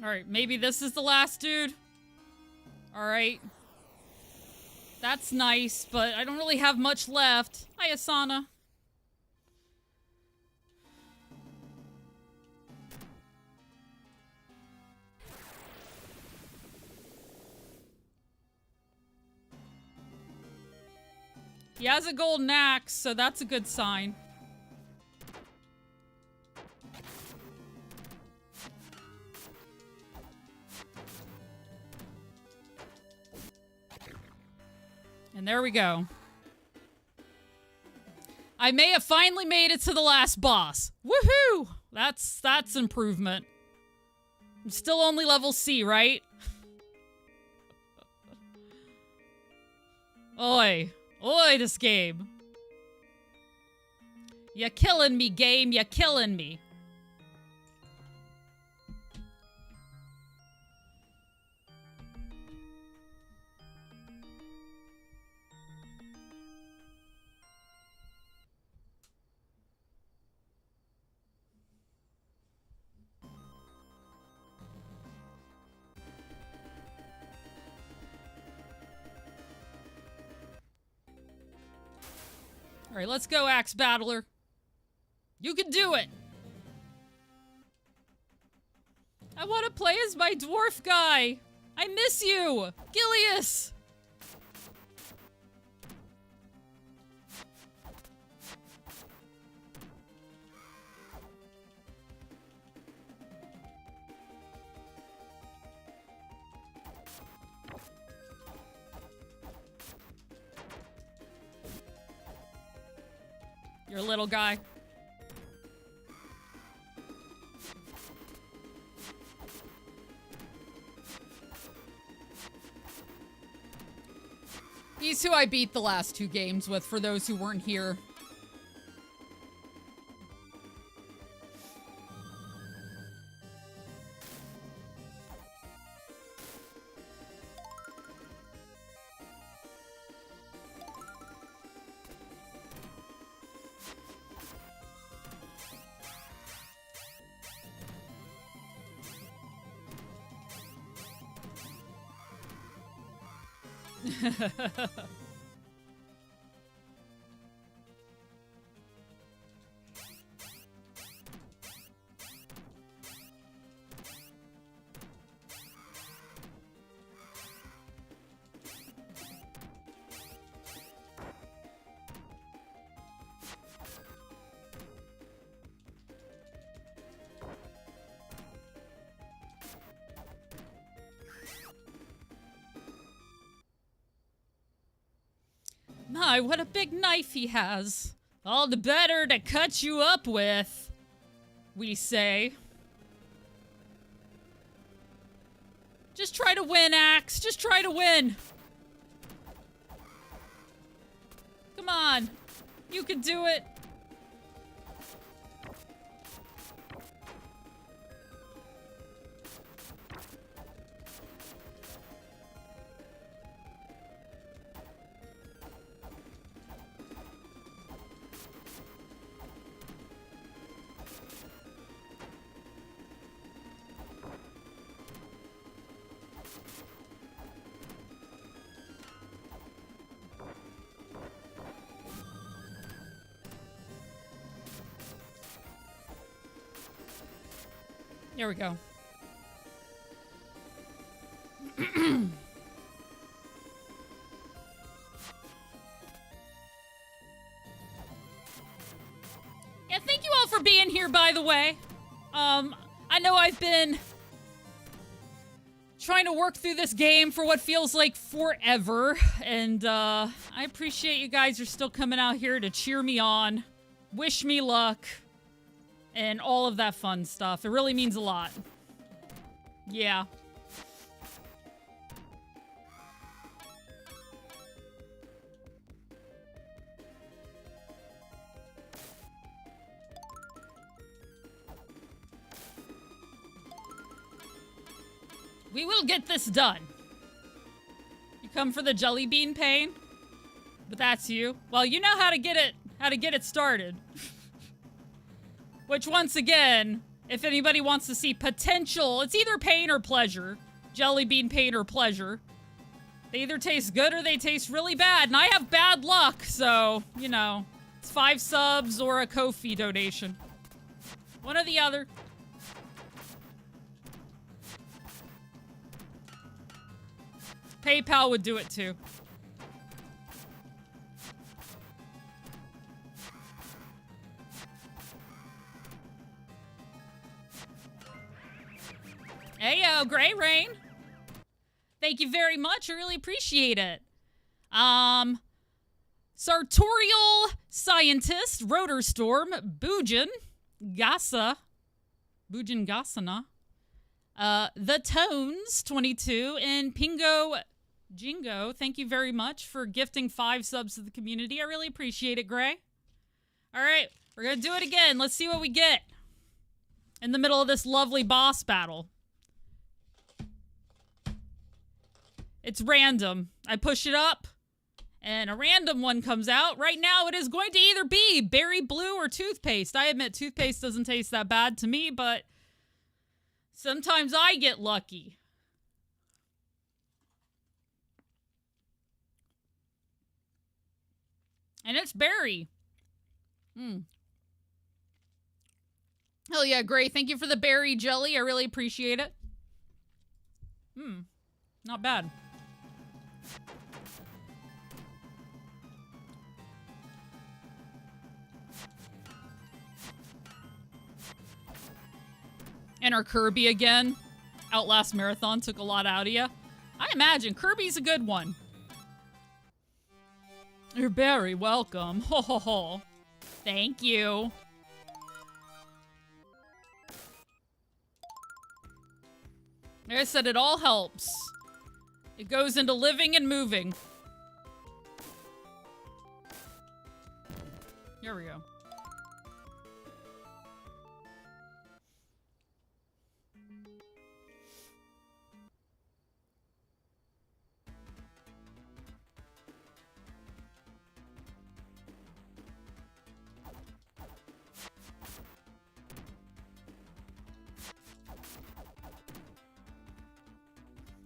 Speaker 1: Alright, maybe this is the last dude. Alright. That's nice, but I don't really have much left. Hi, Asana. He has a golden axe, so that's a good sign. And there we go. I may have finally made it to the last boss. Woohoo! That's improvement. I'm still only level C, right? Oi. Oi, this game. You're killing me, game. You're killing me. Alright, let's go, Axe Battler. You can do it! I want to play as my dwarf guy! I miss you! Gilius! You're a little guy. He's who I beat the last 2 games with, for those who weren't here. My, what a big knife he has. All the better to cut you up with, we say. Just try to win, Axe. Just try to win. Come on. You can do it. There we go. Yeah, thank you all for being here, by the way. I know I've been trying to work through this game for what feels like forever, and I appreciate you guys are still coming out here to cheer me on, wish me luck, and all of that fun stuff. It really means a lot. Yeah. We will get this done. You come for the jelly bean pain? But that's you. Well, you know how to get it started. Which, once again, if anybody wants to see potential, it's either pain or pleasure. Jelly bean pain or pleasure. They either taste good or they taste really bad. And I have bad luck, so, you know, it's 5 subs or a Ko-fi donation. One or the other. PayPal would do it too. Heyo, Gray Rain. Thank you very much. I really appreciate it. Sartorial Scientist, Rotor Storm, Bujin Gasa, Bujin Gasana, The Tones 22, and Pingo Jingo. Thank you very much for gifting 5 subs to the community. I really appreciate it, Gray. All right, we're gonna do it again. Let's see what we get in the middle of this lovely boss battle. It's random. I push it up, and a random one comes out. Right now, it is going to either be berry blue or toothpaste. I admit toothpaste doesn't taste that bad to me, but sometimes I get lucky. And it's berry. Hell yeah, Gray. Thank you for the berry jelly. I really appreciate it. Not bad. And our Kirby again. Outlast Marathon took a lot out of you. I imagine Kirby's a good one. You're very welcome. Ho ho ho. Thank you. Like I said, it all helps. It goes into living and moving. Here we go.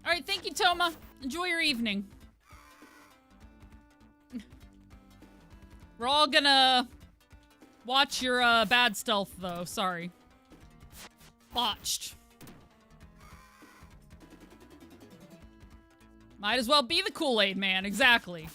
Speaker 1: All right, thank you, Toma. Enjoy your evening. We're all gonna watch your bad stealth, though. Sorry. Botched. Might as well be the Kool-Aid man, exactly.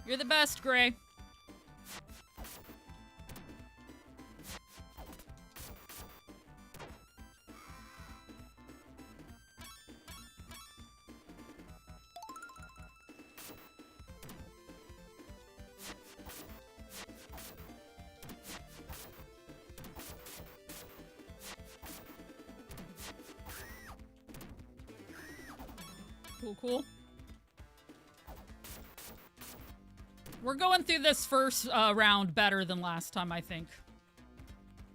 Speaker 1: You're the best, Gray. Cool, cool. We're going through this first round better than last time, I think.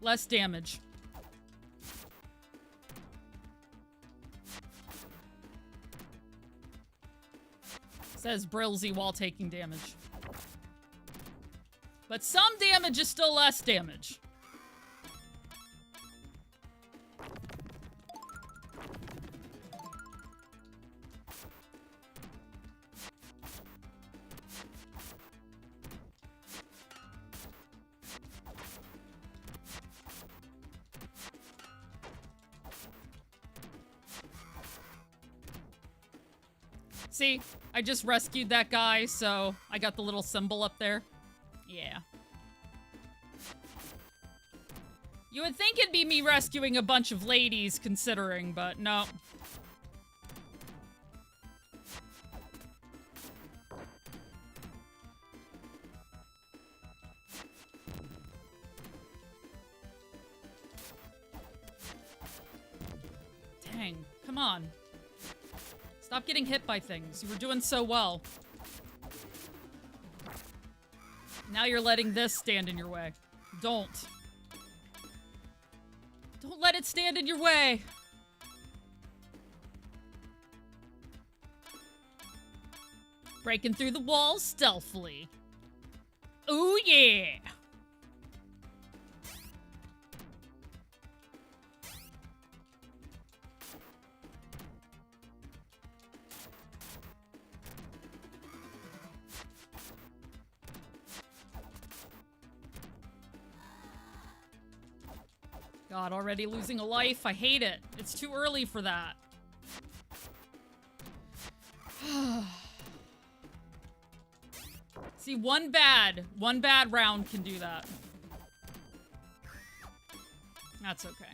Speaker 1: Less damage. Says Brilsy while taking damage. But some damage is still less damage. See, I just rescued that guy, so I got the little symbol up there. Yeah. You would think it'd be me rescuing a bunch of ladies, considering, but no. Dang, come on. Stop getting hit by things. You were doing so well. Now you're letting this stand in your way. Don't. Don't let it stand in your way. Breaking through the walls stealthily. Ooh, yeah. God, already losing a life. I hate it. It's too early for that. See, one bad round can do that. That's okay.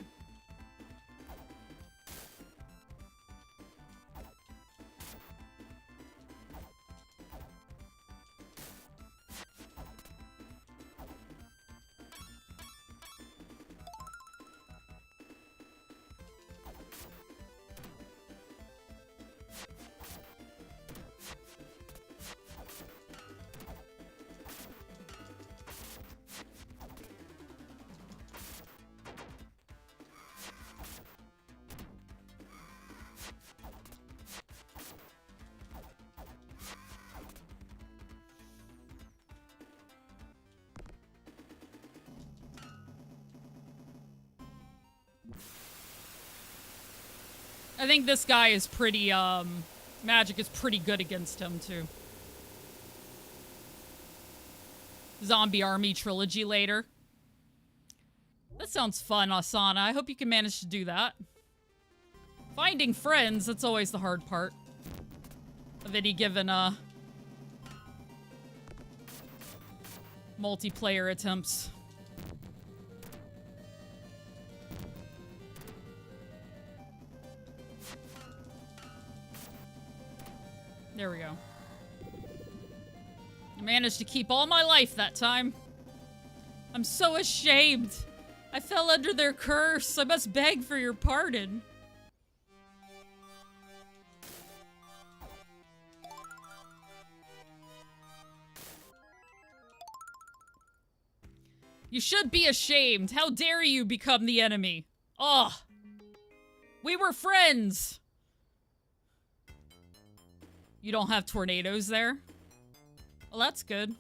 Speaker 1: I think this guy is pretty, magic is pretty good against him, too. Zombie Army Trilogy later. That sounds fun, Asana. I hope you can manage to do that. Finding friends, that's always the hard part of any given, multiplayer attempts. There we go. I managed to keep all my life that time. I'm so ashamed. I fell under their curse. I must beg for your pardon. You should be ashamed. How dare you become the enemy? Oh, we were friends. You don't have tornadoes there? Well, that's good.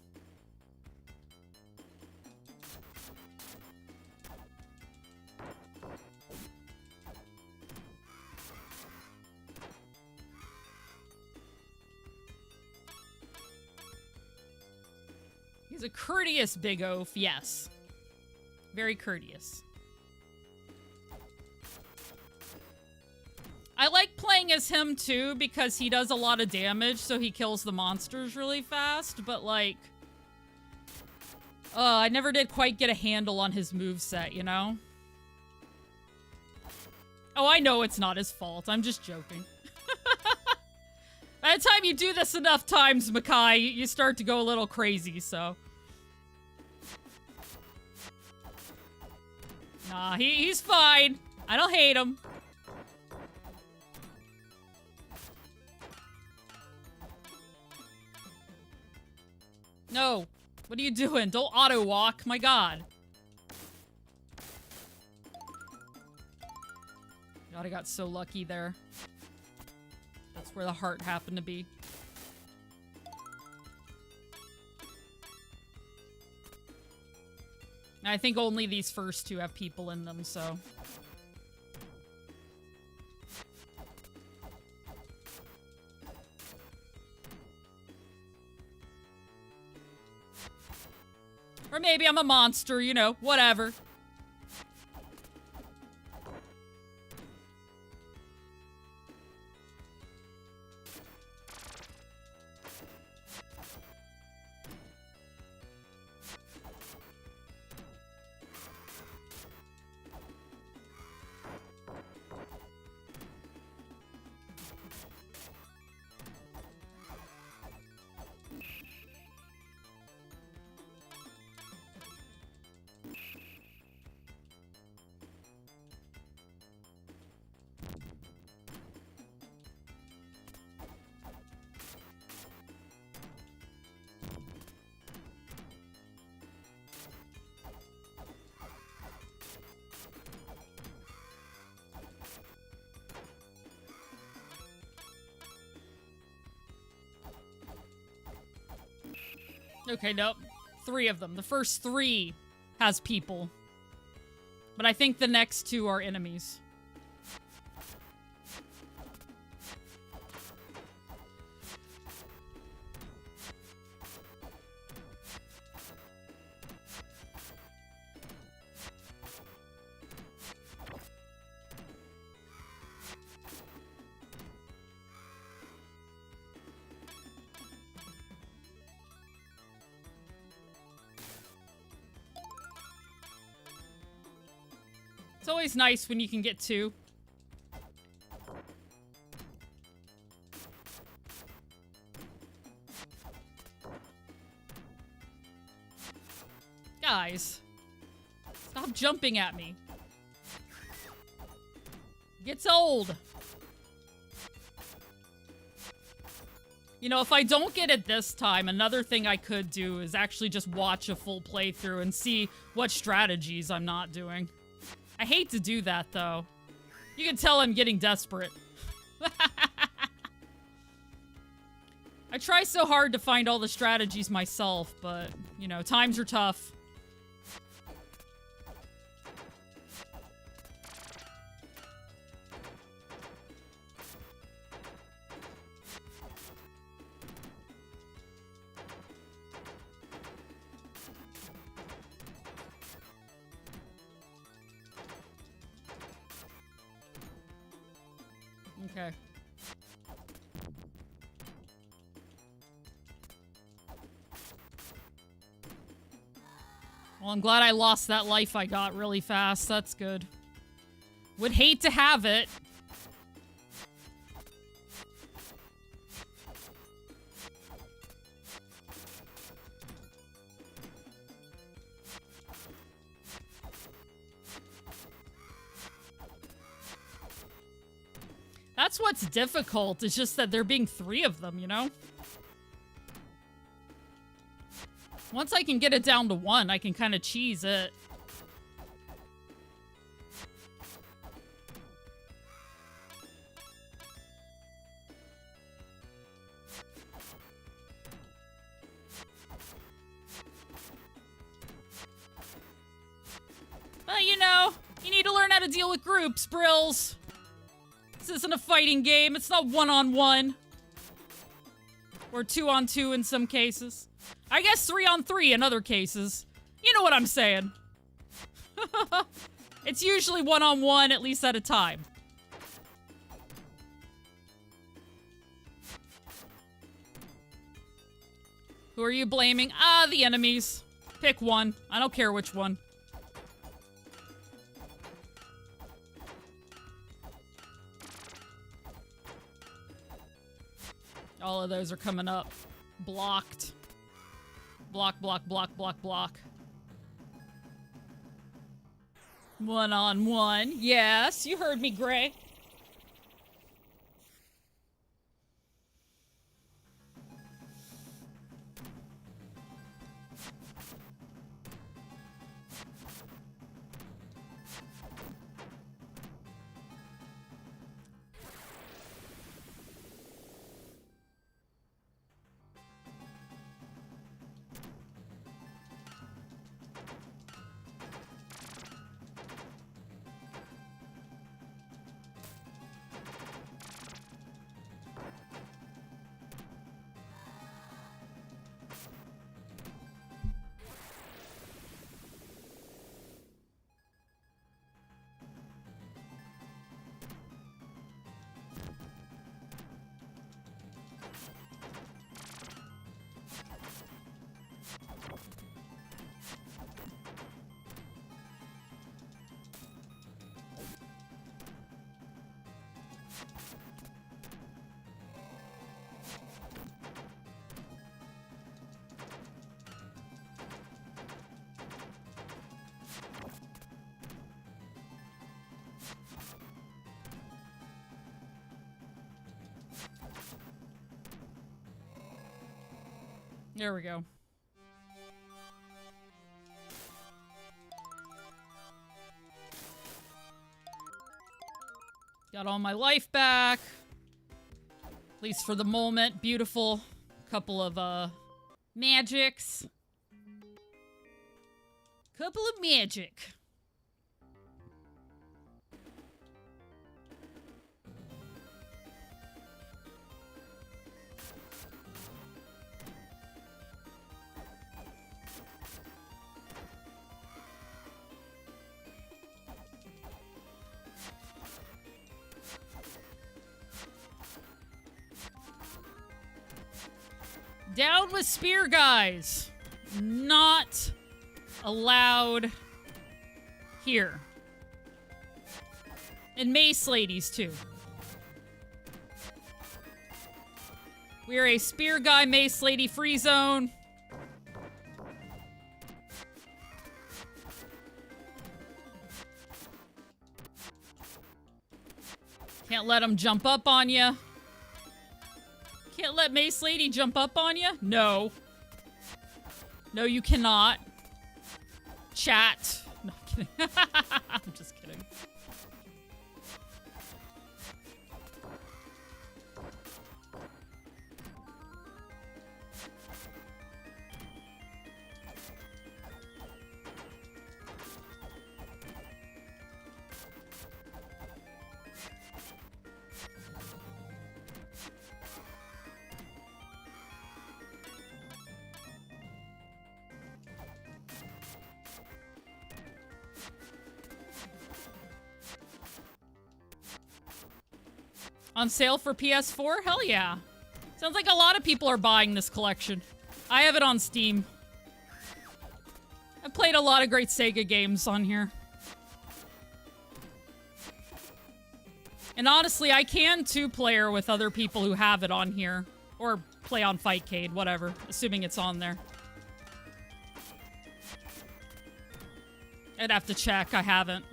Speaker 1: He's a courteous big oaf, yes. Very courteous. I like playing as him too because he does a lot of damage, so he kills the monsters really fast, but like... I never did quite get a handle on his moveset, you know? Oh, I know it's not his fault. I'm just joking. By the time you do this enough times, Makai, you start to go a little crazy, so... Nah, he's fine. I don't hate him. No. What are you doing? Don't auto-walk. My god. God, I got so lucky there. That's where the heart happened to be. I think only these first two have people in them, so... Or maybe I'm a monster, you know, whatever. Okay, nope. 3 of them. The first 3 has people. But I think the next 2 are enemies. It's always nice when you can get 2. Guys, stop jumping at me. Gets old. You know, if I don't get it this time, another thing I could do is actually just watch a full playthrough and see what strategies I'm not doing. I hate to do that, though. You can tell I'm getting desperate. I try so hard to find all the strategies myself, but, you know, times are tough. Okay. Well, I'm glad I lost that life I got really fast. That's good. Would hate to have it. That's what's difficult. It's just that there being 3 of them, you know? Once I can get it down to 1, I can kind of cheese it. Well, you know, you need to learn how to deal with groups, Brills. This isn't a fighting game. It's not 1-on-1. Or 2-on-2 in some cases. I guess 3-on-3 in other cases. You know what I'm saying. It's usually 1-on-1, at least at a time. Who are you blaming? Ah, the enemies. Pick one. I don't care which one. All of those are coming up. Blocked. Block, block, block, block, block. 1-on-1. Yes, you heard me, Gray. There we go. Got all my life back. At least for the moment. Beautiful. Couple of, magics. Couple of magic. Down with spear guys. Not allowed here. And mace ladies too. We are a spear guy mace lady free zone. Can't let them jump up on you. Can't let Mace Lady jump up on you? No. No, you cannot. Chat. No, I'm kidding. I'm just kidding. On sale for PS4? Hell yeah. Sounds like a lot of people are buying this collection. I have it on Steam. I've played a lot of great Sega games on here. And honestly, I can two-player with other people who have it on here. Or play on Fightcade, whatever. Assuming it's on there. I'd have to check. I haven't.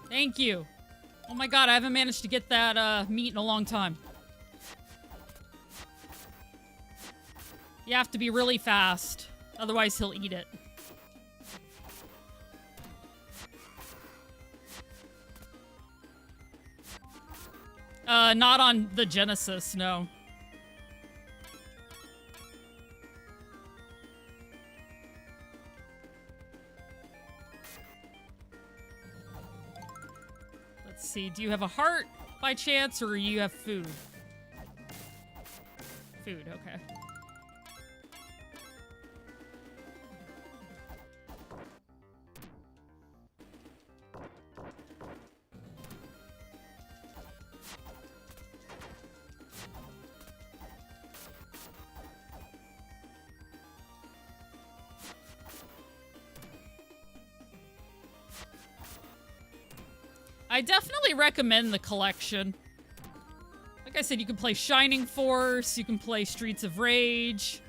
Speaker 1: Thank you. Oh my god, I haven't managed to get that meat in a long time. You have to be really fast. Otherwise, he'll eat it. Not on the Genesis, no. Let's see, do you have a heart by chance, or you have food? Food, okay. I definitely recommend the collection. Like I said, you can play Shining Force, you can play Streets of Rage,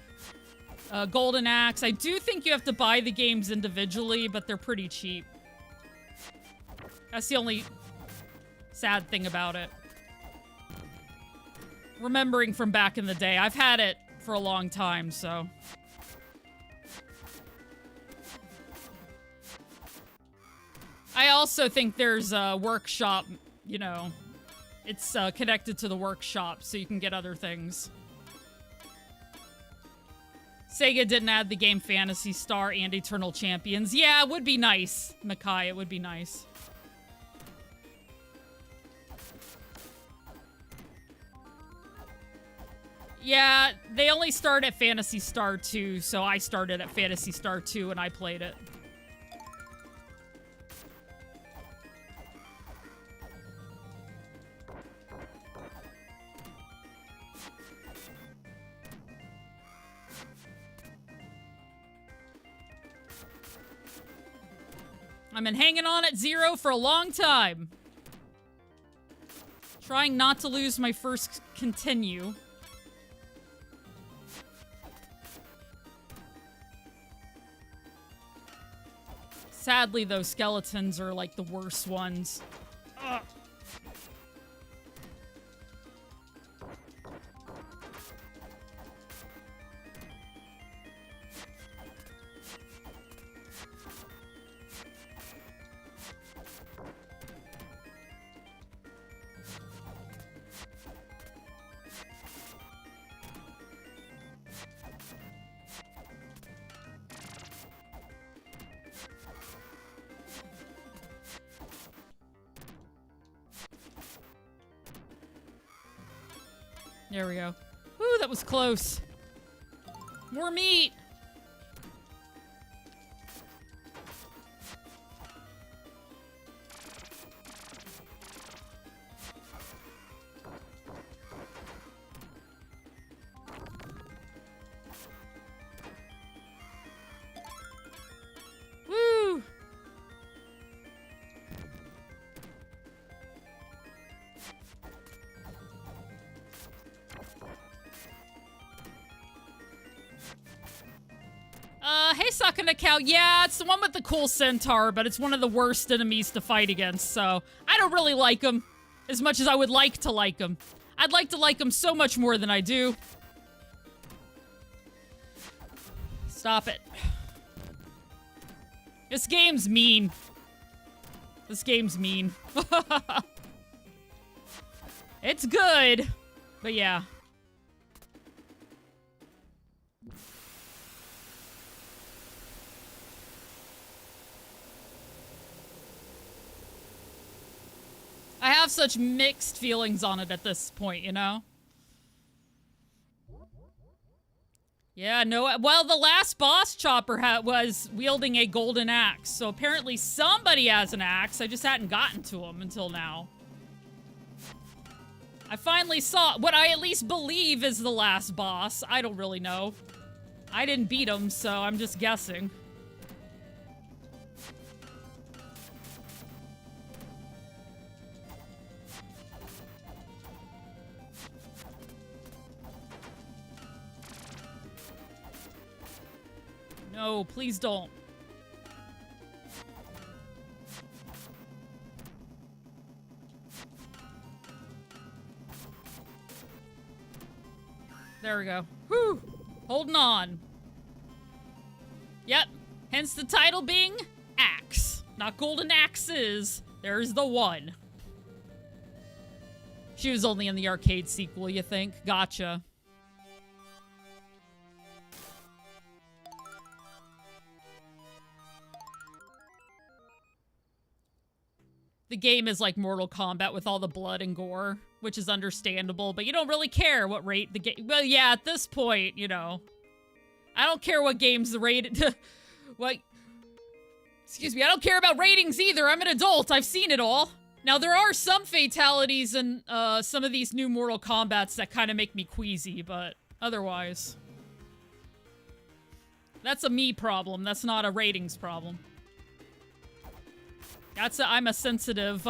Speaker 1: Golden Axe. I do think you have to buy the games individually, but they're pretty cheap. That's the only sad thing about it. Remembering from back in the day. I've had it for a long time, so... I also think there's a workshop, you know, it's connected to the workshop, so you can get other things. Sega didn't add the game Phantasy Star and Eternal Champions. Yeah, it would be nice, Makai, it would be nice. Yeah, they only start at Phantasy Star 2, so I started at Phantasy Star 2 and I played it. I've been hanging on at 0 for a long time. Trying not to lose my first continue. Sadly, those skeletons are like the worst ones. Ugh. There we go. Ooh, that was close. More meat. Woo! Hey, Sakana Cow. Yeah, it's the one with the cool centaur, but it's one of the worst enemies to fight against, so I don't really like him as much as I would like to like him. I'd like to like him so much more than I do. Stop it. This game's mean. This game's mean. It's good, but yeah. I have such mixed feelings on it at this point, you know? Yeah, no, well, the last boss Chopper was wielding a golden axe, so apparently somebody has an axe. I just hadn't gotten to him until now. I finally saw what I at least believe is the last boss. I don't really know. I didn't beat him, so I'm just guessing. No, please don't. There we go. Whew. Holding on. Yep. Hence the title being Axe. Not Golden Axes. There's the one. She was only in the arcade sequel, you think? Gotcha. The game is like Mortal Kombat with all the blood and gore, which is understandable, but you don't really care what rate the game... Well, yeah, at this point, you know. I don't care what game's rated... what... Excuse me, I don't care about ratings either. I'm an adult. I've seen it all. Now, there are some fatalities in some of these new Mortal Kombats that kind of make me queasy, but otherwise... That's a me problem. That's not a ratings problem. I'm a sensitive,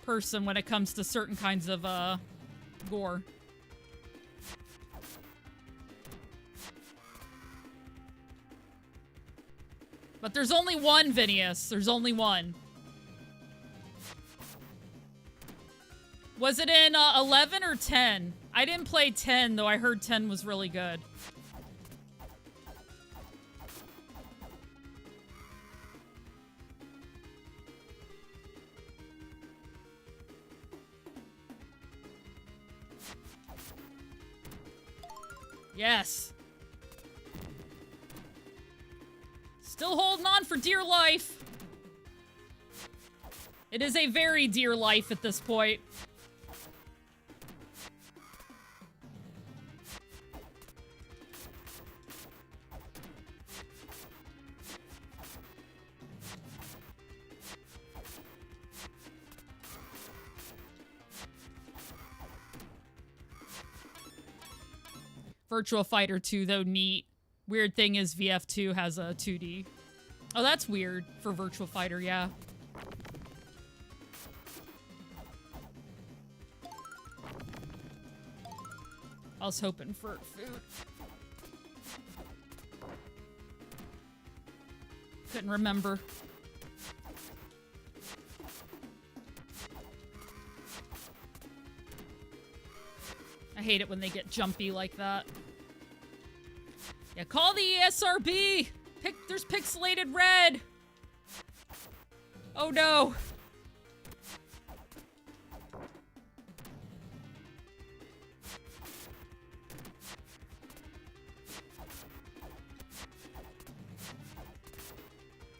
Speaker 1: person when it comes to certain kinds of, gore. But there's only one, Vinius. There's only one. Was it in, 11 or 10? I didn't play 10, though I heard 10 was really good. Yes. Still holding on for dear life. It is a very dear life at this point. Virtua Fighter 2, though, neat. Weird thing is VF2 has a 2D. Oh, that's weird for Virtual Fighter, yeah. I was hoping for food. Couldn't remember. I hate it when they get jumpy like that. Yeah, call the ESRB! There's pixelated red! Oh no!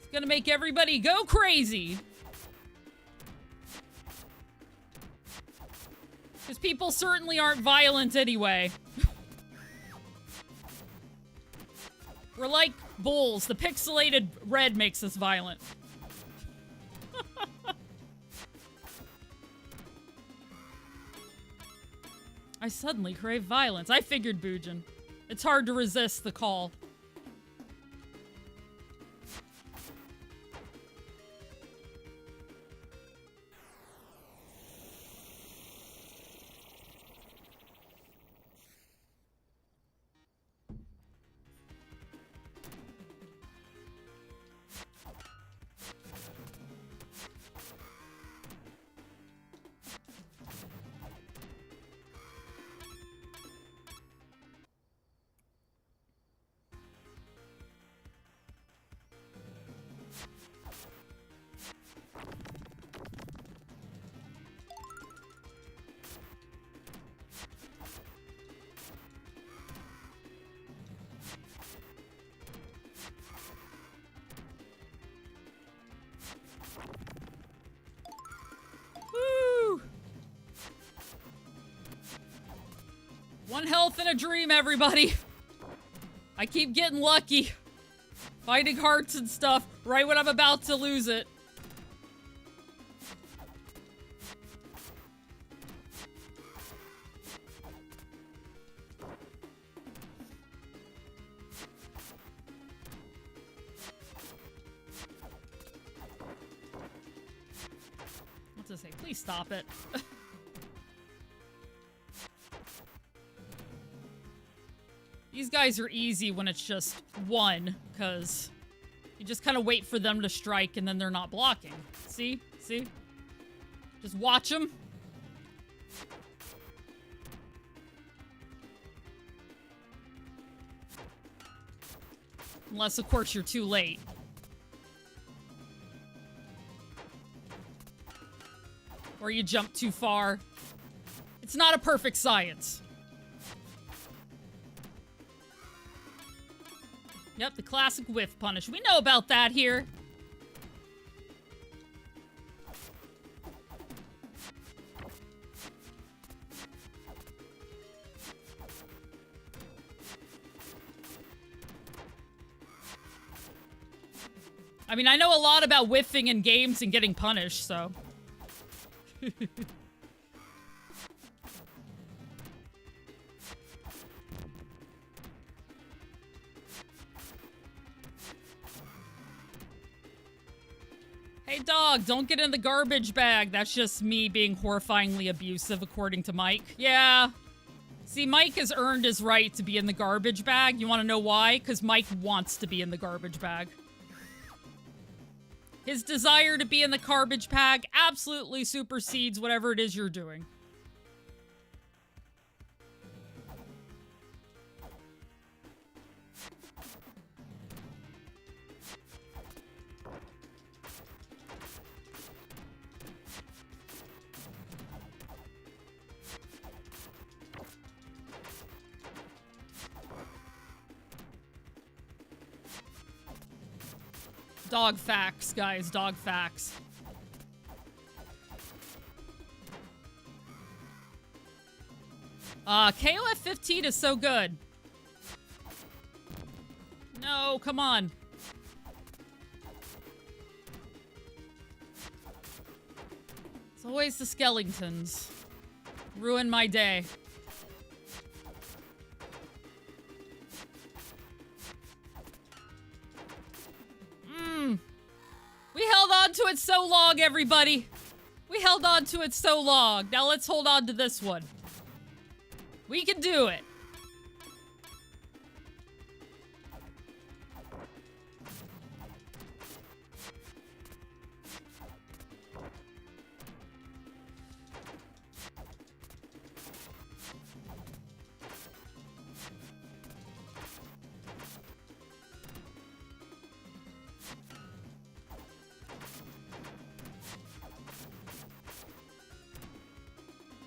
Speaker 1: It's gonna make everybody go crazy! Because people certainly aren't violent anyway. We're like bulls. The pixelated red makes us violent. I suddenly crave violence. I figured, Boojin. It's hard to resist the call. One health in a dream, everybody. I keep getting lucky. Finding hearts and stuff right when I'm about to lose it. What's it say? Please stop it. These guys are easy when it's just one, because you just kind of wait for them to strike and then they're not blocking. See? See? Just watch them. Unless, of course, you're too late. Or you jump too far. It's not a perfect science. Yep, the classic whiff punish. We know about that here. I mean, I know a lot about whiffing in games and getting punished, so... Hey dog, don't get in the garbage bag. That's just me being horrifyingly abusive, according to Mike. Yeah. See, Mike has earned his right to be in the garbage bag. You want to know why? Because Mike wants to be in the garbage bag. His desire to be in the garbage bag absolutely supersedes whatever it is you're doing. Dog facts, guys. Dog facts. KOF 15 is so good. No, come on. It's always the skeletons. Ruin my day. on to it so long, everybody. We held on to it so long. Now let's hold on to this one. We can do it.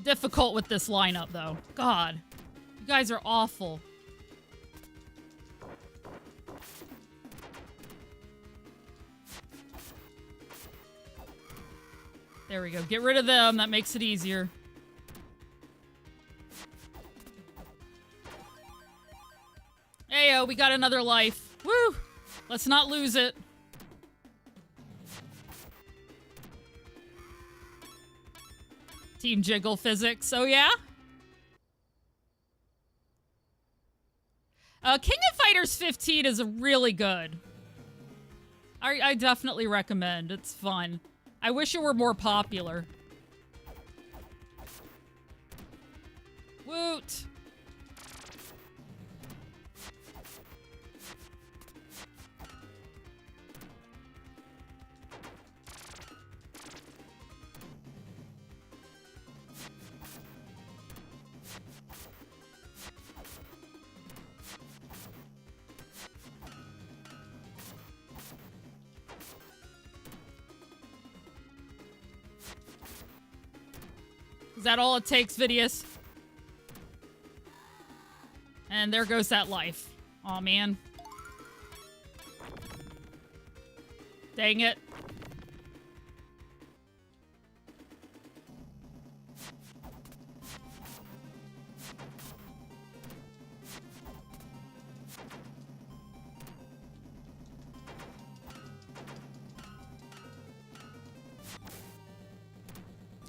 Speaker 1: Difficult with this lineup, though. God, you guys are awful. There we go. Get rid of them. That makes it easier. Heyo, we got another life. Woo! Let's not lose it. Team Jiggle physics. Oh, yeah? King of Fighters 15 is really good. I definitely recommend. It's fun. I wish it were more popular. Woot! Is that all it takes, Vidius? And there goes that life. Aw, man. Dang it.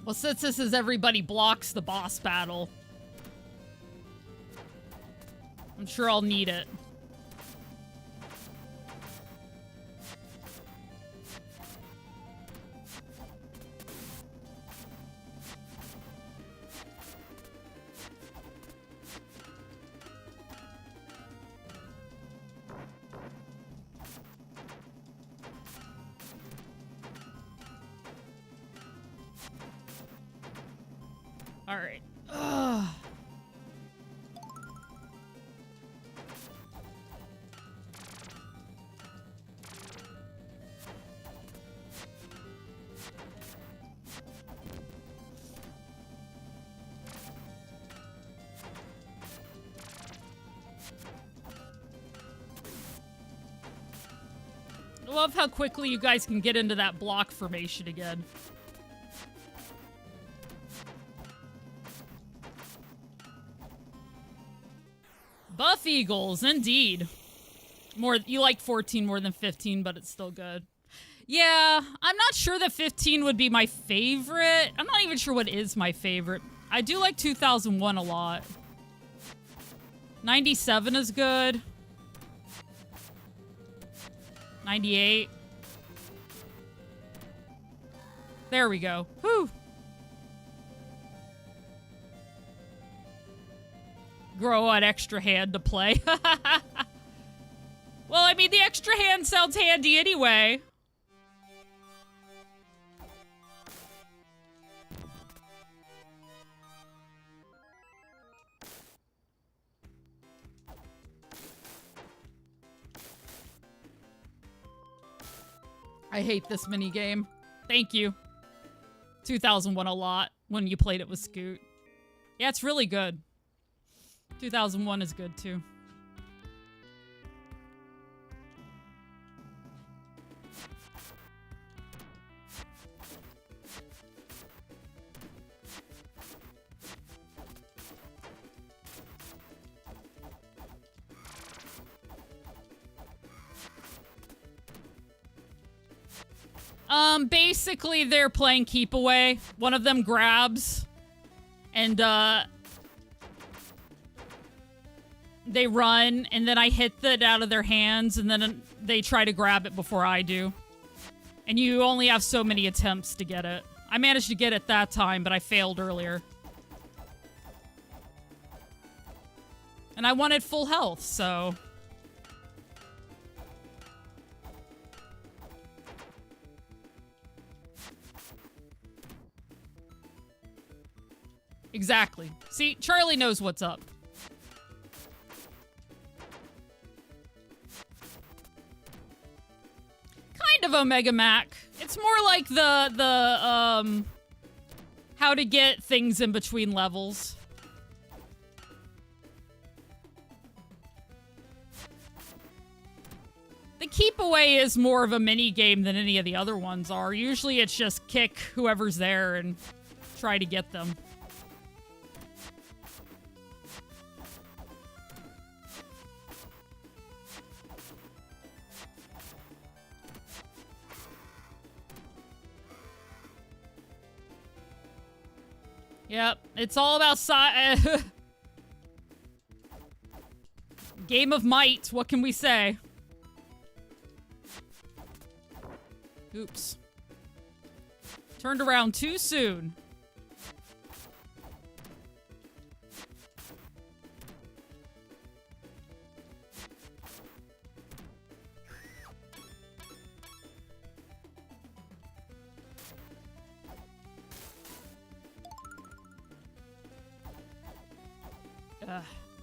Speaker 1: Well, since this is everybody blocks the boss battle, I'm sure I'll need it. All right. Ugh. I love how quickly you guys can get into that block formation again. Buff Eagles, indeed. You like 14 more than 15, but it's still good. Yeah, I'm not sure that 15 would be my favorite. I'm not even sure what is my favorite. I do like 2001 a lot. 97 is good. 98. There we go. Whew. Grow an extra hand to play. Well, I mean, the extra hand sounds handy anyway. I hate this minigame. Thank you. 2001 a lot when you played it with Scoot. Yeah, it's really good. 2001 is good too. Basically they're playing keep away. One of them grabs and they run, and then I hit it out of their hands, and then they try to grab it before I do. And you only have so many attempts to get it. I managed to get it that time, but I failed earlier. And I wanted full health, so... Exactly. See, Charlie knows what's up. Kind of Omega Mac. It's more like the how to get things in between levels. The keep away is more of a mini game than any of the other ones are. Usually it's just kick whoever's there and try to get them. Yep, it's all about game of might, what can we say? Oops. Turned around too soon.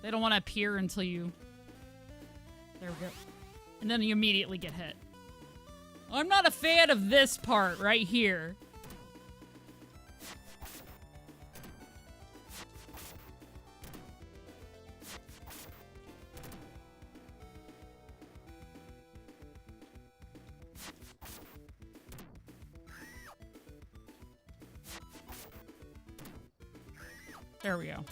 Speaker 1: They don't want to appear until you... There we go. And then you immediately get hit. I'm not a fan of this part right here. There we go.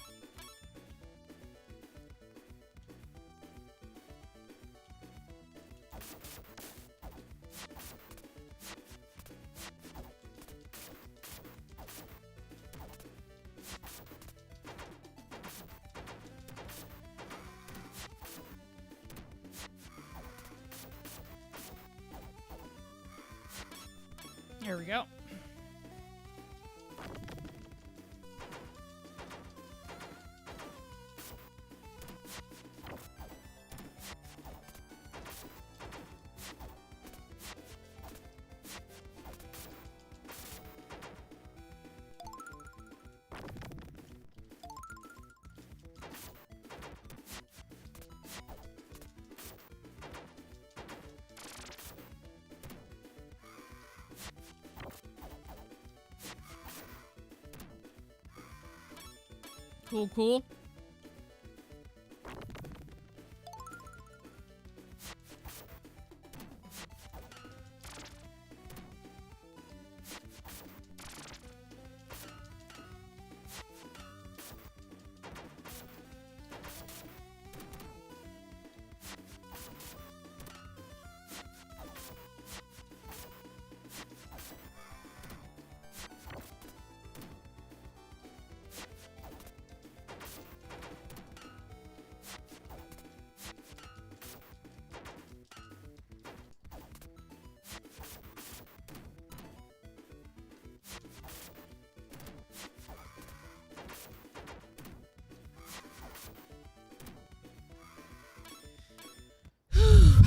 Speaker 1: There we go. Cool, cool.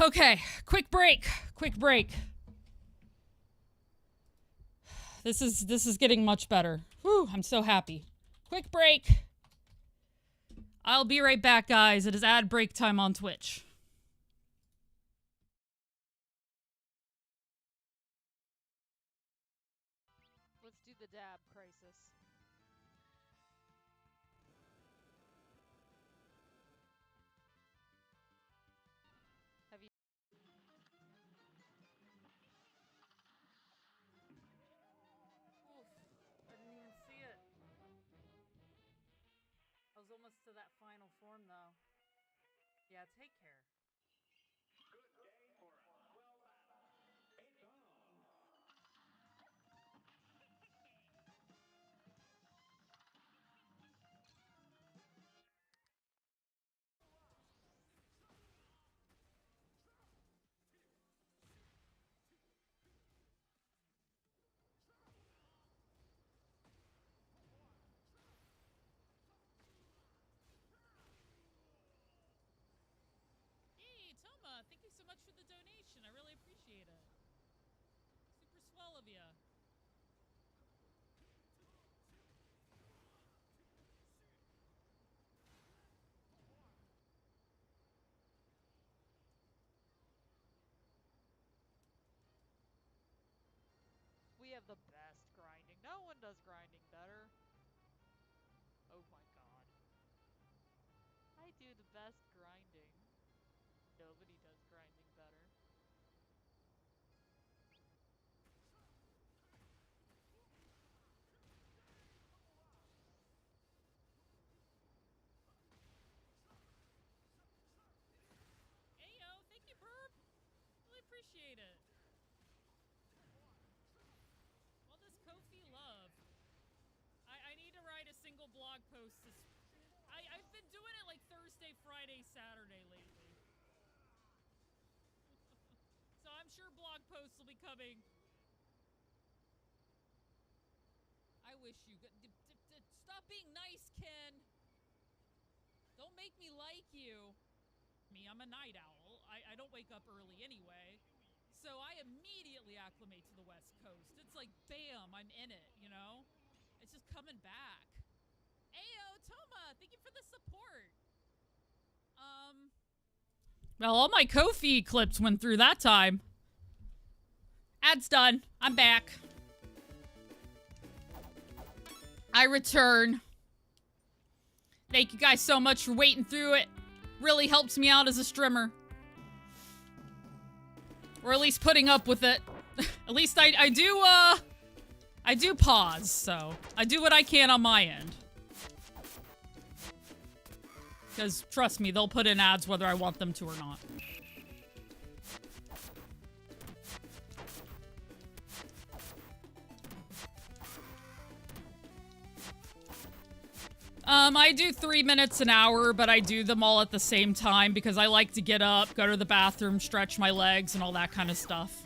Speaker 1: Okay, quick break. Quick break. This is getting much better. Whew, I'm so happy. Quick break. I'll be right back, guys. It is ad break time on Twitch. Let's do the dab crisis. Have you... Oof, I didn't even see it. I was almost to that final form, though. Yeah, take care. of you.
Speaker 3: We have the best grinding. No one does grinding better. Oh my god. I do the best grinding. Nobody does grinding better.
Speaker 1: Ayo, thank you, Burp. Really appreciate it. All this Kofi love. I need to write a single blog post. I've been doing it like Thursday, Friday, Saturday lately. So I'm sure blog posts will be coming. I wish you could. Stop being nice, Ken. Don't make me like you. I'm a night owl. I don't wake up early anyway. So I immediately acclimate to the West Coast. It's like, bam, I'm in it, you know? It's just coming back. Ayo, Toma, thank you for the support. Well, all my Kofi clips went through that time. Ad's done. I'm back. I return. Thank you guys so much for waiting through it. Really helps me out as a streamer. Or at least putting up with it. At least I do pause, so I do what I can on my end. Because, trust me, they'll put in ads whether I want them to or not. I do 3 minutes an hour, but I do them all at the same time because I like to get up, go to the bathroom, stretch my legs, and all that kind of stuff.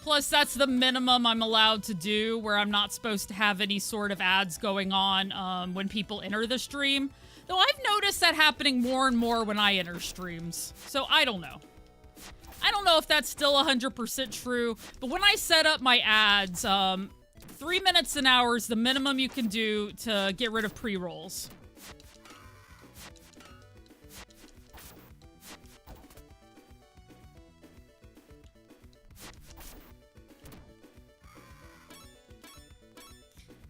Speaker 1: Plus, that's the minimum I'm allowed to do, where I'm not supposed to have any sort of ads going on when people enter the stream. Though I've noticed that happening more and more when I enter streams. So I don't know. I don't know if that's still 100% true, but when I set up my ads, 3 minutes an hour is the minimum you can do to get rid of pre-rolls.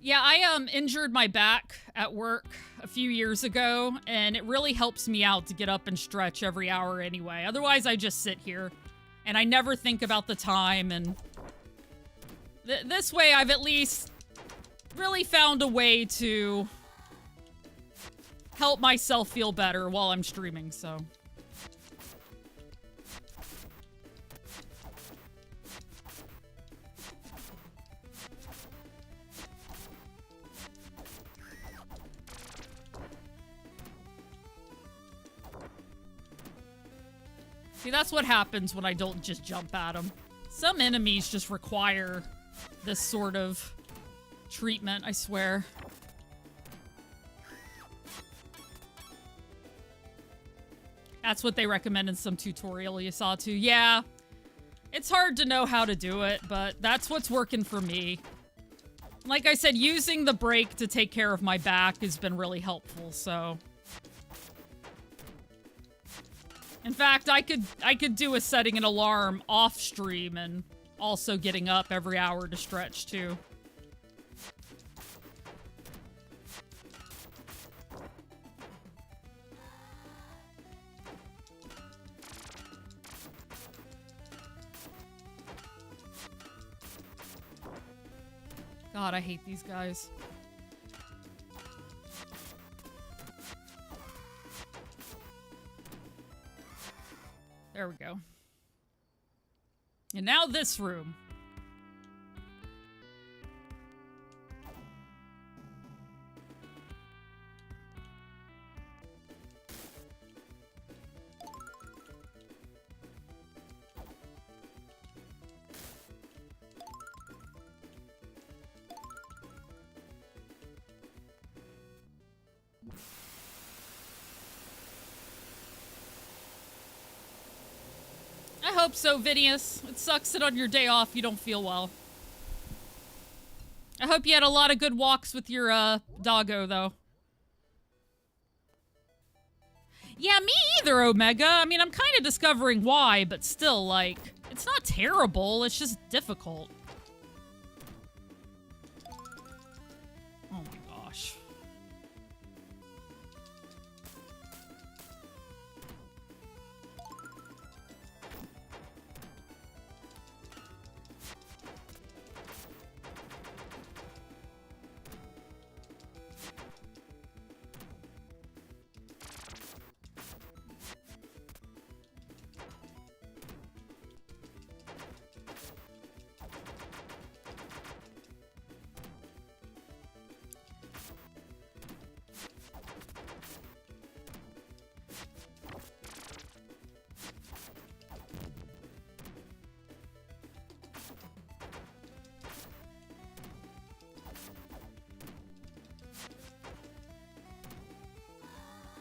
Speaker 1: Yeah, I injured my back at work a few years ago, and it really helps me out to get up and stretch every hour anyway. Otherwise, I just sit here, and I never think about the time, and this way I've at least really found a way to help myself feel better while I'm streaming, so. See, that's what happens when I don't just jump at them. Some enemies just require this sort of treatment, I swear. That's what they recommend in some tutorial you saw too. Yeah, it's hard to know how to do it, but that's what's working for me. Like I said, using the break to take care of my back has been really helpful, so. In fact, I could do a setting an alarm off stream and also getting up every hour to stretch too. God, I hate these guys. There we go. And now this room. hope so, Vinius. It sucks that on your day off you don't feel well. I hope you had a lot of good walks with your, doggo, though. Yeah, me either, Omega. I mean, I'm kind of discovering why, but still, like, it's not terrible. It's just difficult. Oh my gosh.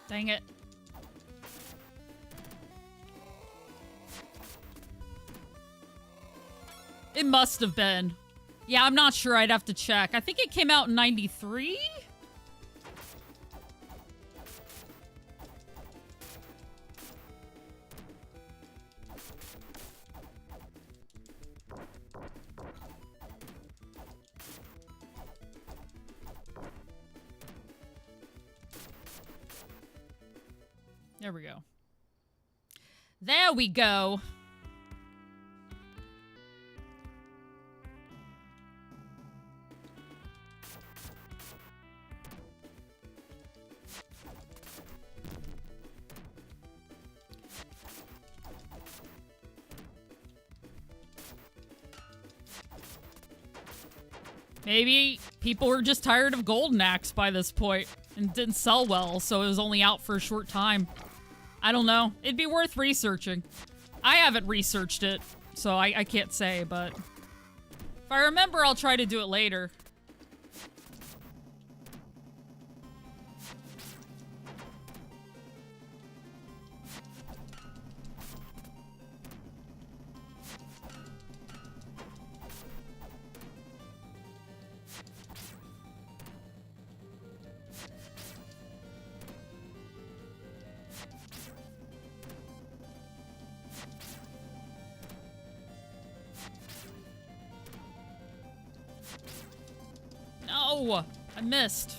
Speaker 1: Dang it. It must have been. Yeah, I'm not sure. I'd have to check. I think it came out in 93? There we go. There we go. Maybe people were just tired of Golden Axe by this point and didn't sell well, so it was only out for a short time. I don't know. It'd be worth researching. I haven't researched it, so I can't say, but if I remember, I'll try to do it later. No! I missed.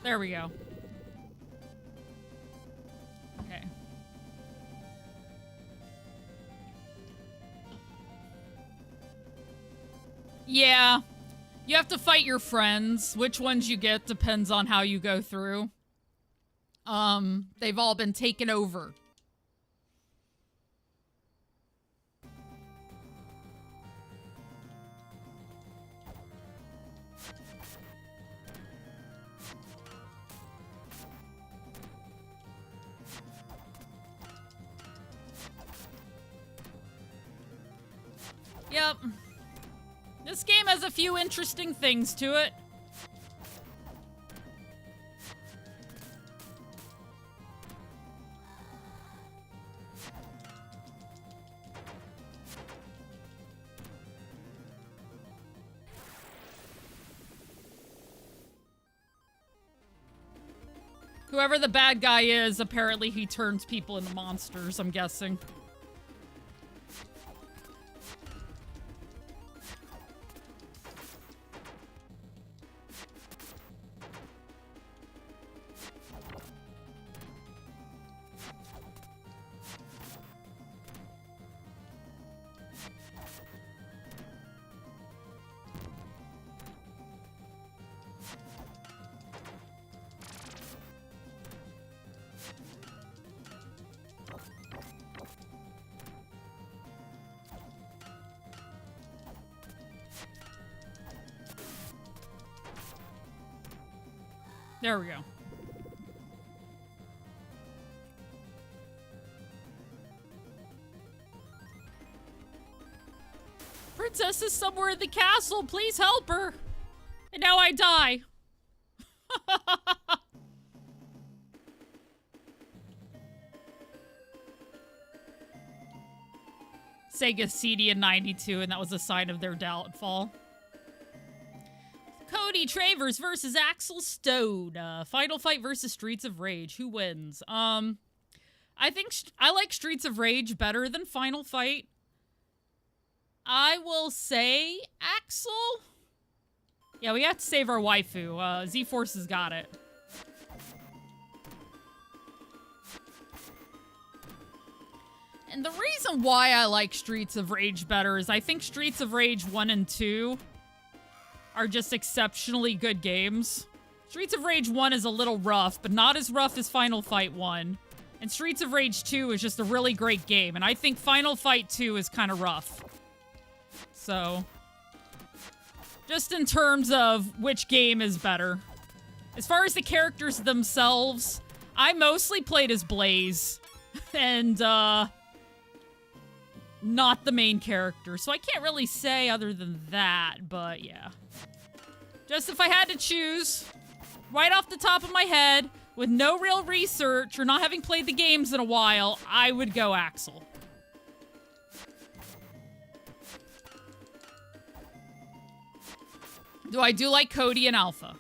Speaker 1: There we go. Okay. Yeah. You have to fight your friends. Which ones you get depends on how you go through. They've all been taken over. Yep. This game has a few interesting things to it. Whoever the bad guy is, apparently he turns people into monsters, I'm guessing. There we go. Princess is somewhere in the castle. Please help her. And now I die. Sega CD in 92, and that was a sign of their downfall. Cody Travers versus Axel Stone. Final Fight versus Streets of Rage. Who wins? I think I like Streets of Rage better than Final Fight. I will say Axel. Yeah, we have to save our waifu. Z-Force has got it. And the reason why I like Streets of Rage better is I think Streets of Rage 1 and 2 are just exceptionally good games. Streets of Rage 1 is a little rough, but not as rough as Final Fight 1. And Streets of Rage 2 is just a really great game, and I think Final Fight 2 is kind of rough. So, just in terms of which game is better. As far as the characters themselves, I mostly played as Blaze, and, not the main character, so I can't really say other than that, but yeah. Just if I had to choose, right off the top of my head, with no real research or not having played the games in a while, I would go Axel. Though I do like Cody and Alpha.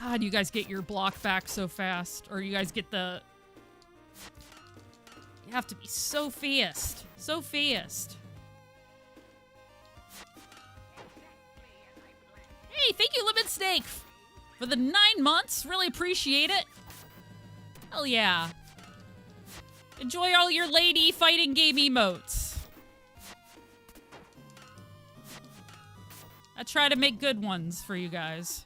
Speaker 1: God, you guys get your block back so fast. Or you guys get the... You have to be so fast. So fast. Hey, thank you, Lemon Snake, for the 9 months. Really appreciate it. Hell yeah. Enjoy all your lady fighting game emotes. I try to make good ones for you guys.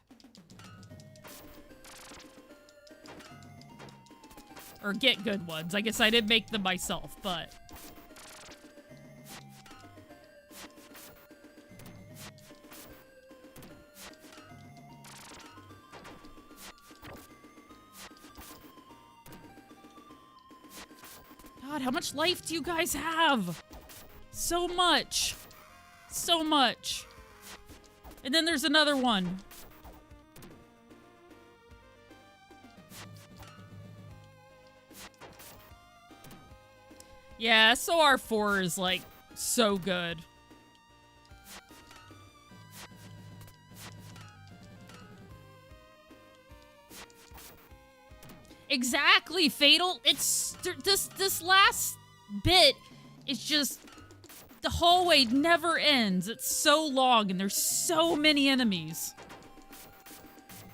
Speaker 1: Or get good ones. I guess I didn't make them myself, but... God, how much life do you guys have? So much. So much. And then there's another one. Yeah, SOR 4 is, like, so good. Exactly, Fatal. It's... This last bit is just... The hallway never ends. It's so long, and there's so many enemies.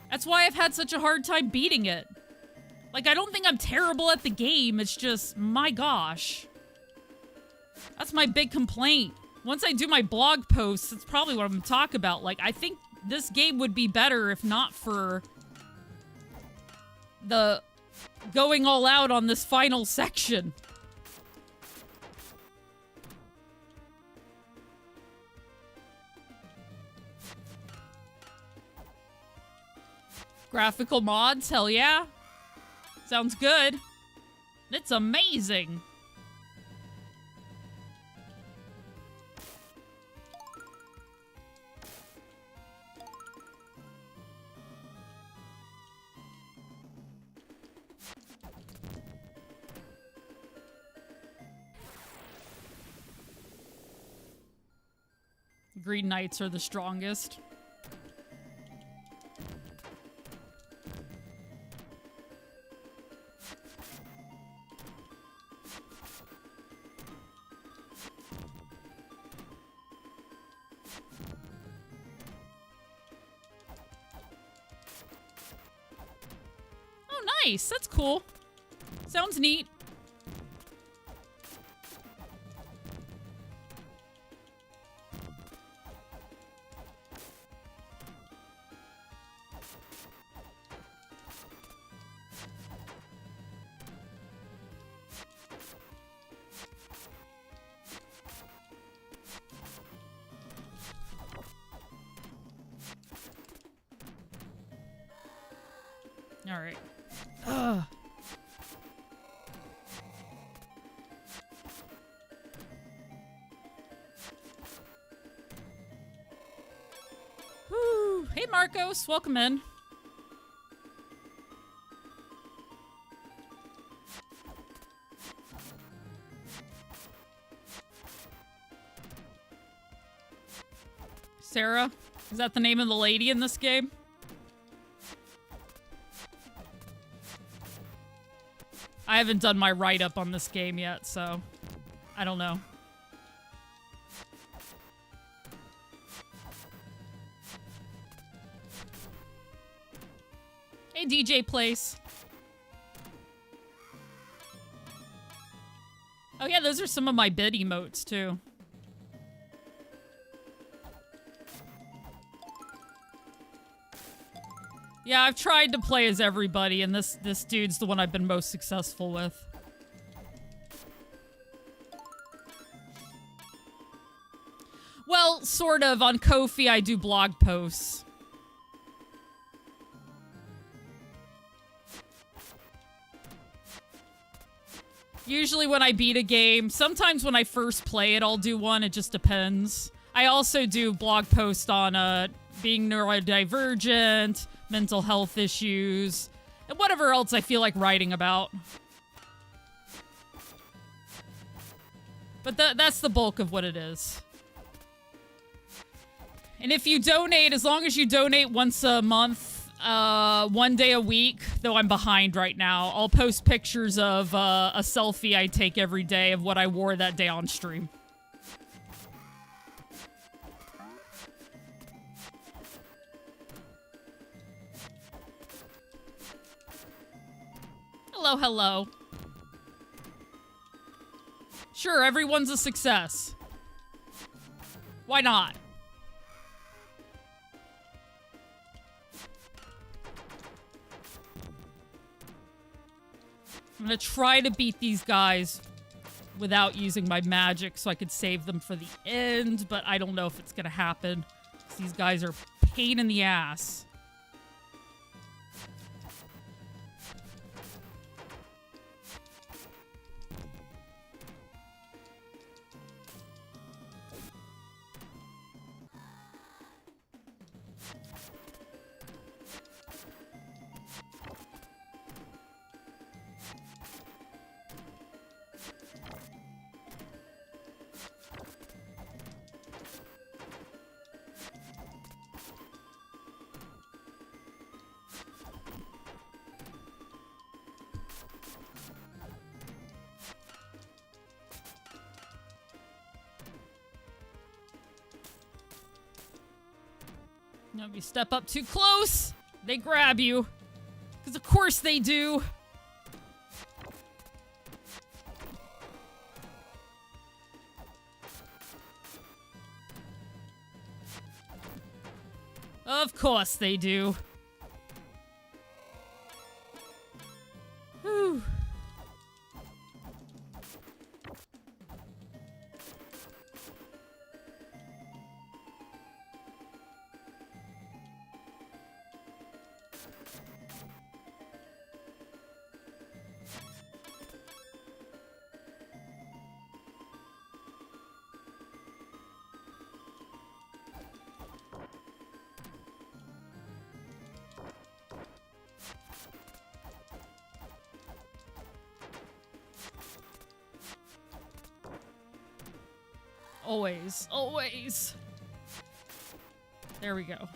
Speaker 1: That's why I've had such a hard time beating it. Like, I don't think I'm terrible at the game. It's just, my gosh. That's my big complaint. Once I do my blog posts, that's probably what I'm going to talk about. Like, I think this game would be better if not for the going all out on this final section. Graphical mods, hell yeah. Sounds good. It's amazing. Green Knights are the strongest. Oh, nice. That's cool. Sounds neat. Alright. Ugh. Whew. Hey, Marcos. Welcome in. Sarah? Is that the name of the lady in this game? I haven't done my write-up on this game yet, so I don't know. Hey, DJ Place. Oh yeah, those are some of my bid emotes, too. Yeah, I've tried to play as everybody, and this dude's the one I've been most successful with. Well, sort of. On Ko-fi, I do blog posts. Usually when I beat a game. Sometimes when I first play it, I'll do one. It just depends. I also do blog posts on being neurodivergent, mental health issues, and whatever else I feel like writing about. But that's the bulk of what it is. And if you donate, as long as you donate once a month, 1 day a week, though I'm behind right now, I'll post pictures of a selfie I take every day of what I wore that day on stream. Hello, hello. Sure, everyone's a success. Why not? I'm gonna try to beat these guys without using my magic so I could save them for the end, but I don't know if it's gonna happen. These guys are a pain in the ass. If you step up too close, they grab you. Because of course they do. Of course they do. Whew. Always, always. There we go.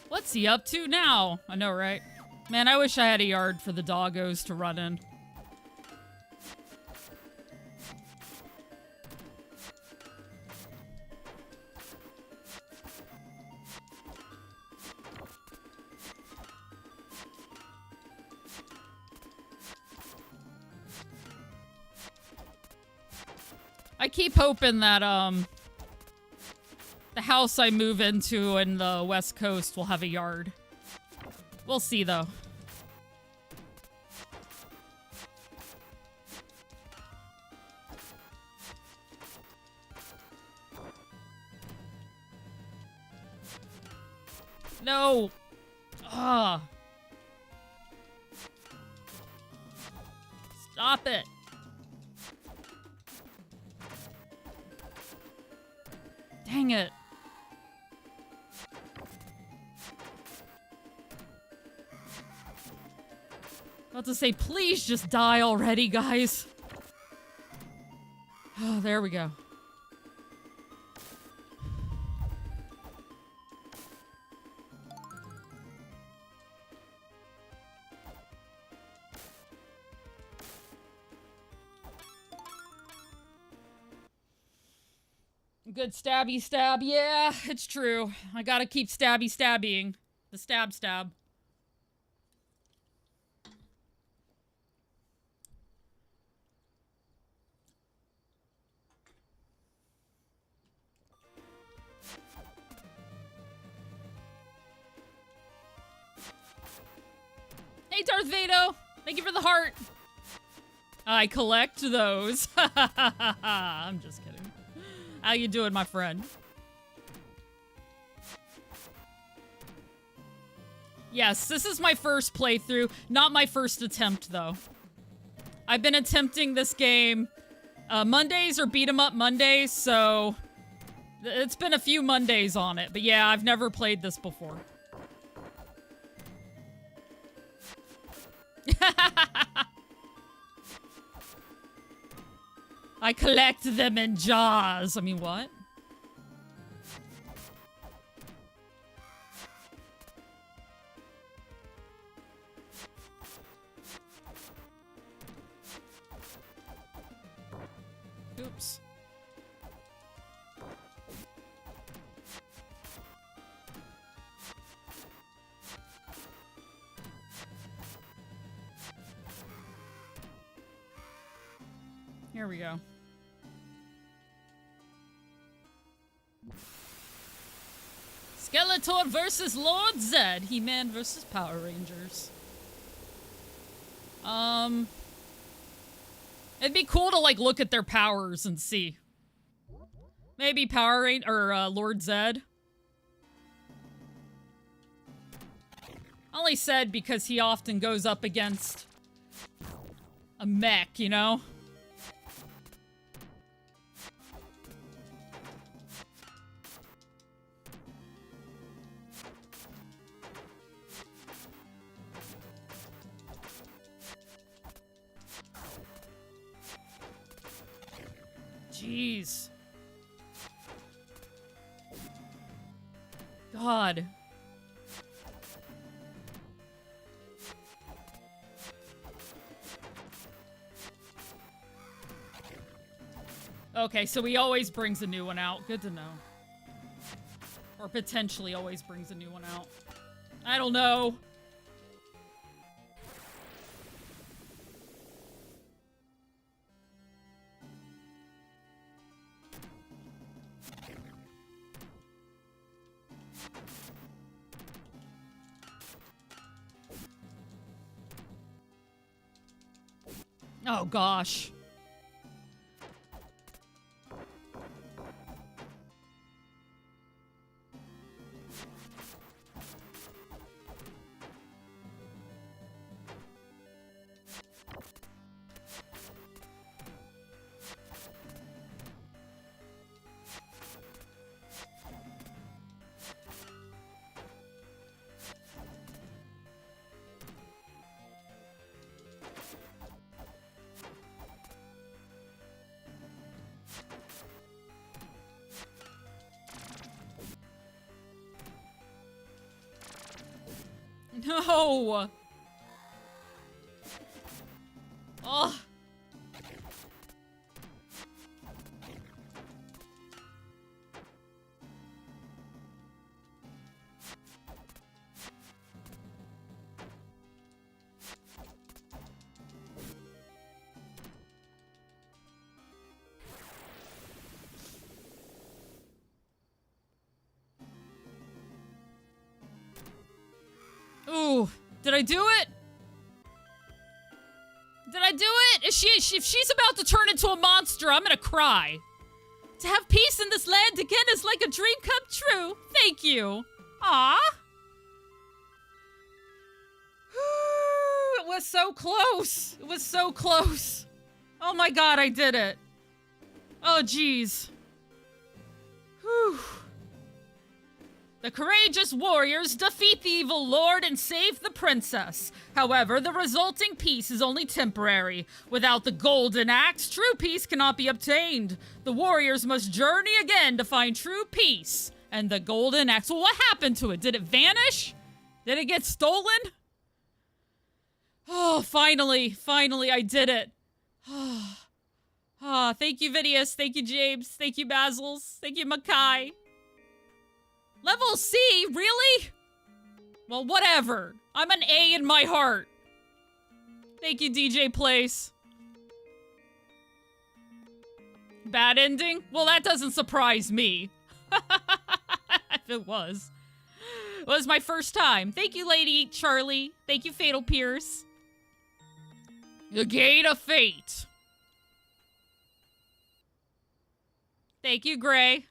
Speaker 1: What's he up to now? I know, right? Man, I wish I had a yard for the doggos to run in. I keep hoping that, The house I move into in the West Coast will have a yard. We'll see, though. No! Ugh. Stop it. Dang it. About to say, please just die already, guys. Oh, there we go. Good stabby stab. Yeah, it's true. I gotta keep stabby stabbying. The stab stab. Hey, Darth Vader! Thank you for the heart. I collect those. I'm just kidding. How you doing, my friend? Yes, this is my first playthrough. Not my first attempt, though. I've been attempting this game. Mondays are beat 'em up Mondays, so... It's been a few Mondays on it. But yeah, I've never played this before. I collect them in jars. I mean, what? Oops. Here we go. Skeletor versus Lord Zed. He-Man versus Power Rangers. It'd be cool to, like, look at their powers and see. Maybe Power Ranger or Lord Zed. Only said because he often goes up against a mech, you know? Jeez. God. Okay, so he always brings a new one out. Good to know. Or potentially always brings a new one out. I don't know. Oh, gosh. No! Oh. Did I do it? Did I do it? If she's about to turn into a monster, I'm gonna cry. To have peace in this land again is like a dream come true. Thank you. Ah. It was so close. It was so close. Oh my god, I did it. Oh jeez. Whew. The courageous warriors defeat the evil lord and save the princess. However, the resulting peace is only temporary. Without the golden axe, true peace cannot be obtained. The warriors must journey again to find true peace. And the golden axe, well, what happened to it? Did it vanish? Did it get stolen? Oh, finally, I did it. Thank you, Vidius. Thank you, James. Thank you, Basils. Thank you, Makai. Level C? Really? Well, whatever. I'm an A in my heart. Thank you, DJ Place. Bad ending? Well, that doesn't surprise me. If it was. It was my first time. Thank you, Lady Charlie. Thank you, Fatal Pierce. The Gate of Fate. Thank you, Gray.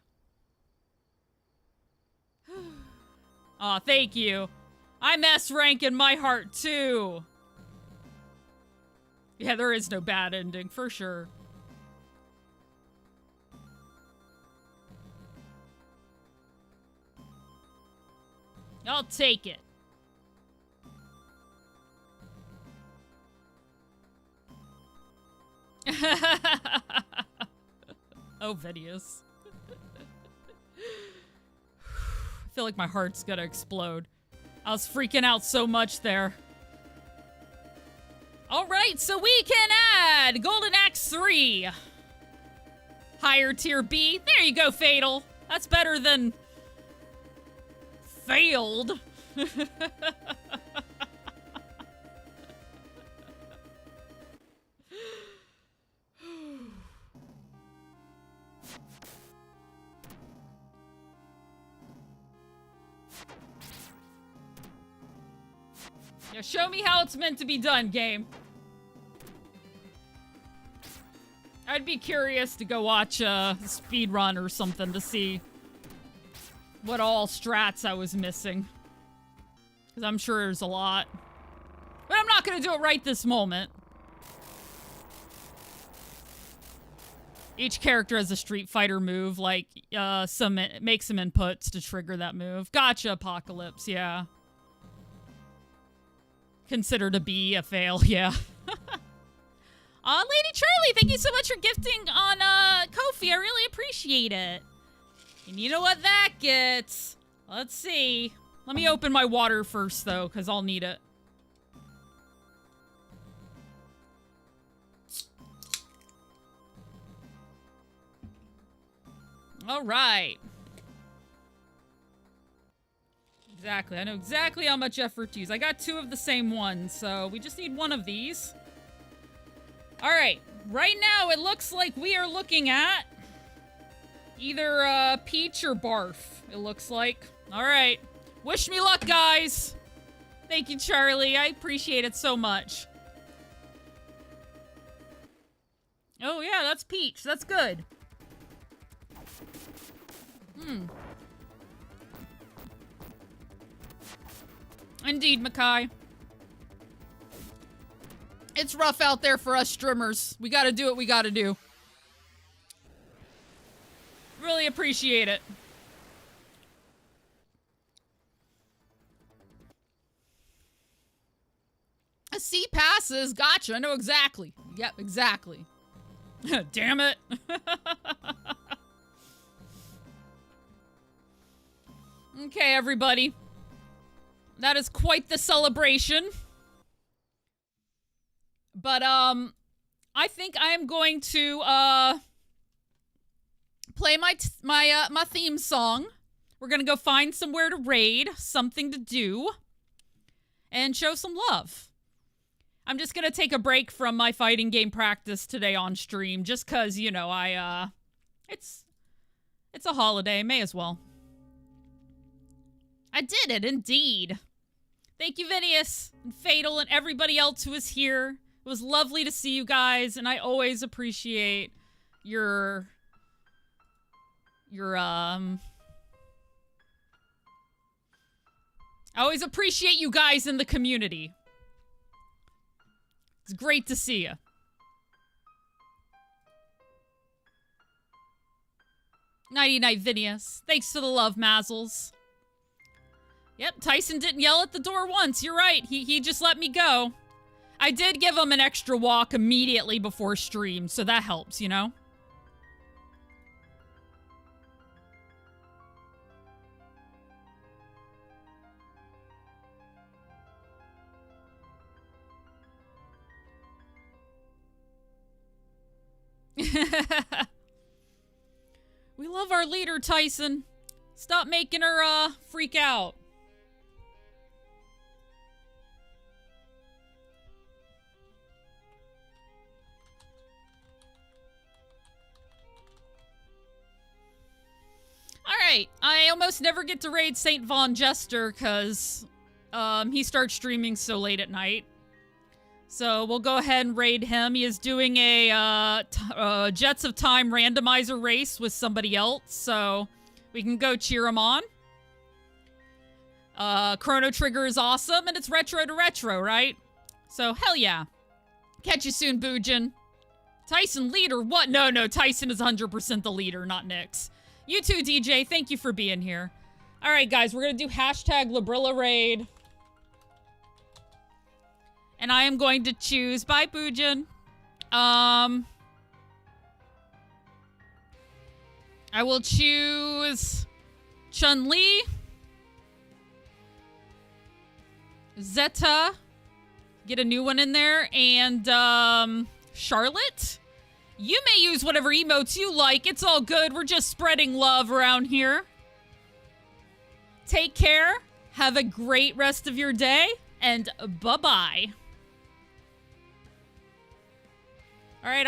Speaker 1: Aw, thank you. I'm S rank in my heart, too. Yeah, there is no bad ending, for sure. I'll take it. Oh, Vidius. I feel like my heart's gonna explode. I was freaking out so much there. Alright, so we can add Golden Axe 3. Higher tier B. There you go, Fatal. That's better than... failed. Yeah, show me how it's meant to be done, game. I'd be curious to go watch a speed run or something to see what all strats I was missing. Because I'm sure there's a lot. But I'm not going to do it right this moment. Each character has a Street Fighter move, like, make some inputs to trigger that move. Gotcha, Apocalypse, yeah. Considered to be a fail, yeah. Lady Charlie, thank you so much for gifting on, Ko-fi. I really appreciate it. And you know what that gets? Let's see. Let me open my water first, though, because I'll need it. All right. Exactly. I know exactly how much effort to use. I got 2 of the same one, so we just need 1 of these. All right. Right now, it looks like we are looking at either Peach or Barf, it looks like. All right. Wish me luck, guys. Thank you, Charlie. I appreciate it so much. Oh, yeah, that's Peach. That's good. Indeed, Makai. It's rough out there for us streamers. We gotta do what we gotta do. Really appreciate it. A C passes. Gotcha. I know exactly. Yep, exactly. Damn it. Okay, everybody. That is quite the celebration. But, I think I am going to, play my theme song. We're gonna go find somewhere to raid, something to do, and show some love. I'm just gonna take a break from my fighting game practice today on stream, just cause, you know, it's a holiday, may as well. I did it, indeed. Thank you, Vinius, and Fatal, and everybody else who was here. It was lovely to see you guys, and I always appreciate your I always appreciate you guys in the community. It's great to see you. Nighty night, Vinius. Thanks for the love, Mazzles. Yep, Tyson didn't yell at the door once. You're right. He just let me go. I did give him an extra walk immediately before stream, so that helps, you know? We love our leader, Tyson. Stop making her, freak out. Alright, I almost never get to raid St. Von Jester because he starts streaming so late at night. So we'll go ahead and raid him. He is doing a Jets of Time randomizer race with somebody else, so we can go cheer him on. Chrono Trigger is awesome, and it's retro to retro, right? So hell yeah. Catch you soon, Boojin. Tyson leader? What? No, Tyson is 100% the leader, not Nyx. You too, DJ. Thank you for being here. All right, guys, we're going to do hashtag Labrilla Raid. And I am going to choose, bye, Boojin. I will choose Chun-Li, Zeta, get a new one in there, and Charlotte. You may use whatever emotes you like. It's all good. We're just spreading love around here. Take care. Have a great rest of your day, and bye-bye. All right, I'll